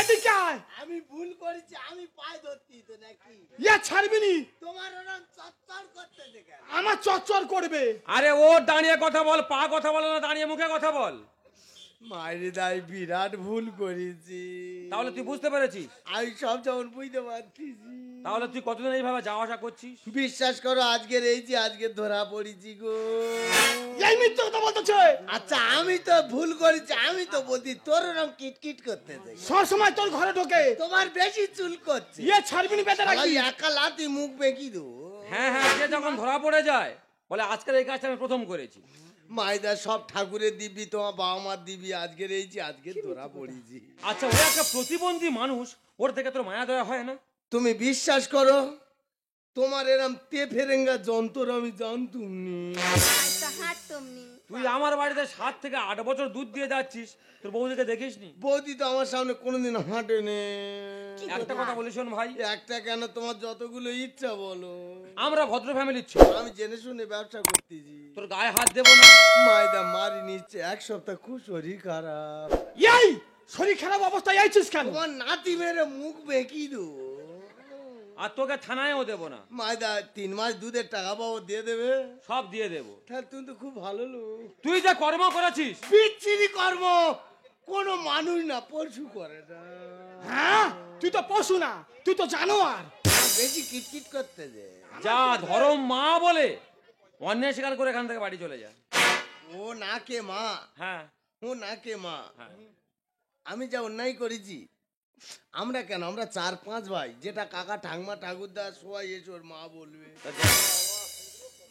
এদিকে আয়। আমি ভুল করেছি, আমি পায়ে ধরতি তো নাকি? ইয়া ছাড়বি নি, তোমার ওরম চত্বর করতে দেখে আমার চচ্চর করবে। আরে ও দাঁড়িয়ে কথা বল, পা কথা বল না, দাঁড়িয়ে মুখে কথা বল। মায়ের দাই বিরাট ভুল করেছি। তাহলে তুই বুঝতে পেরেছিস? আমি সব যখন বুঝতে পারছি। তাহলে তুই কতদিন এইভাবে যাওয়া আসা করছিস? বিশ্বাস করো, আজকের এই যে আজকে ধরা পড়েছি গো। এই মিথ্যে কথা বলতেছে। আচ্ছা আমি তো ভুল করেছি, আমি তো বলছি তোর ওরম কিটকিট করতে যাই, সব সময় তোর ঘরে ঢোকে। তোমার বেশি চুল করছে। ইয়ে ছাড়বি নি বেটা রাখি। একা লাতি মুখ বেঁকি দো। হ্যাঁ হ্যাঁ, সে যখন ধরা পড়ে যায় বলে আজকের এই কাজটা আমি প্রথম করেছি। মাইদা সব ঠাকুরের দিবি, তোমার বাবা মার দিবি, আজকের এই যে আজকে ধরা পড়েছি। আচ্ছা, ও একটা প্রতিবন্ধী মানুষ, ওর থেকে তোর মায়া দয়া হয় না? তুমি বিশ্বাস করো, তোমার এরম তে ফেরেঙ্গা যন্ত্র আমি জানতুম নি। তুই আমার বাড়িতে 7 থেকে 8 বছর দুধ দিয়ে যাচ্ছিস, তোর বৌদিকে দেখিস নি? বৌদি তো আমার সামনে কোনোদিন হাঁটেনি। একটা কথা বলি শোন ভাই, একটা কেন, তোমার যতগুলো ইচ্ছা বলো। আমরা ভদ্র ফ্যামিলির ছেলে, আমি জেনে শুনে ব্যবসা করতেছি। তোর গায়ে হাত দেবো না। মাইদা মারি নিচ্ছে, এক সপ্তাহ খুব শরীর খারাপ। এই শরীর খারাপ অবস্থায় আইছিস কেন? তোমার নাতি মেরে মুখ বেঁকি দো। আর তোকে থানায়ও দেবো না। মাইদা 3 মাস দুধের টাকা পাবো, দিয়ে দেবে? সব দিয়ে দেবো। তাহলে তুমি তো খুব ভালো লোক। তুই যে কর্ম করেছিস, বিচ্ছিরি কর্ম, কোনো মানুষ না পশু করে না। হ্যাঁ, তুই তো পশু না, তুই তো জানোয়ার। বেশি কিটকিট করতে যে। যা ধরম মা বলে অন্যায় স্বীকার করে এখান থেকে বাড়ি চলে যা। ও না কে মা? হ্যাঁ ও না কে মা? হ্যাঁ। আমি যা অন্যায় করেছি, আমরা কেন, আমরা 4-5 ভাই, যেটা কাকা ঠাকমা ঠাকুরদা সবাই এসে ওর মা বলবে।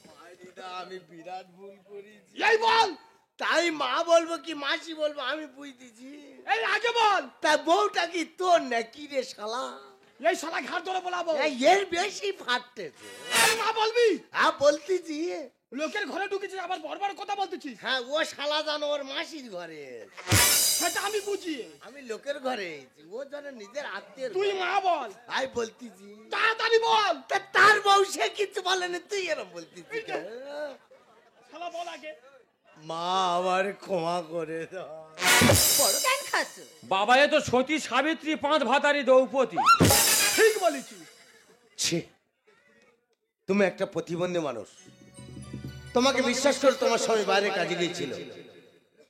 মাইদিদা, আমি বিরাট ভুল করেছি। এই বল, তাই মা বলবো কি মাসি বলবো আমি বুঝতেছি। এই আগে বল, তা বউটা কি তোর নাকি রে শালা? এই শালা ঘাট ধরে বলাবো। এর বেশি ফাটতেছে। এই মা বলবি? হ্যাঁ বলতেছি। লোকের ঘরে ঢুকেছিস আবার বড় কথা বলতেছিস। হ্যাঁ, ও শালা জানো ওর মাসির ঘরে। সেটা আমি বুঝি। আমি লোকের ঘরে, ও জানে নিজের আত্মীয়। তুই মা বল। আই বলতেছি। তাড়াতাড়ি বল। তা তার বউ সে কিছু বলেনি, তুই এরম বলতেছি। শালা বল আগে। মা আমার ক্ষমা করে দাও। বড় জ্ঞান খাচ্ছ। বাবা, এ তো সতী সাবিত্রী 5 ভাতারি দ্রৌপদী। ঠিক বলেছিস। ছি, তুমি একটা প্রতিবন্ধী মানুষ, তোমাকে বিশ্বাস করে তোমার স্বামী বাইরে কাজে গিয়েছিল,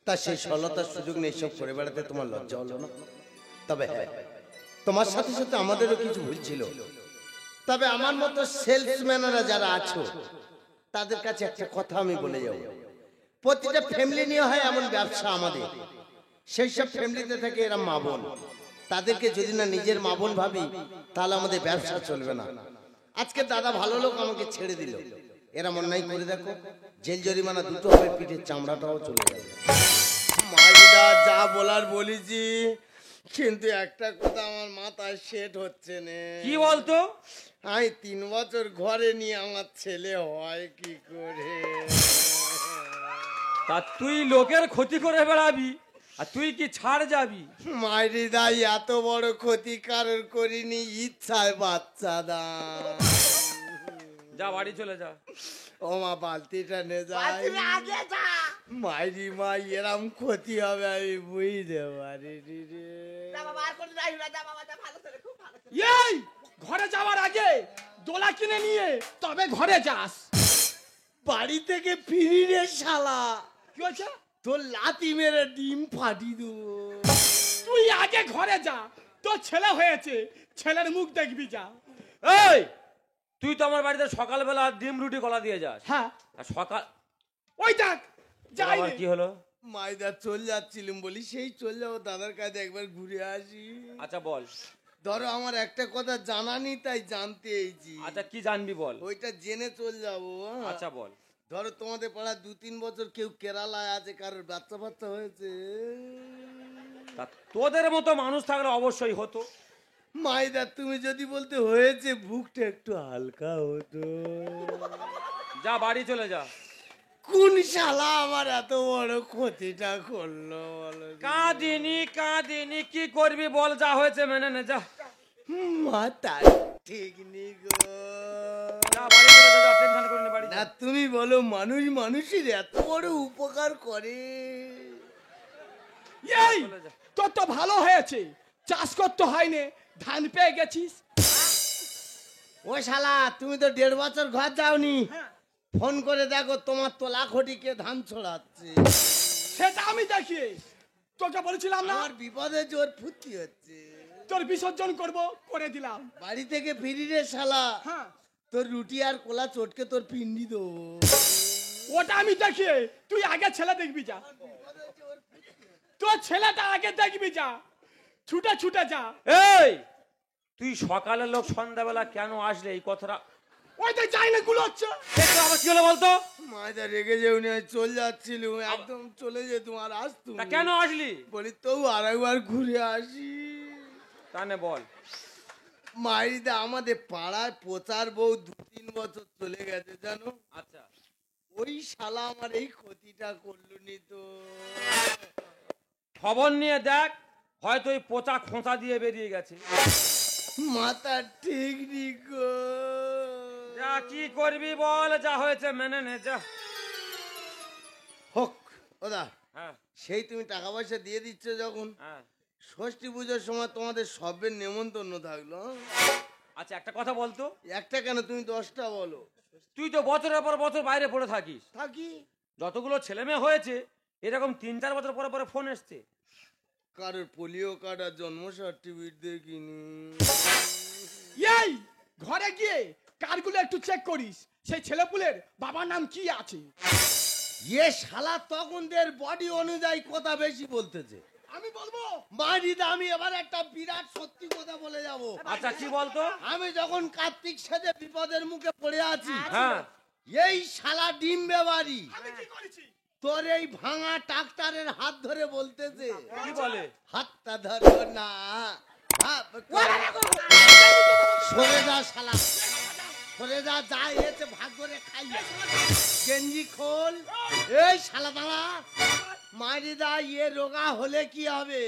তা সেই সরলতার সুযোগ নেই সব করে বেড়াতে তোমার লজ্জা হলো না? তবে হ্যাঁ, তোমার সাথে সাথে আমাদেরও কিছু ভুল ছিল। তবে আমার মতো সেলসম্যানেরা যারা আছো, তাদের কাছে একটা কথা আমি বলে যাব। প্রতিটা ফ্যামিলি নিয়ে হয় এমন ব্যবসা আমাদের, সেই সব ফ্যামিলিতে থেকে এরা মা বোন, তাদেরকে যদি না নিজের মা বোন ভাবি, তাহলে আমাদের ব্যবসা চলবে না। আজকে দাদা ভালো লোক আমাকে ছেড়ে দিল, এরা অন্যায় করে দেখো, জেল জরিমানা দুটো হবে, পিঠের চামড়াটাও চলে যাবে। মাইদা যা বলার বলেছি, কিন্তু একটা কথা আমার মাথায় সেট হচ্ছে না। কি বলতো? আমি 3 বছর ঘরে নিয়ে আমার ছেলে হয় কি করে? তা তুই লোকের ক্ষতি করে বেড়াবি আর তুই কি ছাড় যাবি? মাইরি দাই এত বড় ক্ষতি কারোর করিনি, ইচ্ছায় বাচ্চা দা। যা বাড়ি চলে যা। ও মা, বালতিটা নে যাই। তুমি আগে যা। মাইরি মা, এরম ক্ষতি হবে আমি বুঝতে পারিনি রে। যা বাবা, আর কোনো যাই না, যা বাবা, যা, ভালো ছেলে, খুব ভালো ছেলে। এই ঘরে যাওয়ার আগে দোলা কিনে নিয়ে তবে ঘরে যাস। বাড়ি থেকে ফিরি রে শালা, কি হয়েছে? তোর লাথি মেরে ডিম ফাটি দেবো। তুই আগে ঘরে যা, তোর ছেলে হয়েছে, ছেলের মুখ দেখবি যা। এই, তুই তো আমার বাড়িতে সকালবেলা ডিম রুটি কলা দিয়ে যাস। হ্যাঁ, আর সকাল ওই দেখ যাই আবার কি হলো? মাইদা চল যাচ্ছিলাম বলি, সেই চল যাবো দাদার কাছে একবার ঘুরে আসি। আচ্ছা বল। ধরো আমার একটা কথা জানা নি, তাই জানতে এইছি। আচ্ছা কি জানবি বল। ওইটা জেনে চল যাবো। আচ্ছা বল। ধরো তোমাদের পাড়া 2-3 বছর কেউ কেরালায় আছে, কারোর বাচ্চা বাচ্চা হয়েছে। তা তোদের মতো মানুষ থাকলে অবশ্যই হতো। মাইদা তুমি যদি বলতে হয়েছে, বুকটা একটু হালকা হতো। যা বাড়ি চলে যা। কোন শালা আমার এত বড় ক্ষতিটা করলো বলো? কাঁদিনি কাঁদিনি, কি করবি বল, যা হয়েছে মেনে নে যা। মাথা ঠিক নি গো। যা বাড়ি চলে যা, টেনশন করিনি বাড়ি যা। আর তুমি বলো মানুষ মানুষের এত বড় উপকার করে? এই তোর তো ভালো হয়েছে, চাষ করতে হয়নি, ধান পেয়ে গেছিস। ও শালা, তুমি তো 1.5 বছর ঘর যাওনি। ফোন করে দেখো তোমার তোলা খটিকে ধান ছড়াচ্ছে। সেটা আমি দেখি, তোকে বলেছিলাম না আমার বিপদে জোর ফুর্তি হচ্ছে। তোর বিসর্জন করব, করে দিলাম। বাড়ি থেকে ফিরি রে শালা, হ্যাঁ তোর রুটি আর কোলা চটকে তোর পিন্ডি দেবো। ওটা আমি দেখি, তুই আগে ছেলে দেখবি যা, তোর ছেলেটা আগে দেখবি যা, ছুটে ছুটে যা। এই তুই সকালের লোক সন্ধ্যাবেলা কেন আসলে? এই কথাটা ওই তো যাই না গুলো হচ্ছে। একটু আবার কি হলো বলতো? মায়েরা রেগে যেউনি, চল যাচ্ছিল, একদম চলে যেত আর আসতো। তা কেন আসলি? বলি তবু আরেকবার ঘুরে আসি। তানে বল। মাইরিদা আমাদের পাড়ায় প্রচার বউ 2-3 বছর চলে গেছে জানো। আচ্ছা, ওই শালা আমার এই ক্ষতিটা করলো নি তো। খবর নিয়ে দেখ, হয়তো ওই পচা খোঁচা দিয়ে বেরিয়ে গেছে। মাথা ঠিক নি গো। যা কি করবি বল, যা হয়েছে মেনে নে যা। হোক ওদা, হ্যাঁ সেই তুমি টাকা পয়সা দিয়ে দিচ্ছ যখন, হ্যাঁ। ষষ্ঠী পুজোর সময় তোমাদের সবের নেমন্তন্ন থাকলো। আচ্ছা একটা কথা বলতো, একটা কেন তুমি 10টা বলো। তুই তো বছরের পর বছর বাইরে পড়ে থাকিস, থাকি। যতগুলো ছেলে মেয়ে হয়েছে এরকম 3-4 বছর পরে পরে ফোন এসছে। কারোর পোলিও কার্ড আর জন্ম সার্টিফিকেট দেখিনি। এই ঘরে গিয়ে কারগুলো একটু চেক করিস, সেই ছেলেপুলের বাবার নাম কি আছে। ইয়ে শালা তখনদের বডি অনুযায়ী কথা বেশি বলতেছে। আমি বলবো মারিদা, আমি এবার একটা বিরাট সত্যি কথা বলে যাব। আচ্ছা কি বলতো? আমি যখন কার্তিক সেজে বিপদের মুখে পড়ে আছি, হ্যাঁ এই শালা ডিম্বে বাড়ি আমি কি করেছি। তোর এই ভাঙা ট্রাক্টরের হাত ধরে বলতেছে, কি বলে? হাতটা ধরো না। সরে যা শালা, সরে যা, যা এসে ভাগ করে খাইয়া। গেঞ্জি খোল। এই শালা দাঁড়া। মারিদা, এ রোগা হলে কি হবে?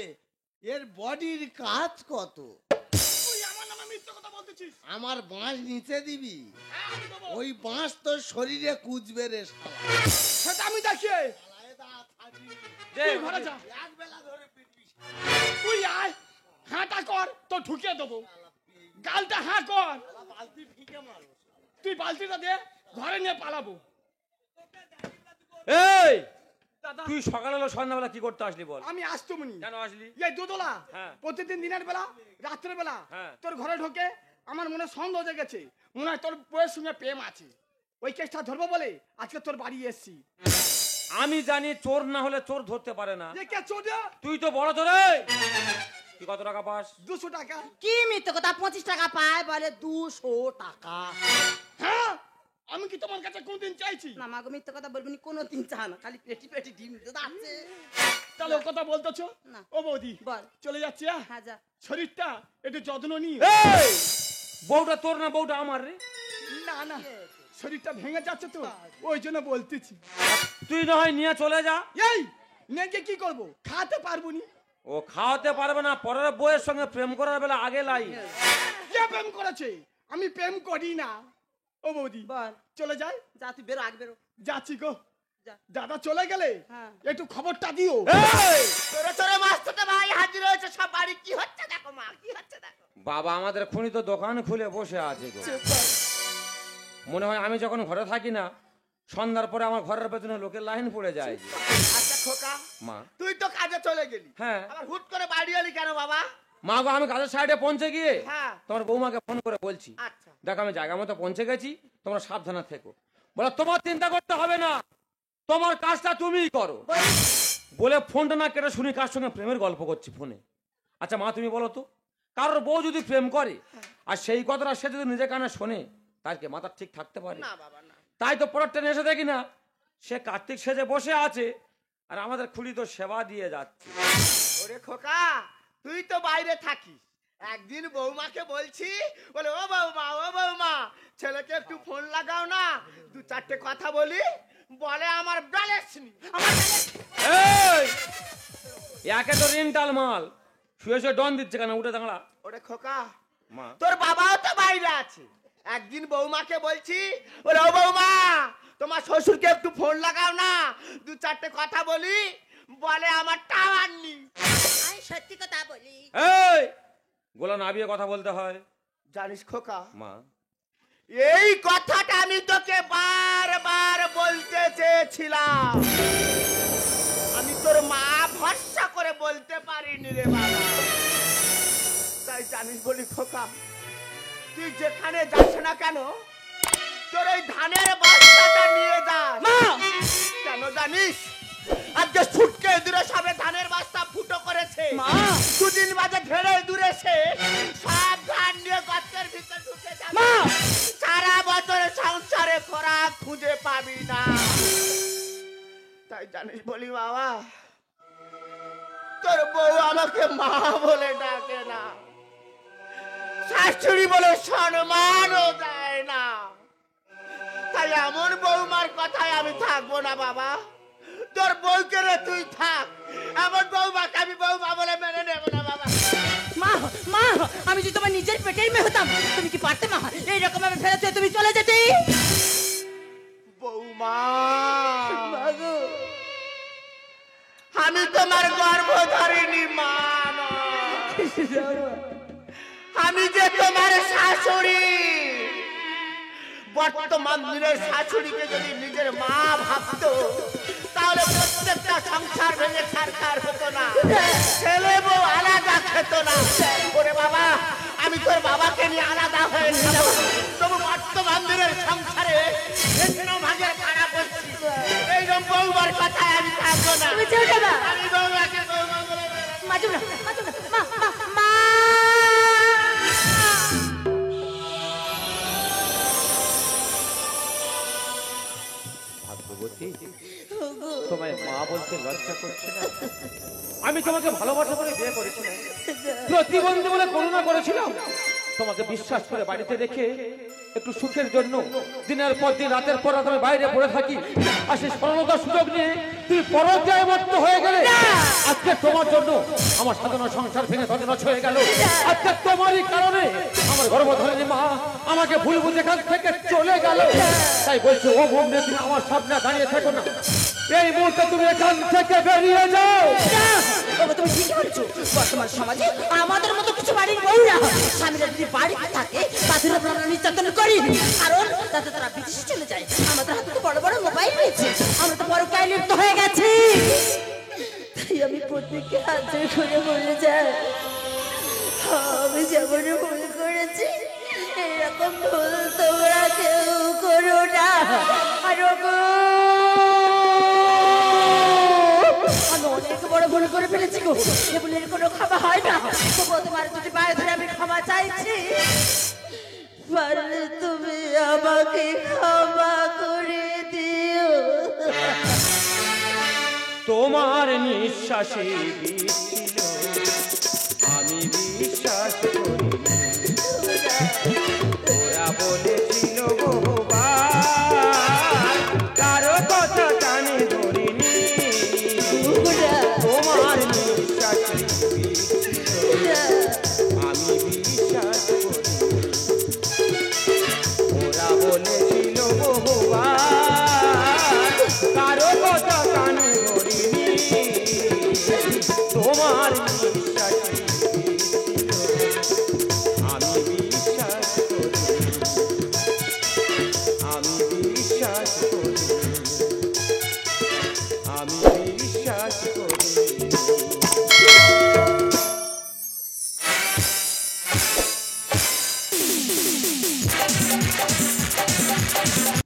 এর বডির কাজ কত? তুই আমার নামে মিথ্যা কথা বলতেছিস। আমার বাঁশ নিচে দিবি, হ্যাঁ, আমি দেবো। ওই বাঁশ তোর শরীরে কুচবে রে শালা। সেটা আমি দেখি। দে, তুই ঘরে যা, এক বেলা ধরে পিটবি। তুই আয়, হাঁটা কর, তো ঢুকিয়ে দেবো। গালটা হাঁ কর, বালতি ফিকে মারো। তুই বালতিটা দে, ঘরে নিয়ে পালাবো। এই দাদা তুই সকালে হলো সন্ধ্যাবেলা কি করতে আসলি বল? আমি আসতুমনি। কেন আসলি? এই দুদলা হ্যাঁ। প্রতিদিন দিনের বেলা রাত্রের বেলা হ্যাঁ। তোর ঘরে ঢোকে, আমার মনে সন্দেহ জেগেছে, মনে হয় তোর বউয়ের সঙ্গে প্রেম আছে। ওই কেসটা ধরবো বলে আজকে তোর বাড়ি এসছি। আমি জানি চোর না হলে চোর ধরতে পারে না। যে কে চোর? তুই তো বড় চোর। এই, তুই কত টাকা পাস? 200 টাকা। কি মিথ্যে কথা, 25 টাকা পায় বলে 200 টাকা। হ্যাঁ, আমি কি তোমার কাছে কোনদিন চাইছি? না মাগো, মিথ্যে কথা বলবি না, কোনোদিন চা না, খালি পেটি পেটি ডিম যাচ্ছে। তাহলে ও কথা বলতেছো? না। ও বৌদি বল। চলে যাচ্ছি। হ্যাঁ যা। শরীরটা একটু যত্ন নি। এই বউটা তোর না বউটা আমার রে? না না, শরীরটা ভেঙে যাচ্ছে তো, ওই জন্য বলতেছি। তুই না হয় নিয়ে চলে যা। এই নেগে কি করব, খাতে পারবো নি। ও খাওয়াতে পারবে না, পরের বউয়ের সঙ্গে প্রেম করার বেলা আগে লাই। কে প্রেম করেছে? আমি প্রেম করি না। ও বৌদি বল। চলে যাই। যা তুই বেরো, আগে বেরো। যাচ্ছি গো। যা। দাদা চলে গেলে হ্যাঁ। একটু খবরটা দিও। এই তোরে তোরে মাস্টারটা ভাই হাজির হয়েছে, সব বাড়ি কি হচ্ছে দেখো মা, কি হচ্ছে দেখো। বাবা আমাদের খুনি তো দোকান খুলে বসে আছে গো। মনে হয় আমি যখন ঘরে থাকি না, সন্ধ্যার পরে আমার ঘরের পেছনে লোকের লাইন পড়ে যায়। আচ্ছা খোকা, মা তুই তো কাজে চলে গেলি, হ্যাঁ আবার হুট করে বাড়ি এলি কেন বাবা? মা গো, আমি কাজের সাইডে পৌঁছে গিয়ে হ্যাঁ। তোমার বৌমাকে ফোন করে বলছি, আচ্ছা। দেখো আমি জায়গা মতো পৌঁছে গেছি, তোমরা সাবধানে থেকো। বলে তোমার চিন্তা করতে হবে না, তোমার কাজটা তুমিই করো। বলে ফোনটা না কেটে শুনি কার সঙ্গে প্রেমের গল্প করছি ফোনে। আচ্ছা মা তুমি বলো তো, কারোর বউ যদি প্রেম করে আর সেই কথাটা সে যদি নিজে কানে শোনে, তার কি মাথা ঠিক থাকতে পারে? না বাবা না। তাই তো পরের ট্রেনে এসে দেখি না সে কার্তিক সেজে বসে আছে, আর আমাদের খুলি তো সেবা দিয়ে যাচ্ছে। ওরে খোকা, তুই তো বাইরে থাকিস, একদিন বৌমাকে বলছি, বলে ও বৌমা ছেলেকে একটু ফোন লাগাও না, 2-4টে কথা বলি। বলে আমার ব্যালেন্স নেই। এই একে তো রেন্টাল মাল, শুয়ে শুয়ে ডন দিচ্ছে কেন, উঠে দাঁড়া। ওরে খোকা, মা তোর বাবাও তো বাইরে আছে, একদিন বৌমাকে বলছি, ওরে ও বৌমা, তোমার শ্বশুরকে একটু ফোন লাগাও না, দু চারটে কথা বলি। বলে আমার টাওয়ার নেই। আমি সত্যি কথা বলি। এই গোলা নাবিয়ে কথা বলতে হয় জানিস খোকা, মা। এই কথাটা আমি তোকে বারবার বলতে চেয়েছিলাম, আমি তোর মা ভরসা করে বলতে পারিনি রে বাবা। তাই জানিস বলি খোকা, তুই যেখানে যাস না কেন, তোর ওই ধানের বস্তাটা নিয়ে যাস। কেন জানিস? আজকে ছুটকে দূরে সবে ধানের বস্তা ফুটো করেছে, দুদিন বাদে ঢেড়ে দূরে সে সব ধান নিয়ে গর্তের ভিতরে ঢুকে যাবে। সারা বছর সংসারে খোরাক খুঁজে পাবি না। তাই জানিস বলি বাবা, তোর বউ আমাকে মা বলে ডাকে না, শাশুড়ি বলে সম্মানও দেয় না। তাই এমন বৌমার কথায় আমি থাকবো না বাবা। তোর বউকে রে তুই থাক, এমন বৌমাকে আমি বৌমা বলে মেনে নেবো না বাবা। মা মা, আমি যদি তোমার নিজের পেটের মেয়ে হতাম, তুমি কি পারতে মা এইরকম ভাবে ফেলে দিয়ে তুমি চলে যেতে? বৌমা, আমি তোমার গর্ভধারিণী মা নয়, আমি যে তোমার শাশুড়ি। বর্তমান দিনের শাশুড়িকে যদি নিজের মা ভাবতো, তাহলে প্রত্যেকটা সংসার ভেঙে ছারখার হতো না, ছেলে বউ আলাদা খেত না। ওরে বাবা, আমি তোর বাবাকে নিয়ে আলাদা হয়ে যাব, তবু বর্তমান দিনের সংসারে ভাগে খারাপ করছি। এইরকম বৌমার কথায় আমি থাকবো না। আমি বৌমাকে বৌমা বলে ভাগ্যবতী, তোমায় মা বলতে লজ্জা করছে না? আমি তোমাকে ভালোবাসা করে বিয়ে করেছিলাম, প্রতিবন্ধী বলে করুণা করেছিলাম, তোমাকে বিশ্বাস করে বাড়িতে রেখে একটু সুখের জন্য দিনের পর দিন রাতের পর রাত আমি বাইরে পড়ে থাকি। আর সেই সরলতার সুযোগ নিয়ে তুমি পরাজয় মত্ত হয়ে গেলে। আজকে তোমার জন্য আমার সাধারণ সংসার ভেঙে তছনছ হয়ে গেল। আজকে তোমারই কারণে আমার গর্ভধারিণী মা আমাকে ভুল বুঝে এখান থেকে চলে গেল। তাই বলছো ও বোন, তুমি আমার সামনে দাঁড়িয়ে থেকো না, এই মুহূর্তে তুমি এখান থেকে বেরিয়ে যাও। তুমি ঠিক বলছো, বর্তমান সমাজে আমাদের মতো কিছু বাড়ির বউরা স্বামীরা যদি বাড়িতে থাকে তাদের উপর আমরা নির্যাতন করি, কারণ যাতে তারা বিদেশে চলে যায়। আমাদের হাতে তো বড় বড় মোবাইল রয়েছে, আমরা তো বড় লিপ্ত হয়ে গেছি। তাই আমি প্রত্যেককে হাত ধরে বলে যাই, আমি যেমন ভুল করেছি এরকম ভুল তোমরা কেউ করো না। আর আমি অনেক বড় ভুল করে ফেলেছি গো, এ ভুলের কোনো ক্ষমা হয় না। তোমার দুটি পায়ে ধরে আমি ক্ষমা চাইছি, পারলে তুমি আমাকে ক্ষমা করে দিও। তোমার নিঃশ্বাসে ছিল আমি বিশ্বাস করি, ওরা বলেছিল বহুবার কারো কথা কানে ধরিনি। তোমার নিঃশ্বাসে আমি বিশ্বাস করি, ওরা বলেছিল বহুবার কারো কথা কানে ধরিনি। তোমার নিঃশ্বাসে আমি বিশ্বাস করি, আমি বিশ্বাস করি।